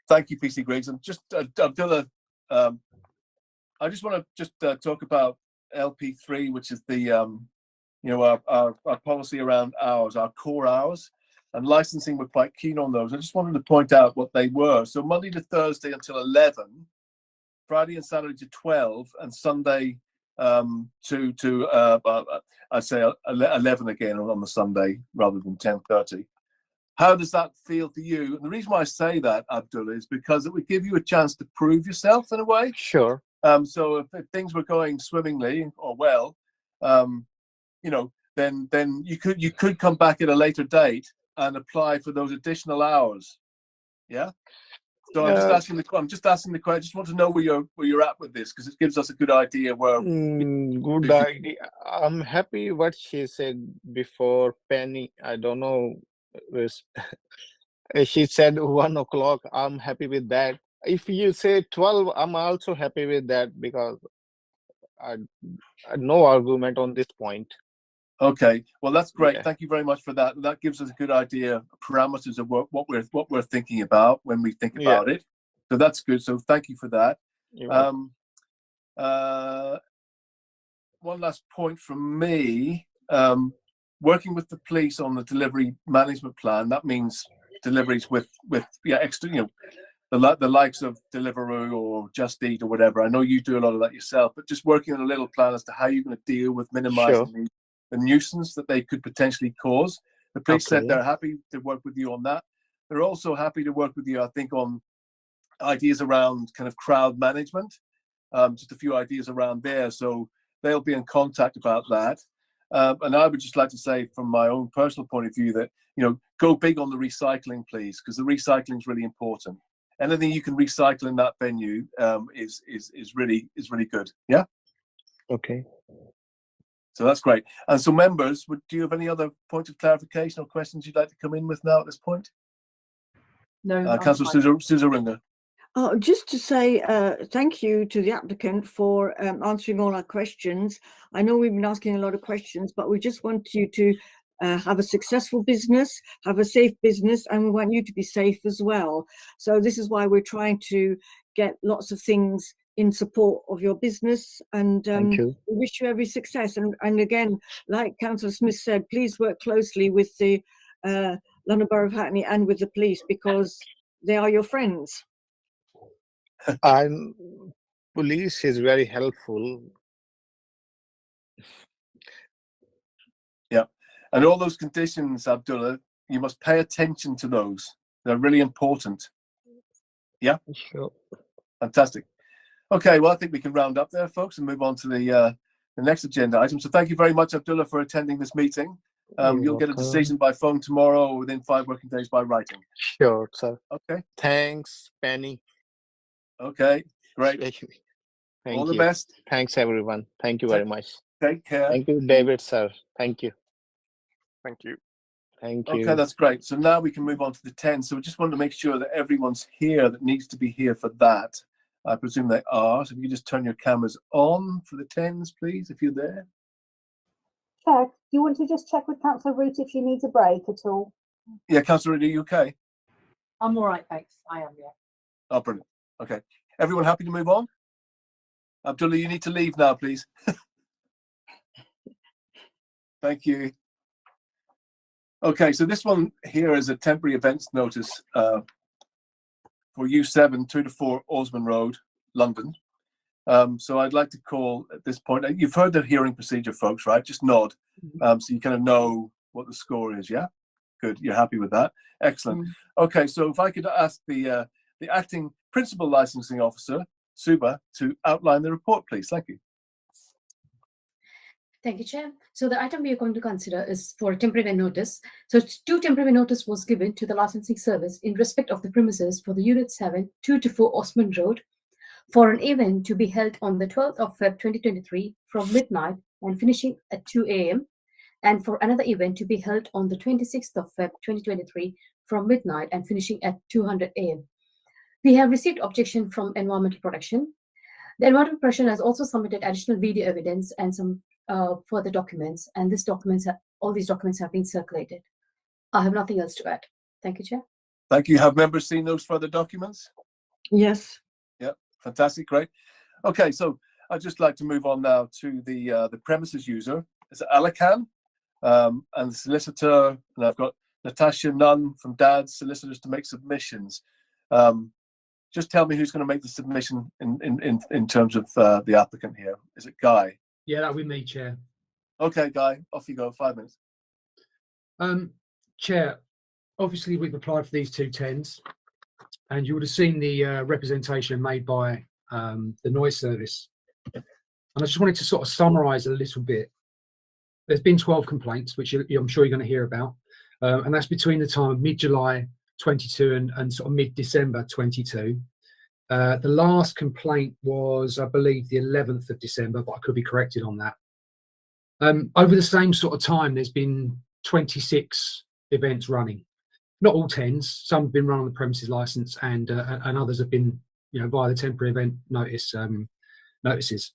Thank you, PC Griggs. And just Abdullah, I just want to talk about LP3, which is the our policy around hours, our core hours, and licensing. We're quite keen on those. I just wanted to point out what they were. So Monday to Thursday until 11, Friday and Saturday to 12, and Sunday I'd say 11 again on the Sunday rather than 10:30. How does that feel to you? And the reason why I say that, Abdullah, is because it would give you a chance to prove yourself in a way. Sure. So if things were going swimmingly or well, then you could come back at a later date and apply for those additional hours. Yeah. So I'm just asking the question. I just want to know where you're at with this, because it gives us a good idea where. Good idea. I'm happy what she said before, Penny. I don't know. She said 1 o'clock. I'm happy with that. If you say 12, I'm also happy with that, because I no argument on this point. Okay, well that's great. Yeah. Thank you very much for that. That gives us a good idea, parameters of what we're thinking about when we think about it. So that's good. So thank you for that. One last point from me. Working with the police on the delivery management plan. That means deliveries with extra, the likes of Deliveroo or Just Eat or whatever. I know you do a lot of that yourself, but just working on a little plan as to how you're going to deal with minimizing the nuisance that they could potentially cause. The police said they're happy to work with you on that. They're also happy to work with you, I think, on ideas around kind of crowd management, just a few ideas around there. So they'll be in contact about that. And I would just like to say, from my own personal point of view, that go big on the recycling, please, because the recycling is really important. Anything you can recycle in that venue is really good. Yeah. Okay. So that's great. And so, members, do you have any other points of clarification or questions you'd like to come in with now at this point? No. Councillor Suzarunga. Just to say thank you to the applicant for answering all our questions. I know we've been asking a lot of questions, but we just want you to have a successful business, have a safe business, and we want you to be safe as well. So this is why we're trying to get lots of things in support of your business, and we wish you every success. And again, like Councillor Smith said, please work closely with the London Borough of Hackney and with the police, because they are your friends. Police is very helpful. Yeah, and all those conditions, Abdullah, you must pay attention to those. They're really important. Yeah. Sure. Fantastic. Okay, well, I think we can round up there, folks, and move on to the next agenda item. So thank you very much, Abdullah, for attending this meeting. You'll get a decision by phone tomorrow or within 5 working days by writing. Sure, sir. Okay. Thanks, Penny. Okay, great. Thank All the you. best. Thanks, everyone. Thank you very much. Take care. Thank you, David, sir. Thank you. Thank you. Thank you. Okay, that's great. So now we can move on to the 10. So we just wanted to make sure that everyone's here that needs to be here for that. I presume they are. So if you just turn your cameras on for the 10s, please, if you're there. Chair, do you want to just check with Councillor Root if she needs a break at all? Yeah, Councillor, are you okay? I'm all right, thanks. I am, yeah. Oh, brilliant. Okay. Everyone happy to move on? Abdullah, you need to leave now, please. Thank you. Okay, so this one here is a temporary events notice for U7 2 to 4 Osborne Road, London. So I'd like to call at this point. You've heard the hearing procedure, folks, right? Just nod, so you kind of know what the score is. Yeah, good. You're happy with that? Excellent. Okay, so if I could ask the acting principal licensing officer, Suba, to outline the report, please. Thank you. Thank you, Chair. So the item we are going to consider is for a temporary notice. So 2 temporary notice was given to the licensing service in respect of the premises for the Unit 7, 2 to 4 Osborne Road, for an event to be held on the 12th of Feb 2023 from midnight and finishing at 2 a.m. and for another event to be held on the 26th of Feb 2023 from midnight and finishing at 200 a.m. We have received objection from Environmental Protection. The Environmental Protection has also submitted additional video evidence and some further documents, and these documents all these documents have been circulated. I have nothing else to add. Thank you, Chair. Thank you. Have members seen those further documents? Yes. Yep, fantastic, great. Okay, so I'd just like to move on now to the premises user. It's Alakan, and the solicitor, and I've got Natasha Nunn from Dad's Solicitors to make submissions. Just tell me who's going to make the submission in terms of the applicant here. Is it Guy? Yeah, that'll be me, Chair. Okay, Guy, off you go. 5 minutes. Chair, obviously we've applied for these 210s, and you would have seen the representation made by the noise service. And I just wanted to sort of summarise a little bit. There's been 12 complaints, which I'm sure you're going to hear about, and that's between the time of mid-July 22 and sort of mid-December 22. The last complaint was, I believe, the 11th of December, but I could be corrected on that. Over the same sort of time, there's been 26 events running. Not all 10s. Some have been run on the premises license, and others have been, via the temporary event notice notices.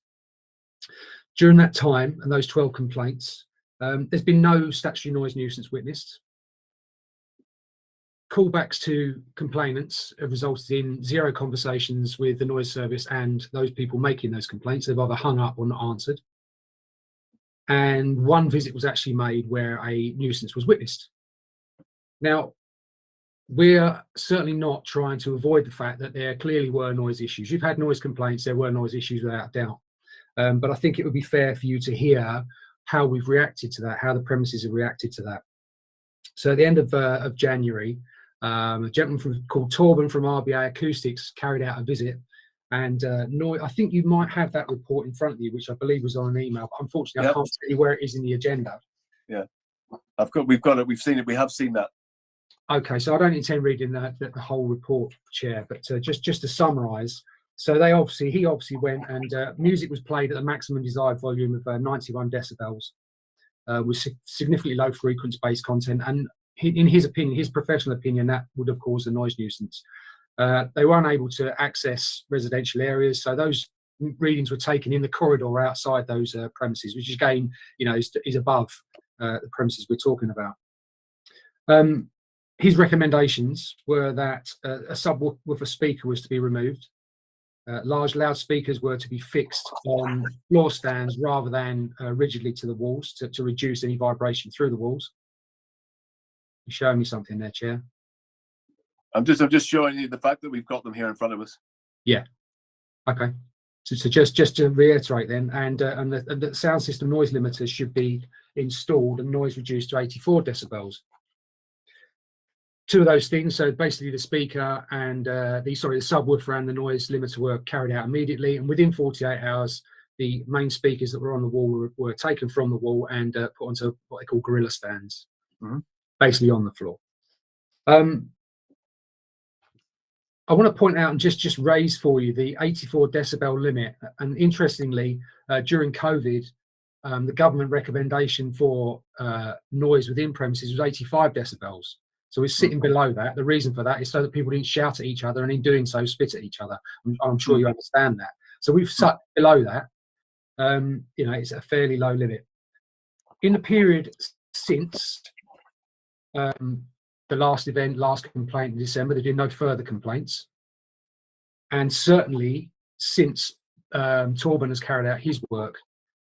During that time and those 12 complaints, there's been no statutory noise nuisance witnessed. Callbacks to complainants have resulted in 0 conversations with the noise service and those people making those complaints. They've either hung up or not answered. And 1 visit was actually made where a nuisance was witnessed. Now, we're certainly not trying to avoid the fact that there clearly were noise issues. You've had noise complaints, there were noise issues without doubt. But I think it would be fair for you to hear how we've reacted to that, how the premises have reacted to that. So at the end of January, a gentleman called Torben from RBA Acoustics carried out a visit, and I think you might have that report in front of you, which I believe was on an email, but unfortunately I can't tell you where it is in the agenda. Yeah, we've got it, we've seen it, we have seen that. Okay, so I don't intend reading the whole report, Chair, but just to summarise. So he obviously went, and music was played at the maximum desired volume of 91 decibels, with significantly low frequency-based content, and in his opinion, his professional opinion, that would have caused a noise nuisance. They were unable to access residential areas, so those readings were taken in the corridor outside those premises, which again, is above the premises we're talking about. His recommendations were that a subwoofer speaker was to be removed. Large loudspeakers were to be fixed on floor stands rather than rigidly to the walls to reduce any vibration through the walls. You're showing me something there, Chair. I'm just showing you the fact that we've got them here in front of us. Yeah. Okay. So just to reiterate then, and the sound system noise limiters should be installed and noise reduced to 84 decibels. 2 of those things, so basically the speaker and the subwoofer and the noise limiter were carried out immediately, and within 48 hours, the main speakers that were on the wall were taken from the wall and put onto what they call gorilla stands, basically on the floor. I want to point out and just raise for you the 84 decibel limit. And interestingly, during COVID, the government recommendation for noise within premises was 85 decibels. So it's sitting below that. The reason for that is so that people didn't shout at each other and in doing so spit at each other. I'm sure you understand that. So we've sat below that. It's a fairly low limit. In the period since the last complaint in December, there have been no further complaints. And certainly since Torben has carried out his work,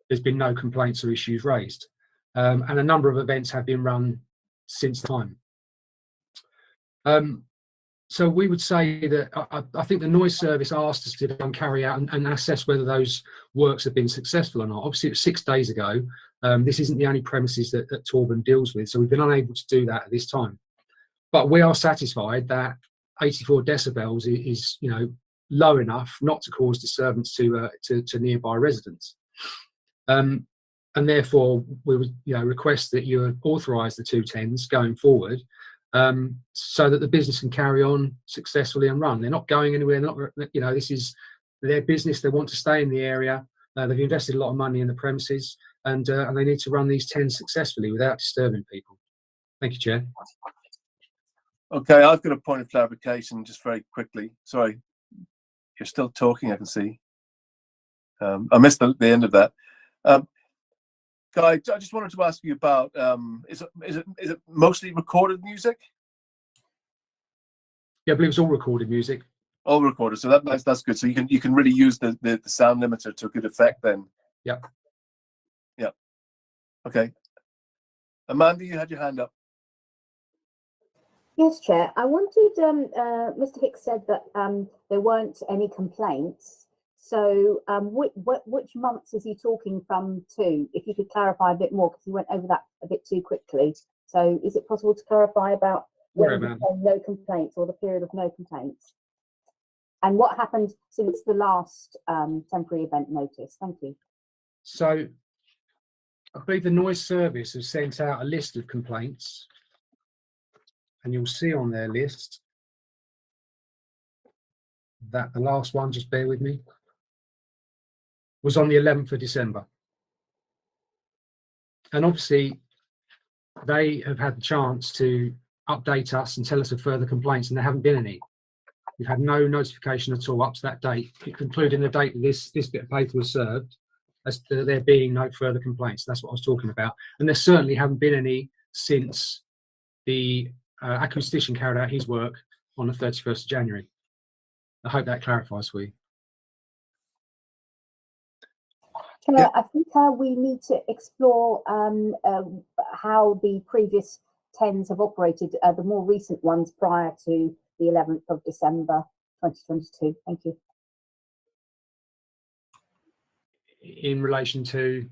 there's been no complaints or issues raised. And a number of events have been run since time. So we would say that I think the noise service asked us to go and carry out and assess whether those works have been successful or not. Obviously, it was 6 days ago. This isn't the only premises that Torben deals with, so we've been unable to do that at this time. But we are satisfied that 84 decibels is low enough not to cause disturbance to nearby residents. And therefore, we would request that you authorise the 210s going forward, so that the business can carry on successfully and run. They're not going anywhere. This is their business. They want to stay in the area. They've invested a lot of money in the premises, and they need to run these 10 successfully without disturbing people. Thank you, Chair. Okay, I've got a point of clarification just very quickly. Sorry, you're still talking, I can see. I missed the end of that. Guy, I just wanted to ask you about is it mostly recorded music? Yeah, I believe it's all recorded music. All recorded, so that's good. So you can really use the sound limiter to good effect then. Yeah. Yeah. Okay. Amanda, you had your hand up. Yes, Chair. I wanted, Mr. Hicks said that there weren't any complaints. So which months is he talking from to? If you could clarify a bit more, because he went over that a bit too quickly. So is it possible to clarify about when he said no complaints or the period of no complaints? And what happened since the last temporary event notice? Thank you. So I believe the noise service has sent out a list of complaints, and you'll see on their list that the last one, just bear with me, was on the 11th of December. And obviously they have had the chance to update us and tell us of further complaints, and there haven't been any. We've had no notification at all up to that date, including the date that this bit of paper was served, as to there being no further complaints. That's what I was talking about. And there certainly haven't been any since the acoustician carried out his work on the 31st of January. I hope that clarifies for you. I think we need to explore how the previous TENS have operated, the more recent ones prior to the 11th of December 2022. Thank you. In relation to?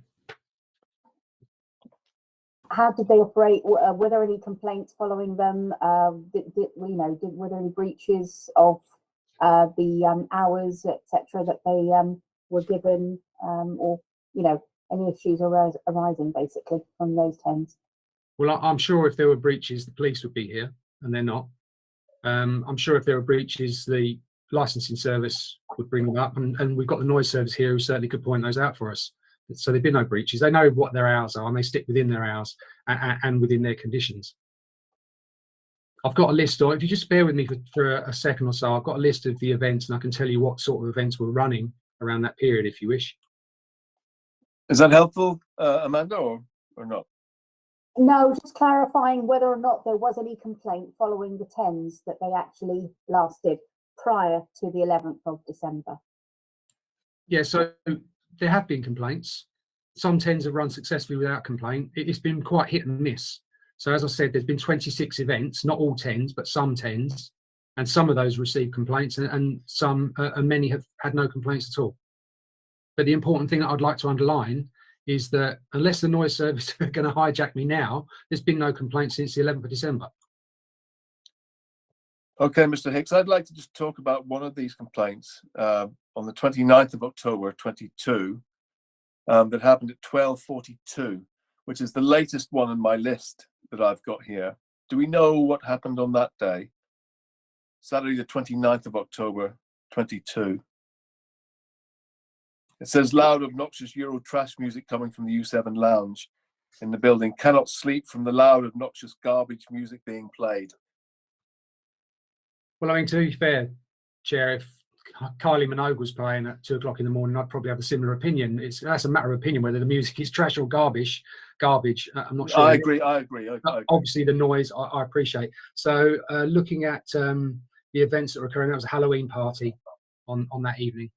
How did they operate? Were there any complaints following them? Were there any breaches of the hours, etc., that they were given, or any issues arising basically from those TENS? Well, I'm sure if there were breaches, the police would be here, and they're not. I'm sure if there were breaches, the licensing service would bring them up, and we've got the noise service here who certainly could point those out for us. So there've been no breaches. They know what their hours are, and they stick within their hours and within their conditions. I've got a list, or if you just bear with me for a second or so, I've got a list of the events, and I can tell you what sort of events were running around that period, if you wish. Is that helpful, Amanda, or not? No, just clarifying whether or not there was any complaint following the TENS that they actually lasted prior to the 11th of December. Yeah, so there have been complaints. Some TENS have run successfully without complaint. It's been quite hit and miss. So as I said, there's been 26 events, not all TENS, but some TENS, and some of those received complaints, and many have had no complaints at all. But the important thing that I'd like to underline is that unless the noise service are going to hijack me now, there's been no complaints since the 11th of December. Okay, Mr. Hicks, I'd like to just talk about one of these complaints on the 29th of October 22 that happened at 12:42, which is the latest one on my list that I've got here. Do we know what happened on that day? Saturday, the 29th of October 22. It says loud, obnoxious Euro trash music coming from the U7 lounge in the building. Cannot sleep from the loud, obnoxious garbage music being played. Well, I mean, to be fair, Chair, if Kylie Minogue was playing at 2 o'clock in the morning, I'd probably have a similar opinion. That's a matter of opinion whether the music is trash or garbage. I'm not sure. I agree. Obviously, the noise I appreciate. So, looking at the events that were occurring, that was a Halloween party on that evening.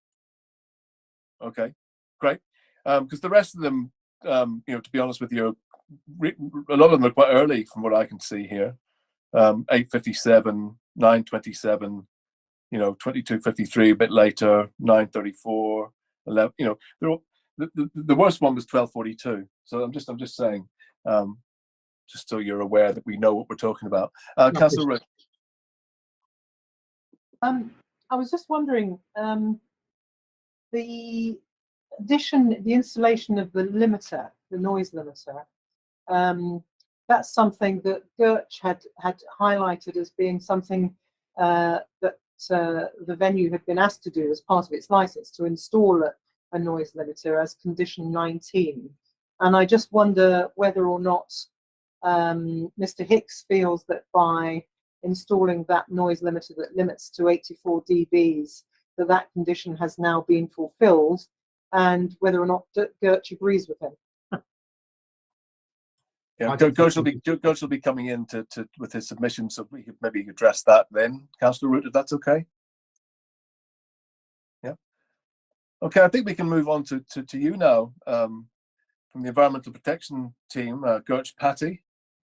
Okay, great. Because the rest of them, to be honest with you, a lot of them are quite early from what I can see here. 8:57, 9:27, 22:53, a bit later, 9:34, 11. They're all, the worst one was 12:42. So I'm just saying, just so you're aware that we know what we're talking about. Councillor Root. I was just wondering, the installation of the limiter, the noise limiter, that's something that Gertch had highlighted as being something that the venue had been asked to do as part of its license, to install a noise limiter as condition 19. And I just wonder whether or not Mr. Hicks feels that by installing that noise limiter that limits to 84 dBs, that condition has now been fulfilled, and whether or not Gertch agrees with him. Yeah, Gersh will be coming in to with his submission, so we could maybe address that then, Councillor Root, if that's okay. Yeah. Okay, I think we can move on to you now, from the Environmental Protection Team, Gersh Patty.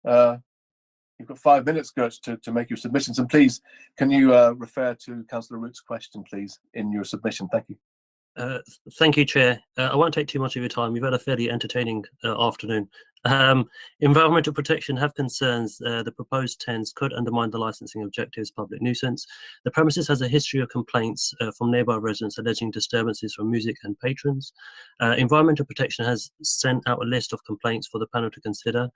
You've got 5 minutes, Gersh, to make your submissions, and please, can you refer to Councillor Root's question, please, in your submission? Thank you. Thank you, Chair. I won't take too much of your time. We've had a fairly entertaining afternoon. Environmental Protection have concerns the proposed TENS could undermine the licensing objectives, public nuisance. The premises has a history of complaints from nearby residents alleging disturbances from music and patrons. Environmental Protection has sent out a list of complaints for the panel to consider.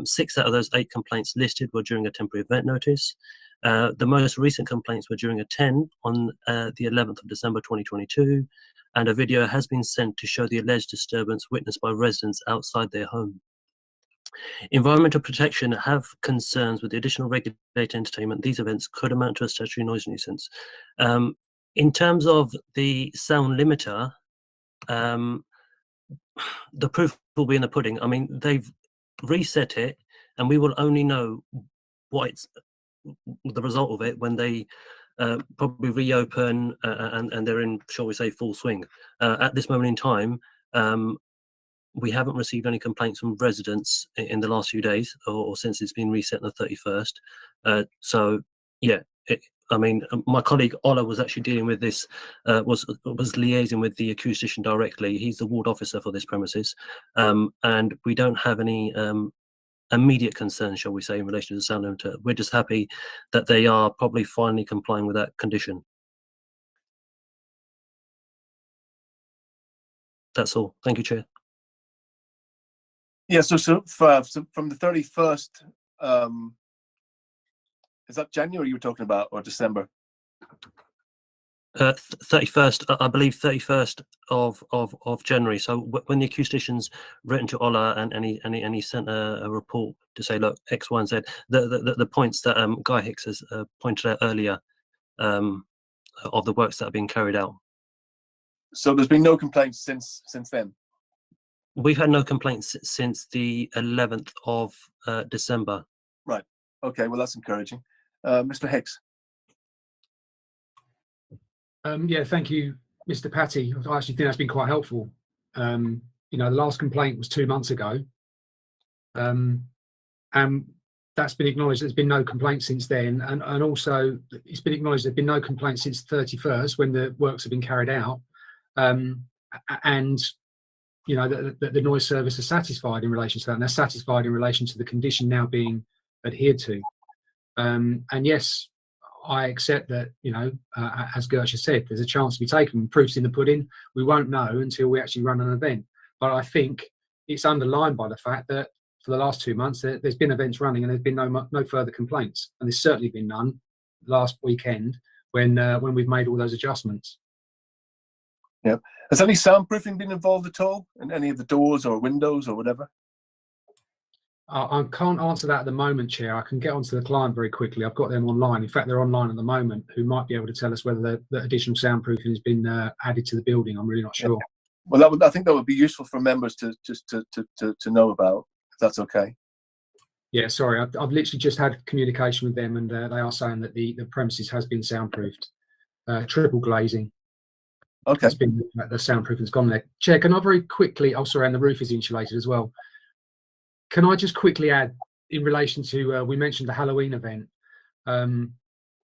6 out of those 8 complaints listed were during a temporary event notice. The most recent complaints were during a 10 on the 11th of December 2022, and a video has been sent to show the alleged disturbance witnessed by residents outside their home. Environmental Protection have concerns with the additional regulated entertainment. These events could amount to a statutory noise nuisance. In terms of the sound limiter, the proof will be in the pudding. I mean, they've reset it, and we will only know what it's the result of it when they probably reopen and they're in, shall we say, full swing. At this moment in time, we haven't received any complaints from residents in the last few days or since it's been reset on the 31st. So yeah, I mean, my colleague Ola was actually dealing with this, was liaising with the acoustician directly. He's the ward officer for this premises, and we don't have any immediate concerns, shall we say, in relation to the sound limiter. We're just happy that they are probably finally complying with that condition. That's all. Thank you, Chair. Yeah, so from the 31st, is that January you were talking about, or December? 31st, I believe 31st of January. So when the acoustician's written to Ola and he sent a report to say, look, X, Y, and Z, the points that Guy Hicks has pointed out earlier of the works that are being carried out. So there's been no complaints since then? We've had no complaints since the 11th of December. Right. Okay. Well, that's encouraging. Mr. Hicks. Yeah, thank you, Mr. Patty. I actually think that's been quite helpful. You know, the last complaint was 2 months ago, and that's been acknowledged. There's been no complaints since then, and also it's been acknowledged there's been no complaints since 31st when the works have been carried out, and you know the noise service is satisfied in relation to that, and they're satisfied in relation to the condition now being adhered to. And yes, I accept that, you know, as Gersh has said, there's a chance to be taken. Proof's in the pudding. We won't know until we actually run an event. But I think it's underlined by the fact that for the last 2 months, there's been events running and there's been no further complaints. And there's certainly been none last weekend when we've made all those adjustments. Yeah. Has any soundproofing been involved at all in any of the doors or windows or whatever? I can't answer that at the moment, Chair. I can get onto the client very quickly. I've got them online. In fact, they're online at the moment, who might be able to tell us whether the additional soundproofing has been added to the building. I'm really not sure. Yeah. Well, I think that would be useful for members to know about, if that's okay. Yeah, sorry. I've literally just had communication with them, and they are saying that the premises has been soundproofed, triple glazing. Okay. The soundproofing's gone there. Chair, can I very quickly? Oh, sorry, and the roof is insulated as well. Can I just quickly add, in relation to, we mentioned the Halloween event, and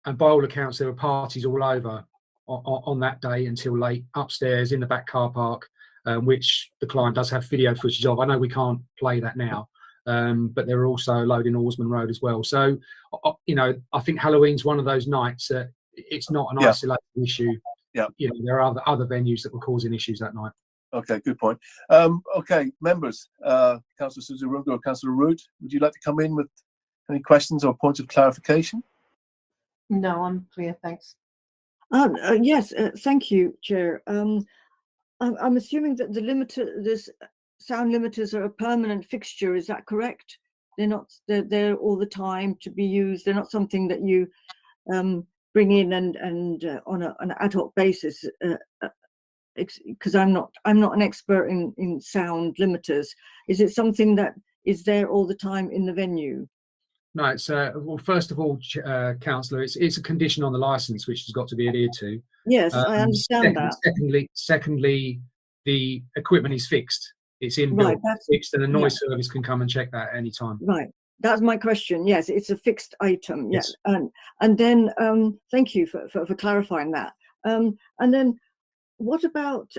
by all accounts, there were parties all over on that day until late, upstairs in the back car park, which the client does have video footage of. I know we can't play that now, but there were also a load in Orsman Road as well. So, you know, I think Halloween's one of those nights that it's not an isolated issue. Yeah. You know, there are other venues that were causing issues that night. Okay, good point. Okay, members, Councillor Suzu-Rungo or Councillor Root, would you like to come in with any questions or points of clarification? No, I'm clear, thanks. Yes, thank you, Chair. I'm assuming that this sound limiters are a permanent fixture. Is that correct? They're not. They're there all the time to be used. They're not something that you bring in and on an ad hoc basis. Because I'm not an expert in sound limiters. Is it something that is there all the time in the venue? No, it's well, first of all, Councillor, it's a condition on the licence which has got to be adhered to. Yes, I understand that. Secondly, the equipment is fixed. It's inbuilt, Right, that's fixed, and the noise yeah. service can come and check that at any time. Right, that's my question. Yes, it's a fixed item. Yes. Yeah, and then thank you for clarifying that. And then what about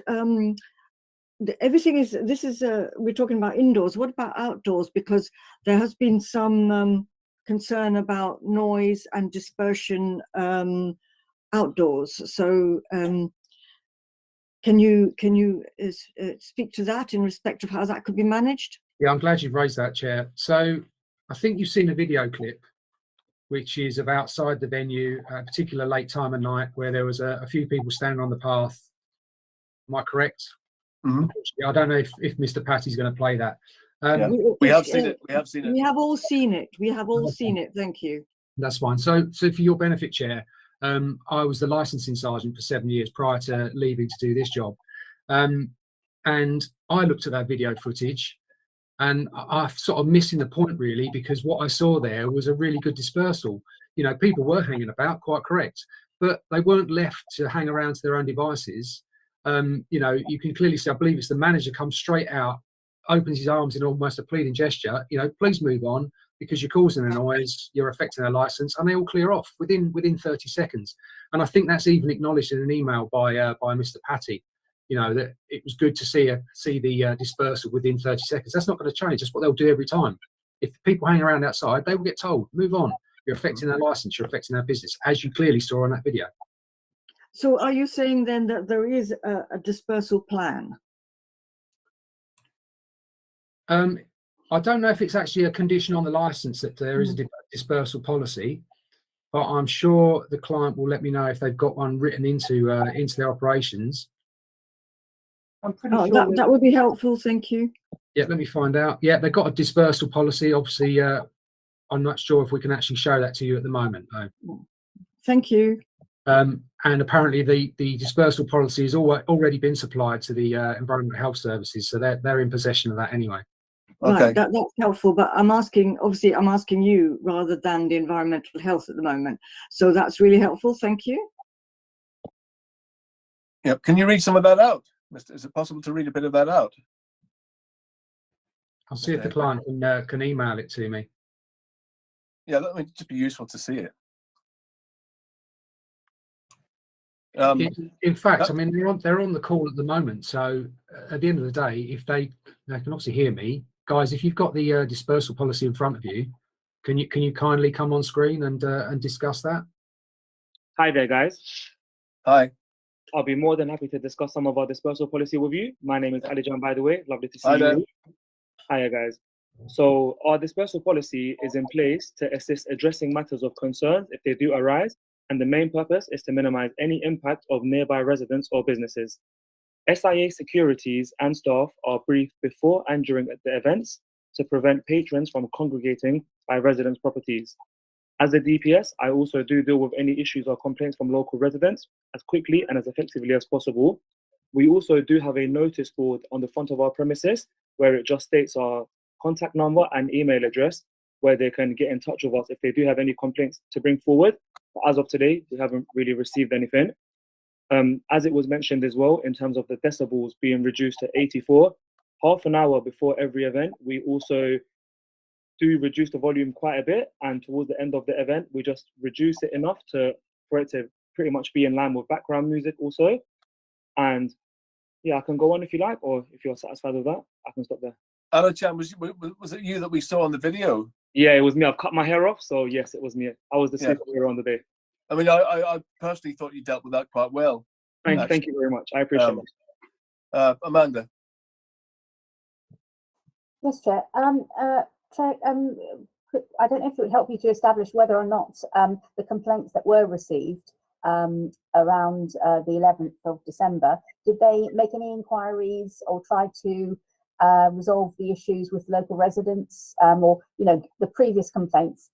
everything is, this is we're talking about indoors. What about outdoors? Because there has been some concern about noise and dispersion outdoors. So can you speak to that in respect of how that could be managed? Yeah, I'm glad you've raised that, Chair. So I think you've seen a video clip which is of outside the venue, a particular late time of night, where there was a few people standing on the path. Am I correct? Mm-hmm. I don't know if Mr. Patty's going to play that. Yeah. We have seen it. We have seen it. We have all seen it. We have all seen it. Thank you. That's fine. So for your benefit, Chair, I was the licensing sergeant for 7 years prior to leaving to do this job. And I looked at that video footage and I'm sort of missing the point really, because what I saw there was a really good dispersal. You know, people were hanging about, quite correct, but they weren't left to hang around to their own devices. You know, you can clearly see, I believe it's the manager comes straight out, opens his arms in almost a pleading gesture, you know, please move on because you're causing a noise, you're affecting their license, and they all clear off within 30 seconds. And I think that's even acknowledged in an email by Mr. Patty, you know, that it was good to see the dispersal within 30 seconds. That's not going to change. That's what they'll do every time. If people hang around outside, they will get told, move on. You're affecting their license, you're affecting their business, as you clearly saw on that video. So are you saying then that there is a dispersal plan? I don't know if it's actually a condition on the license that there is a dispersal policy, but I'm sure the client will let me know if they've got one written into their operations. I'm pretty Oh, sure that would be helpful. Thank you. Yeah, let me find out. Yeah, they've got a dispersal policy. Obviously, I'm not sure if we can actually show that to you at the moment, though. Thank you. And apparently the dispersal policy has already been supplied to the Environmental Health Services, so they're in possession of that anyway. Okay. Right, that's helpful, but I'm asking you rather than the environmental health at the moment. So that's really helpful. Thank you. Yeah, can you read some of that out? Is it possible to read a bit of that out? I'll see if the client can email it to me. Yeah, that would just be useful to see it. In fact, I mean, they're on the call at the moment. So at the end of the day, if they can obviously hear me, guys, if you've got the dispersal policy in front of you, can you kindly come on screen and discuss that? Hi there, guys. Hi. I'll be more than happy to discuss some of our dispersal policy with you. My name is Alijan, by the way. Lovely to see Hi you. there. Hiya, guys. So our dispersal policy is in place to assist addressing matters of concern if they do arise, and the main purpose is to minimize any impact of nearby residents or businesses. SIA securities and staff are briefed before and during the events to prevent patrons from congregating by residents' properties. As a DPS, I also do deal with any issues or complaints from local residents as quickly and as effectively as possible. We also do have a notice board on the front of our premises where it just states our contact number and email address where they can get in touch with us if they do have any complaints to bring forward. But as of today, we haven't really received anything. As it was mentioned as well, in terms of the decibels being reduced to 84, half an hour before every event, we also do reduce the volume quite a bit, and towards the end of the event, we just reduce it enough for it to pretty much be in line with background music also. And yeah, I can go on if you like, or if you're satisfied with that, I can stop there. Alijan, was it you that we saw on the video? Yeah, it was me. I've cut my hair off, so yes, it was me. I was the superhero on the day. I mean, I personally thought you dealt with that quite well. Thank you very much. I appreciate it. Amanda. Yes, Chair. Chair, I don't know if it would help you to establish whether or not the complaints that were received around the 11th of December, did they make any inquiries or try to resolve the issues with local residents, or the previous complaints?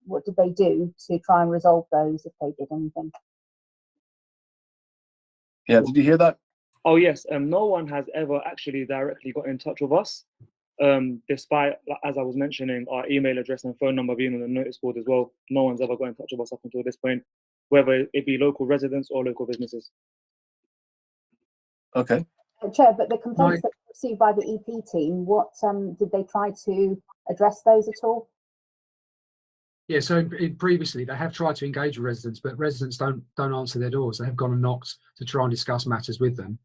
What did they do to try and resolve those if they did anything? Yeah, did you hear that? Oh yes, no one has ever actually directly got in touch with us. Despite, as I was mentioning, our email address and phone number being on the notice board as well, no one's ever got in touch with us up until this point, whether it be local residents or local businesses. Okay. Chair, but the complaints that were received by the EP team, what did they try to address those at all? Yeah, so previously they have tried to engage with residents, but residents don't answer their doors. They have gone and knocked to try and discuss matters with them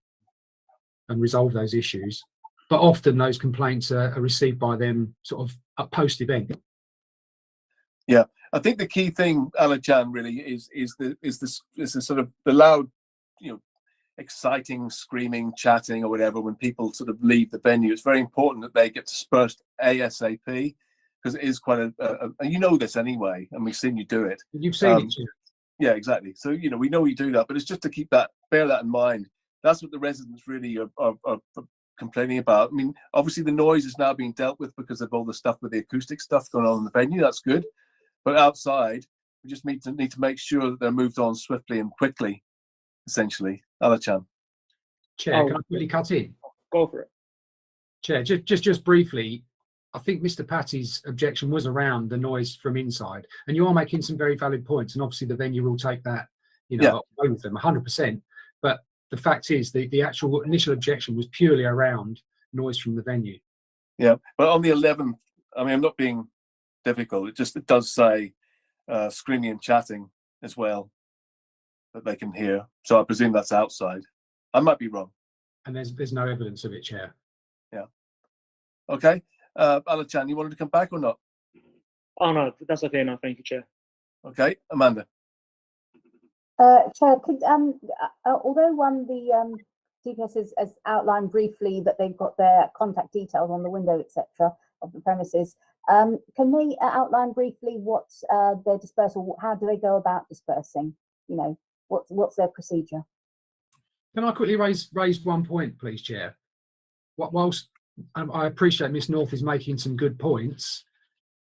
and resolve those issues. But often those complaints are received by them sort of post event. Yeah, I think the key thing, Alajan, really is the sort of the loud, exciting screaming, chatting, or whatever when people sort of leave the venue. It's very important that they get dispersed ASAP, because it is quite and you know this anyway, and we've seen you do it. You've seen it. Yeah, exactly. So we know you do that, but it's just to bear that in mind. That's what the residents really are complaining about. I mean, obviously the noise is now being dealt with because of all the stuff with the acoustic stuff going on in the venue. That's good, but outside we just need to make sure that they're moved on swiftly and quickly. Essentially, Alachan. Chair, can I quickly cut in? Go for it. Chair, just briefly, I think Mr. Patty's objection was around the noise from inside, and you are making some very valid points, and obviously the venue will take that, away with them 100%. But the fact is, the actual initial objection was purely around noise from the venue. Yeah, but on the 11th, I mean, I'm not being difficult. It does say screaming and chatting as well that they can hear. So I presume that's outside. I might be wrong. And there's no evidence of it, Chair. Yeah. Okay. Alachan, you wanted to come back or not? Oh no, that's okay now. Thank you, Chair. Okay, Amanda. Chair, could although the DPS has outlined briefly that they've got their contact details on the window, etc., of the premises, can they outline briefly what their dispersal? How do they go about dispersing? What's their procedure? Can I quickly raise one point, please, Chair? Whilst I appreciate Miss North is making some good points,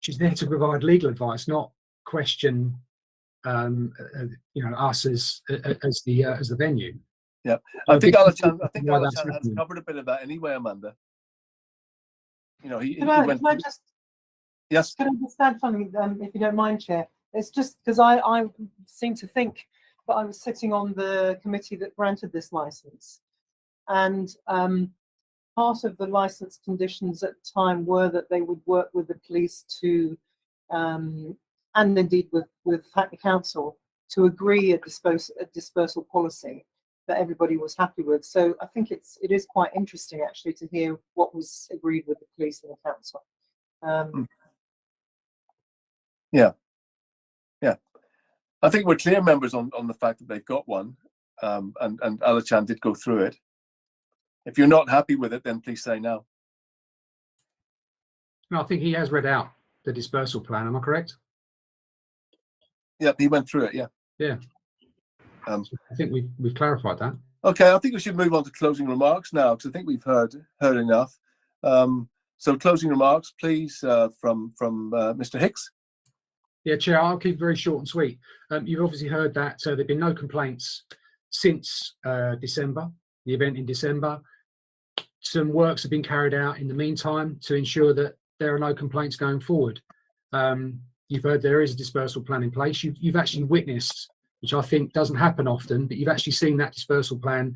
she's there to provide legal advice, not question us as the venue. Yeah, I think Alachan has covered a bit of that anyway, Amanda. Can I just yes, can I just add something, if you don't mind, Chair? It's just because I seem to think that I was sitting on the committee that granted this license, and part of the license conditions at the time were that they would work with the police to, and indeed with Hackney Council, to agree a dispersal policy that everybody was happy with. So I think it is quite interesting actually to hear what was agreed with the police and the council. Yeah. I think we're clear members on the fact that they've got one, and Alachan did go through it. If you're not happy with it, then please say no. No, I think he has read out the dispersal plan. Am I correct? Yeah, he went through it. Yeah. Yeah. I think we've clarified that. Okay, I think we should move on to closing remarks now, because I think we've heard enough. So closing remarks, please, from Mr. Hicks. Yeah, Chair, I'll keep it very short and sweet. You've obviously heard that there have been no complaints since December, the event in December. Some works have been carried out in the meantime to ensure that there are no complaints going forward. You've heard there is a dispersal plan in place. You've actually witnessed, which I think doesn't happen often, but you've actually seen that dispersal plan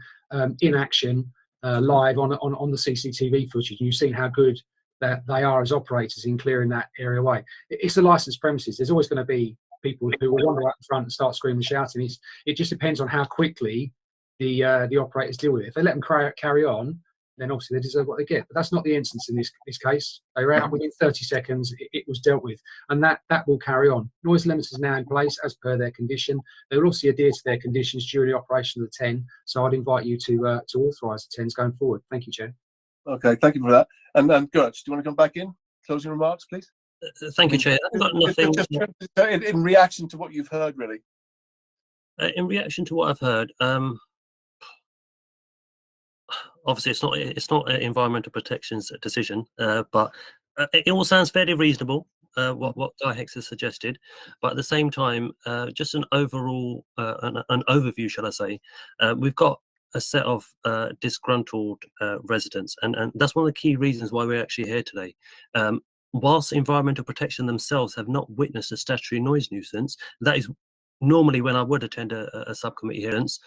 in action live on the CCTV footage. You've seen how good that they are as operators in clearing that area away. It's a licensed premises. There's always going to be people who will wander out in front and start screaming and shouting. It just depends on how quickly the operators deal with it. If they let them carry on, then obviously they deserve what they get. But that's not the instance in this case. They were out within 30 seconds. It was dealt with, and that will carry on. Noise limits is now in place as per their condition. They will also adhere to their conditions during the operation of the 10. So I'd invite you to authorise the 10s going forward. Thank you, Chair. Okay, thank you for that. And Gertz, do you want to come back in? Closing remarks, please. Thank you, Chair. I've got nothing. Just in reaction to what you've heard, really. In reaction to what I've heard, obviously it's not an environmental protection's decision, but it all sounds fairly reasonable. What Guy Hicks has suggested, but at the same time, just an overall an overview, shall I say? We've got a set of disgruntled residents, and that's one of the key reasons why we're actually here today. Whilst environmental protection themselves have not witnessed a statutory noise nuisance, that is normally when I would attend a subcommittee hearings.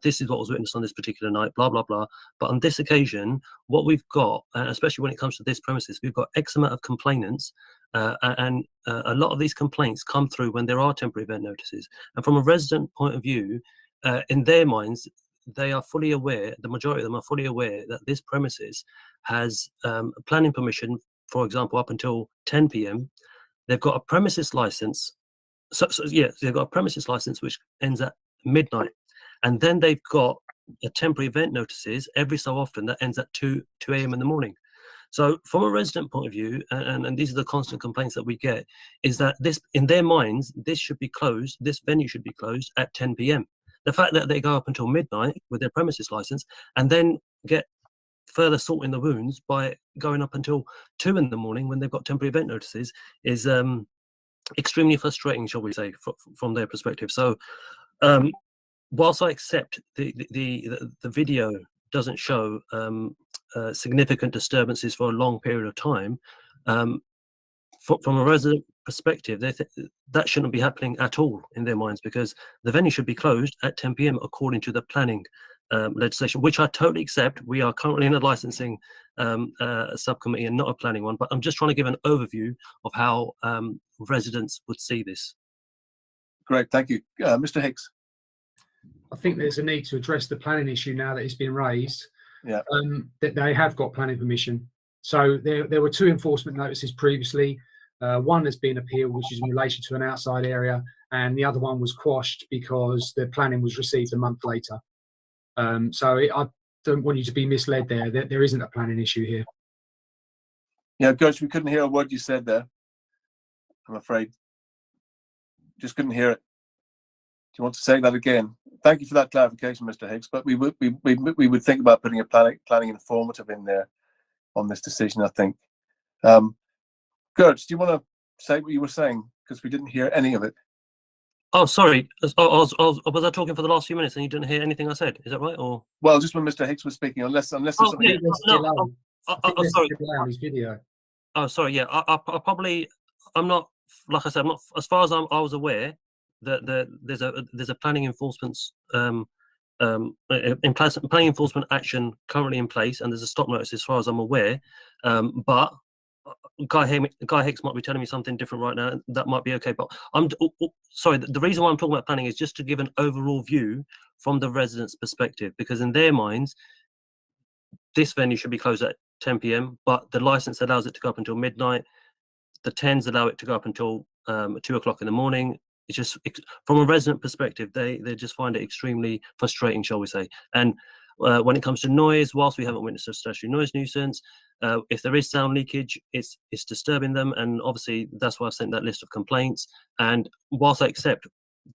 This is what was witnessed on this particular night, blah, blah, blah. But on this occasion, what we've got, especially when it comes to this premises, we've got X amount of complainants, and a lot of these complaints come through when there are temporary event notices. And from a resident point of view, in their minds, they are fully aware, the majority of them are fully aware that this premises has planning permission, for example, up until 10 p.m. They've got a premises license. So yeah, they've got a premises license which ends at midnight, and then they've got a temporary event notices every so often that ends at 2 a.m. in the morning. So from a resident point of view, and these are the constant complaints that we get, is that this, in their minds, this should be closed, this venue should be closed at 10 p.m. The fact that they go up until midnight with their premises license and then get further salt in the wounds by going up until 2 in the morning when they've got temporary event notices is extremely frustrating, shall we say, from their perspective. So whilst I accept the video doesn't show significant disturbances for a long period of time, from a resident perspective, that shouldn't be happening at all in their minds, because the venue should be closed at 10 p.m. according to the planning legislation, which I totally accept. We are currently in a licensing subcommittee and not a planning one, but I'm just trying to give an overview of how residents would see this. Great, thank you. Mr. Hicks. I think there's a need to address the planning issue now that it's been raised. Yeah. That they have got planning permission. So there were 2 enforcement notices previously. One has been appealed, which is in relation to an outside area, and the other one was quashed because the planning was received a month later. So I don't want you to be misled there. There isn't a planning issue here. Yeah, Coach, we couldn't hear a word you said there, I'm afraid. Just couldn't hear it. Do you want to say that again? Thank you for that clarification, Mr. Hicks. But we would think about putting a planning informative in there on this decision, I think. Gertz, do you want to say what you were saying? Because we didn't hear any of it. Oh, sorry. Was I talking for the last few minutes and you didn't hear anything I said? Is that right? Or well, just when Mr. Hicks was speaking, unless there's something. Yeah, sorry. Video. Oh, sorry. Yeah, I probably, I'm not, like I said, I'm not, as far as I was aware, that there's a planning enforcement planning enforcement action currently in place, and there's a stop notice as far as I'm aware. But Guy Hicks might be telling me something different right now. That might be okay. But I'm sorry. The reason why I'm talking about planning is just to give an overall view from the residents' perspective, because in their minds, this venue should be closed at 10 p.m. But the license allows it to go up until midnight. The 10s allow it to go up until 2 o'clock in the morning. It's just, from a resident perspective, they just find it extremely frustrating, shall we say. And when it comes to noise, whilst we haven't witnessed a statutory noise nuisance, if there is sound leakage, it's disturbing them, and obviously that's why I sent that list of complaints. And whilst I accept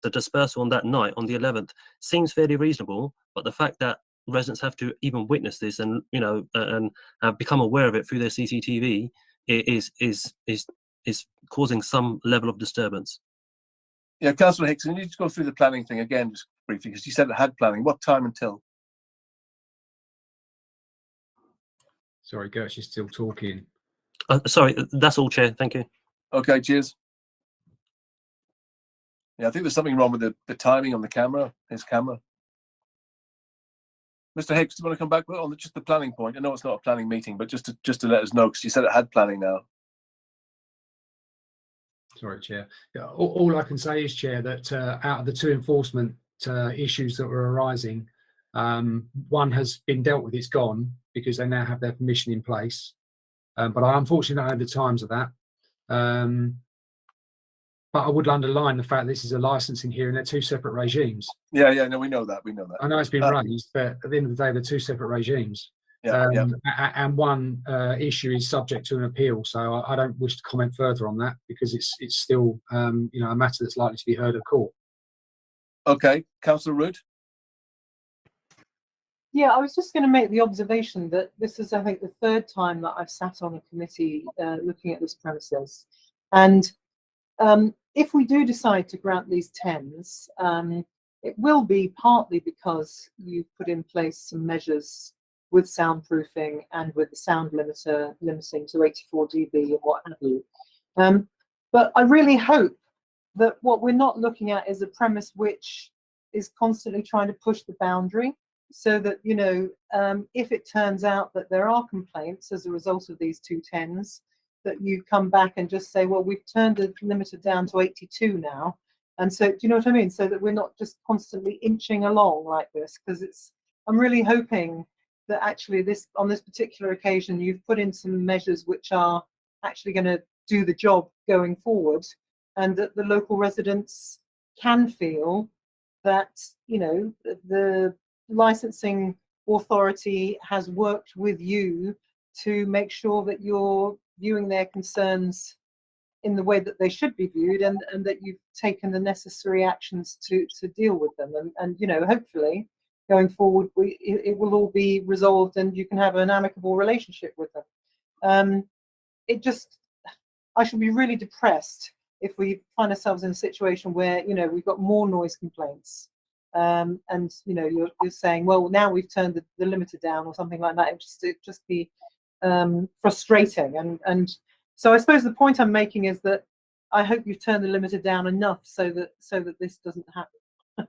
the dispersal on that night, on the 11th, seems fairly reasonable, but the fact that residents have to even witness this and and have become aware of it through their CCTV is causing some level of disturbance. Yeah, Councillor Hicks, you need to go through the planning thing again, just briefly, because you said it had planning. What time until? Sorry, Gertz, you're still talking. Sorry, that's all, Chair. Thank you. Okay, cheers. Yeah, I think there's something wrong with the timing on the camera, his camera. Mr. Hicks, do you want to come back on just the planning point? I know it's not a planning meeting, but just to let us know, because you said it had planning now. Sorry, Chair. Yeah, all I can say is, Chair, that out of the 2 enforcement issues that were arising, one has been dealt with. It's gone because they now have their permission in place. But I unfortunately don't know the times of that. But I would underline the fact this is a licensing here and they're 2 separate regimes. Yeah, no, we know that. I know it's been raised, but at the end of the day, they're 2 separate regimes. And one issue is subject to an appeal, so I don't wish to comment further on that because it's still a matter that's likely to be heard at court. Okay, Councillor Root. Yeah, I was just going to make the observation that this is, I think, the 3rd time that I've sat on a committee looking at this premises, and if we do decide to grant these 10s, it will be partly because you put in place some measures with soundproofing and with the sound limiter limiting to 84 dB and what have you. But I really hope that what we're not looking at is a premise which is constantly trying to push the boundary, so that, you know, if it turns out that there are complaints as a result of these 210s, that you come back and just say, well, we've turned the limiter down to 82 now. And so, do you know what I mean? So that we're not just constantly inching along like this, because I'm really hoping that actually on this particular occasion, you've put in some measures which are actually going to do the job going forward, and that the local residents can feel that, you know, the licensing authority has worked with you to make sure that you're viewing their concerns in the way that they should be viewed, and that you've taken the necessary actions to deal with them. And you know, hopefully going forward, it will all be resolved and you can have an amicable relationship with them. I should be really depressed if we find ourselves in a situation where, you know, we've got more noise complaints, and you know, you're saying, well, now we've turned the limiter down or something like that. It'd just be frustrating. And so I suppose the point I'm making is that I hope you've turned the limiter down enough so that this doesn't happen.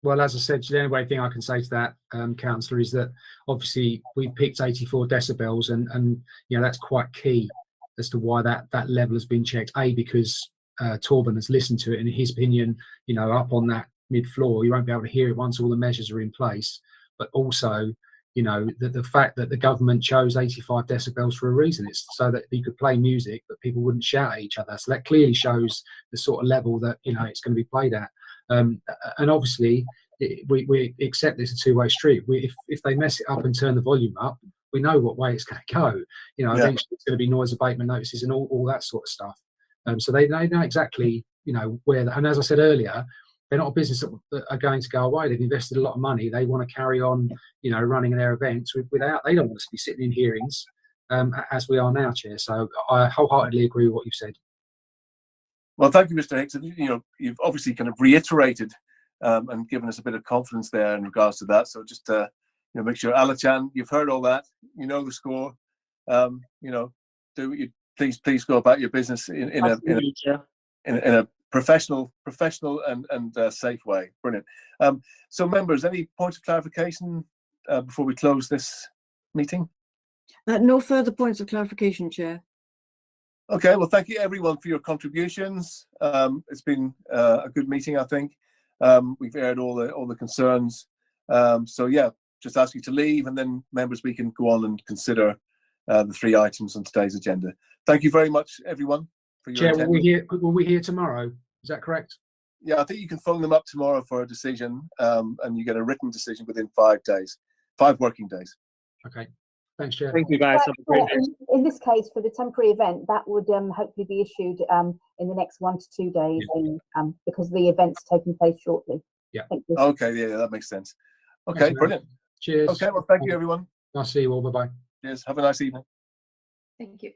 Well, as I said, the only thing I can say to that, Councillor, is that obviously we picked 84 decibels, and you know, that's quite key as to why that level has been checked. Because Torben has listened to it, and in his opinion, you know, up on that mid-floor, you won't be able to hear it once all the measures are in place. But also, you know, the fact that the government chose 85 decibels for a reason. It's so that you could play music, but people wouldn't shout at each other. So that clearly shows the sort of level that, you know, it's going to be played at. And obviously, we accept this a two-way street. If they mess it up and turn the volume up, we know what way it's going to go. You know, eventually it's going to be noise abatement notices and all that sort of stuff. So they know exactly, you know, where. And as I said earlier, they're not a business that are going to go away. They've invested a lot of money. They want to carry on, you know, running their events without. They don't want us to be sitting in hearings as we are now, Chair. So I wholeheartedly agree with what you've said. Well, thank you, Mr. Hicks. You know, you've obviously kind of reiterated and given us a bit of confidence there in regards to that. So just you know, make sure, Alachan, you've heard all that. You know the score. You know, do what you please go about your business in a professional and safe way. Brilliant. So, members, any points of clarification before we close this meeting? No further points of clarification, Chair. Okay, well, thank you everyone for your contributions. It's been a good meeting, I think. We've aired all the concerns. So yeah, just ask you to leave, and then members, we can go on and consider the 3 items on today's agenda. Thank you very much, everyone, for your Chair, attendance. will we hear tomorrow? Is that correct? Yeah, I think you can phone them up tomorrow for a decision, and you get a written decision within 5 days, 5 working days. Okay. Thanks, Chair. Thank you, guys. Have a great day. In this case, for the temporary event, that would hopefully be issued in the next 1 to 2 days, because the event's taking place shortly. Yeah. Thank you. Okay, yeah, that makes sense. Okay, Thanks, brilliant. Cheers. Okay, well, thank you, everyone. I'll see you all. Bye-bye. Cheers. Have a nice evening. Thank you.